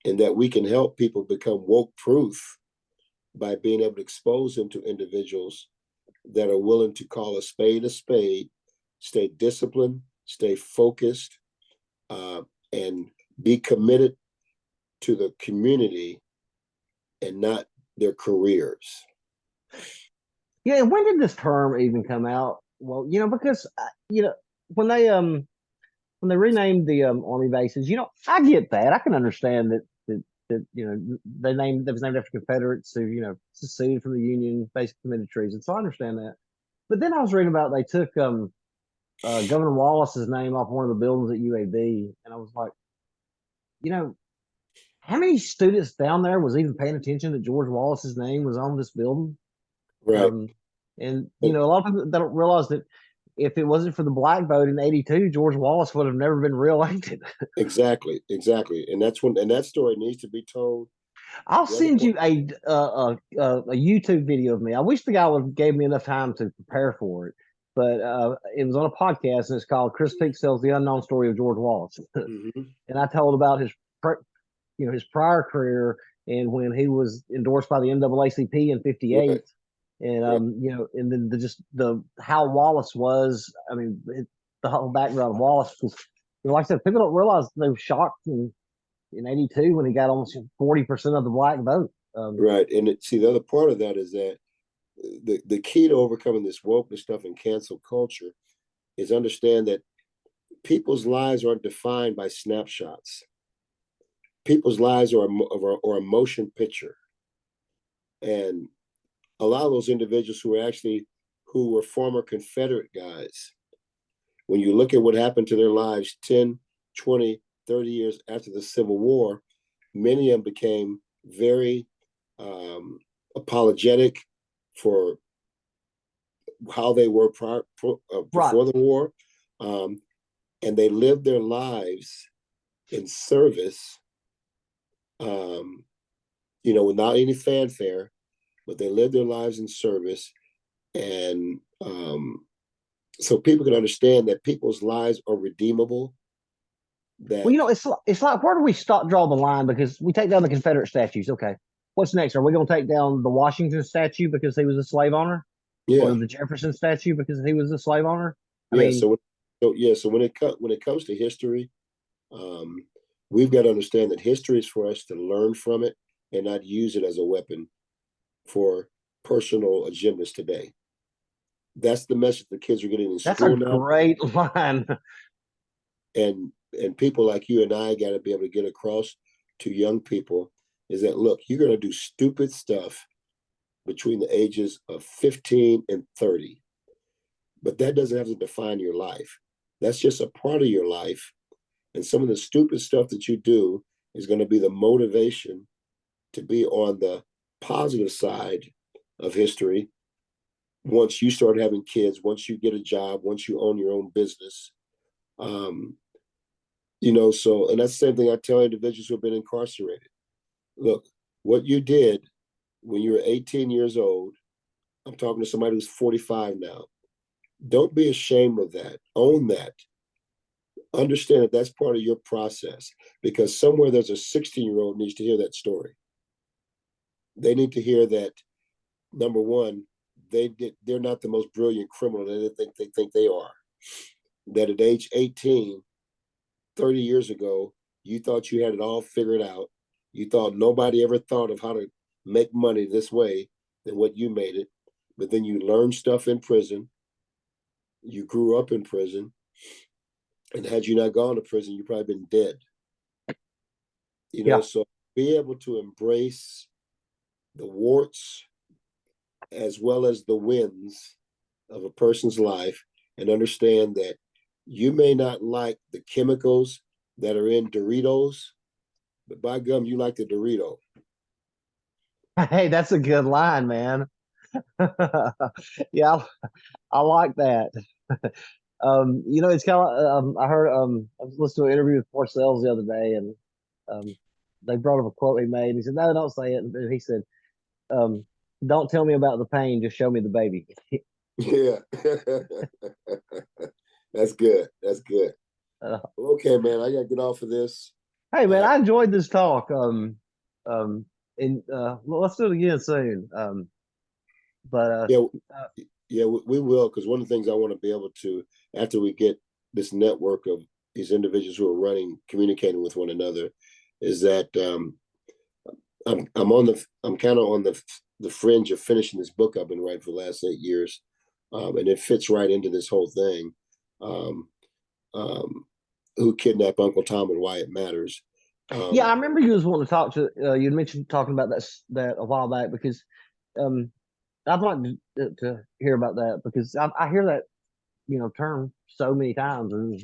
And that we can help people become woke proof by being able to expose them to individuals that are willing to call a spade, stay disciplined, stay focused, and be committed to the community and not their careers.
Yeah, and when did this term even come out? Well, because when they when they renamed the army bases, I get that. I can understand that they was named after Confederates who seceded from the Union, basically committed treason. So I understand that. But then I was reading about they took Governor Wallace's name off one of the buildings at UAB, and I was like, you know, how many students down there was even paying attention that George Wallace's name was on this building?
Right.
Um, and
And
a lot of people don't realize that if it wasn't for the black vote in '82, George Wallace would have never been reelected.
exactly. And that story needs to be told.
I'll
The other
send
point,
you a YouTube video of me. I wish the guy would have gave me enough time to prepare for it, but it was on a podcast and it's called Chris Peak Sells the Unknown Story of George Wallace,
mm-hmm.
and I told about his prior career and when he was endorsed by the NAACP in
Right,
'58, and
right.
and then the how Wallace was. I mean, the whole background of Wallace was, like I said, people don't realize they were shocked in '82 when he got almost 40% of the black vote.
Right. And see, the other part of that is that the key to overcoming this wokeness stuff and cancel culture is understand that people's lives aren't defined by snapshots. People's lives are a motion picture. And a lot of those individuals who were former Confederate guys, when you look at what happened to their lives 10, 20, 30 years after the Civil War, many of them became very apologetic for how they were
Right.
before the war. Um, and they lived their lives in service, um, without any fanfare, but they lived their lives in service. And so people can understand that people's lives are redeemable.
Well,
That
it's like where do we draw the line? Because we take down the Confederate statues. Okay, what's next? Are we going to take down the Washington statue because he was a slave owner, or
yeah,
the Jefferson statue because he was a slave owner? I
yeah.
mean,
So when it comes to history, um, we've got to understand that history is for us to learn from it and not use it as a weapon for personal agendas today. That's the message the kids are getting in
that's a
school now,
great line.
and people like you and I got to be able to get across to young people is that look, you're going to do stupid stuff between the ages of 15 and 30, but that doesn't have to define your life. That's just a part of your life, and some of the stupid stuff that you do is going to be the motivation to be on the positive side of history once you start having kids, once you get a job, once you own your own business. Um, so, and that's the same thing I tell individuals who have been incarcerated. Look, what you did when you were 18 years old. I'm talking to somebody who's 45 now. Don't be ashamed of that. Own that. Understand that that's part of your process, because somewhere there's a 16-year-old needs to hear that story. They need to hear that, number one, they're not the most brilliant criminal that they think they are. That at age 18, 30 years ago, you thought you had it all figured out. You thought nobody ever thought of how to make money this way than what you made it. But then you learned stuff in prison. You grew up in prison. And had you not gone to prison, you'd probably been dead.
Yeah.
So be able to embrace the warts as well as the wins of a person's life, and understand that you may not like the chemicals that are in Doritos, but by gum, you like the Dorito.
Hey, that's a good line, man. Yeah, I like that. It's kind of I heard I was listening to an interview with Parcells the other day, and um, they brought up a quote he made. He said, "No, don't say it." And he said, um, "Don't tell me about the pain, just show me the baby."
Yeah. That's good. That's good.
Uh,
Okay, man, I gotta get off of this.
hey, man,
Uh,
I enjoyed this talk. And well, let's do it again soon. But
yeah,
uh,
yeah, we will, because one of the things I want to be able to, after we get this network of these individuals who are running, communicating with one another, is that I'm kind of on the fringe of finishing this book I've been writing for the last 8 years, and it fits right into this whole thing. Um, um, who kidnapped Uncle Tom and why it matters.
yeah, I remember you was wanting to talk to. You mentioned talking about that a while back because um, I'd like to hear about that because I hear that term so many times, and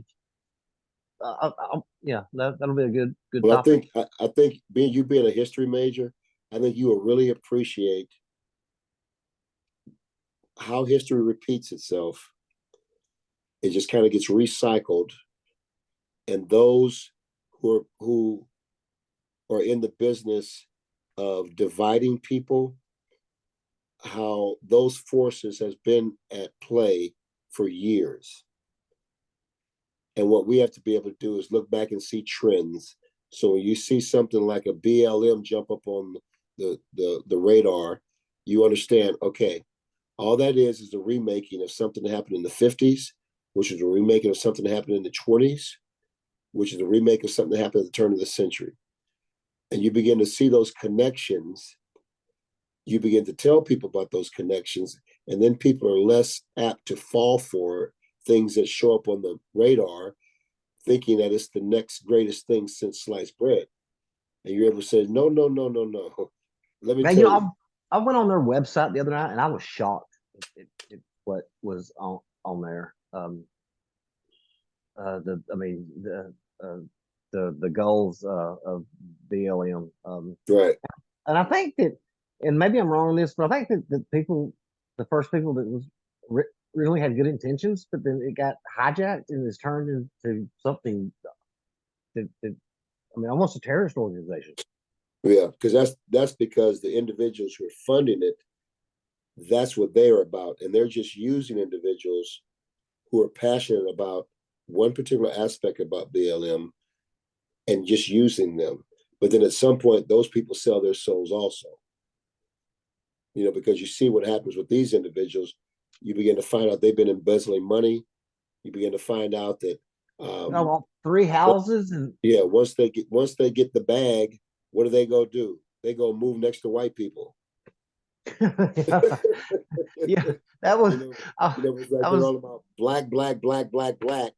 yeah, that'll be a good
Well,
topic.
I think being a history major, I think you will really appreciate how history repeats itself. It just kind of gets recycled, and those who are in the business of dividing people, how those forces has been at play for years. And what we have to be able to do is look back and see trends. So when you see something like a BLM jump up on the radar, you understand, okay, all that is a remaking of something that happened in the 50s, which is a remaking of something that happened in the 20s, which is a remake of something that happened at the turn of the century. And you begin to see those connections. You begin to tell people about those connections, and then people are less apt to fall for things that show up on the radar, thinking that it's the next greatest thing since sliced bread. And you're able to say, no, no, no, no, no. Let me
Man,
tell you.
I went on their website the other night and I was shocked at what was on there. I mean uh, the goals of BLM.
Right.
And I think that, and maybe I'm wrong on this, but I think that the first people that was really had good intentions, but then it got hijacked and is turned into something that I mean, almost a terrorist organization.
Yeah, because that's because the individuals who are funding it, that's what they are about. And they're just using individuals who are passionate about one particular aspect about BLM and just using them. But then at some point, those people sell their souls also. Because you see what happens with these individuals. You begin to find out they've been embezzling money. You begin to find out that
Three houses and
yeah, once they get the bag, what do they go do? They go move next to white people.
yeah, yeah, that was
It's like
that
they're
was
all about black, black, black, black, black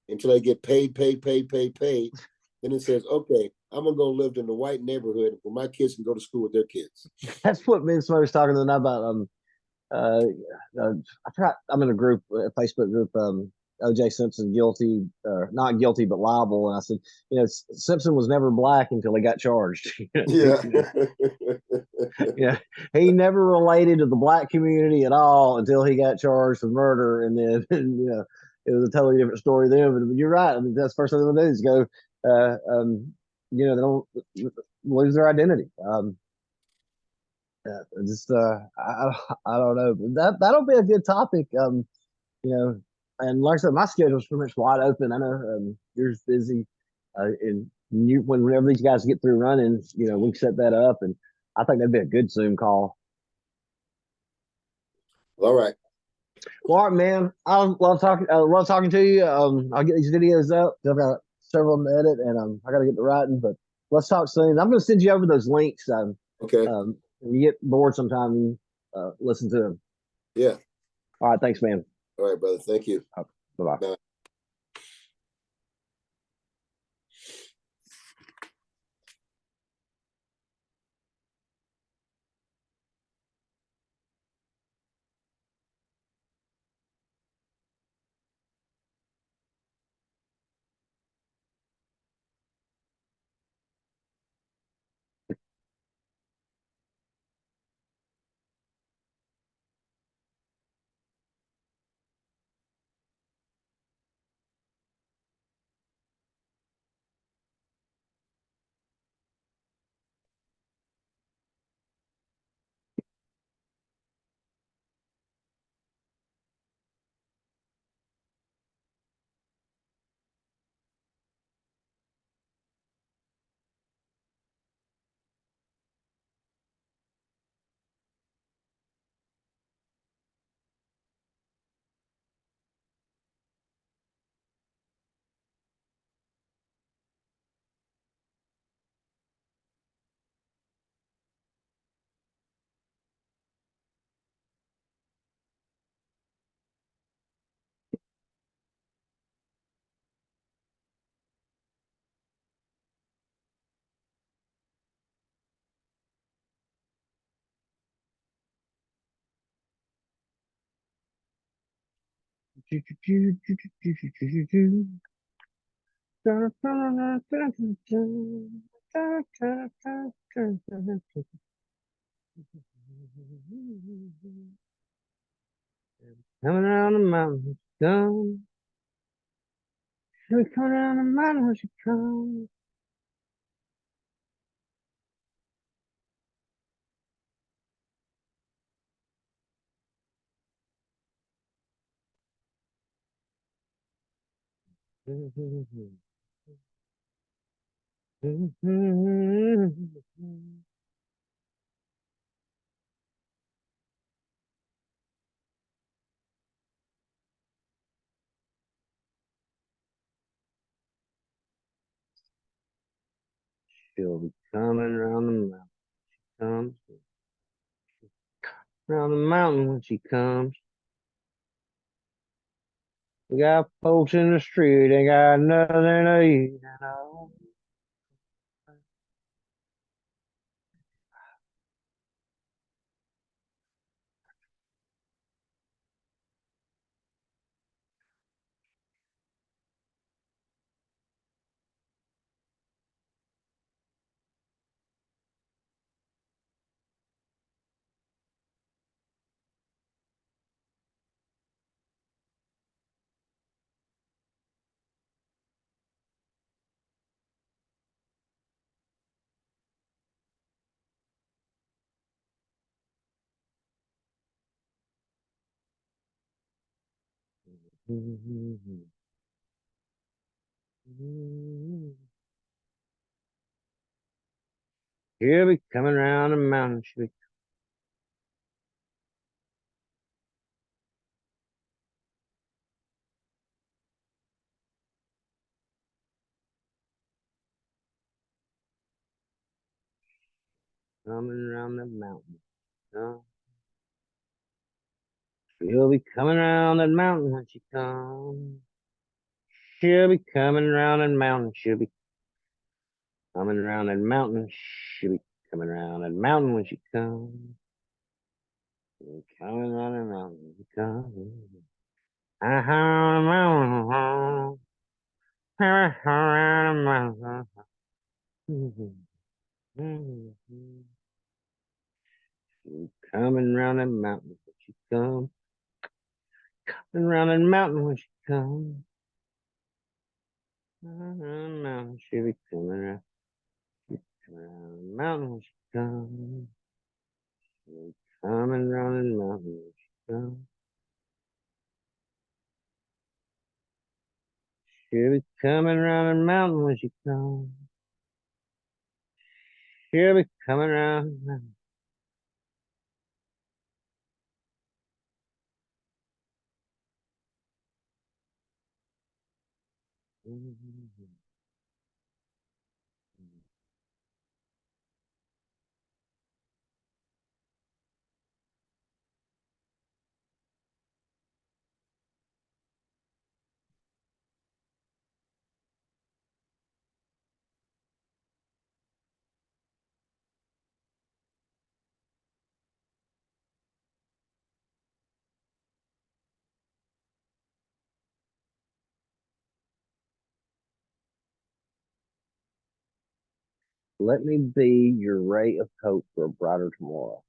until they get paid, paid, paid, paid, paid. Then it says, okay, I'm gonna go live in the white neighborhood where my kids can go to school with their kids.
that's what me and somebody was talking to them about. Uh, I'm in a group, a Facebook group. OJ Simpson guilty, not guilty, but liable. And I said, Simpson was never black until he got charged.
Yeah.
Yeah, he never related to the black community at all until he got charged with murder, and then it was a totally different story then. But you're right. I mean, that's the first thing they do is go, they don't lose their identity. just I don't know. But that'll be a good topic. You know, and like I said, my schedule's pretty much wide open. I know yours busy, and whenever these guys get through running, we can set that up, and I think that'd be a good Zoom call.
All right.
Well, all right, man. I love talking. I love talking to you. I'll get these videos up. I've got several of them to edit, and I got to get to writing. But let's talk soon. I'm going to send you over those links.
Okay.
When you get bored sometime, you listen to them.
Yeah.
All right. Thanks, man.
All right, brother. Thank you.
Bye-bye.
Bye.
Coming around the mountain, come. She coming around the mountain when she comes. She'll be coming around the mountain. Comes around the mountain when she comes. We got folks in the street, ain't got nothing to eat. And all. She'll be coming around the mountain. She'll be coming around the mountain. No. She'll be coming around that mountain when she comes. She'll be coming around that mountain. She'll be coming around that mountain. She'll be coming around that mountain when she comes. She'll be coming around that mountain when she comes. Around the mountain. Around the mountain. She'll be coming around that mountain when she comes. Coming around that mountain when she comes. Around the mountain. She'll be coming around. Coming around the mountain when she comes. Coming running mountains. She'll be coming round the mountain when she comes. She'll be coming round. Let me be your ray of hope for a brighter tomorrow.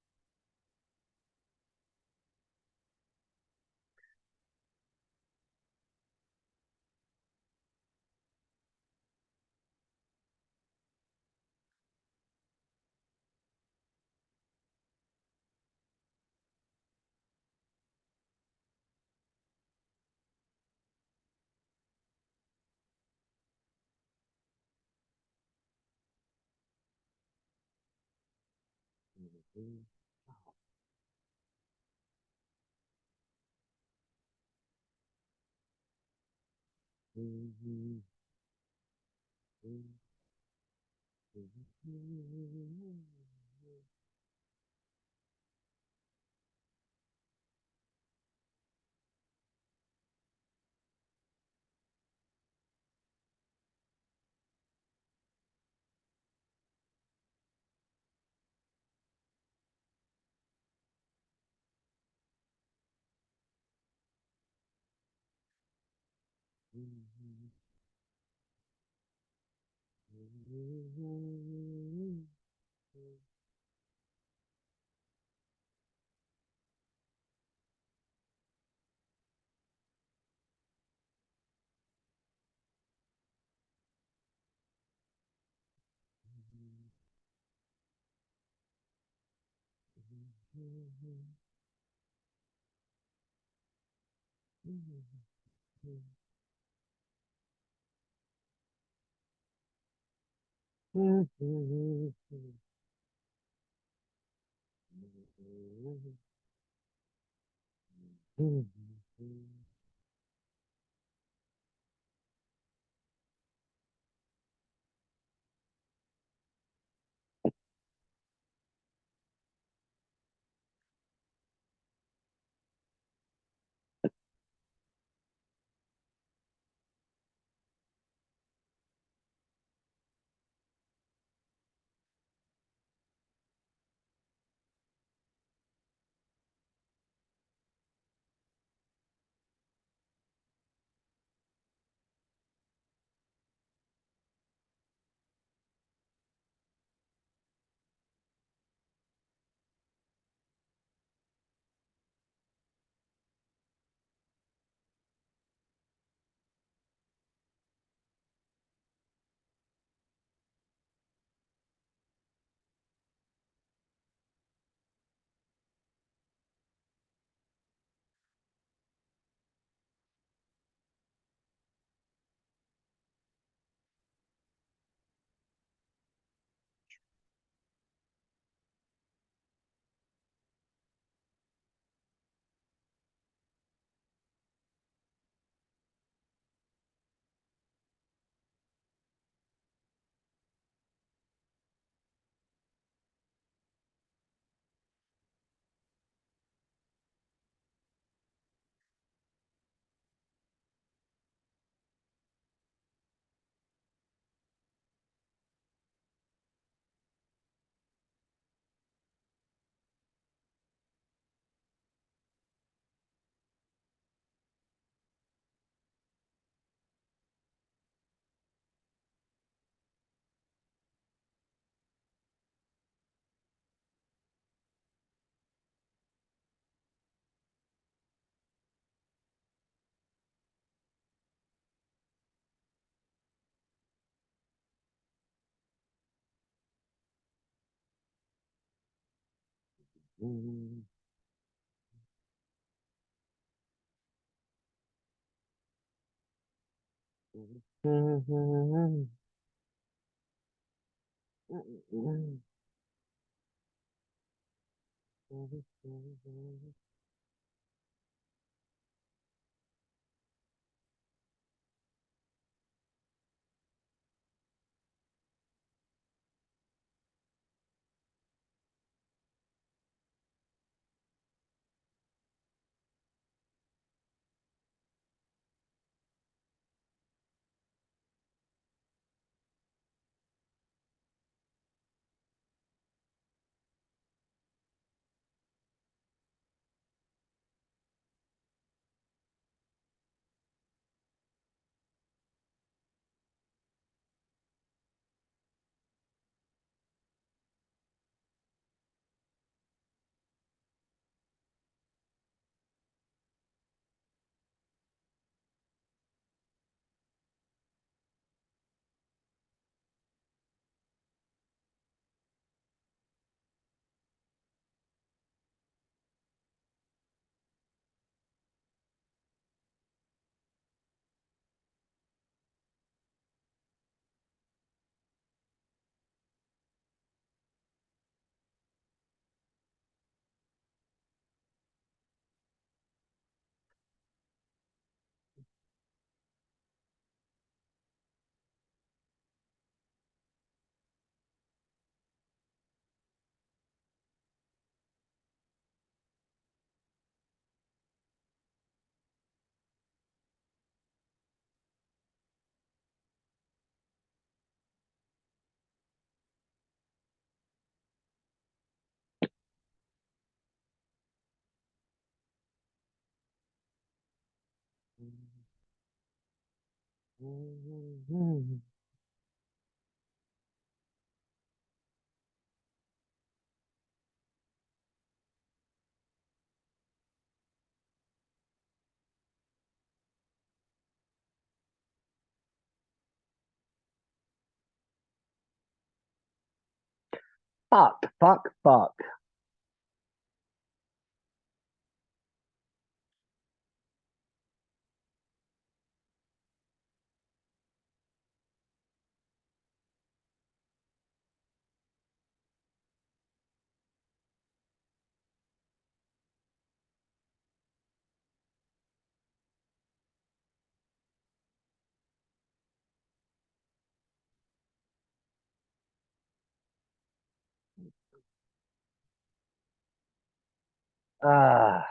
Fuck, fuck, fuck. Ah.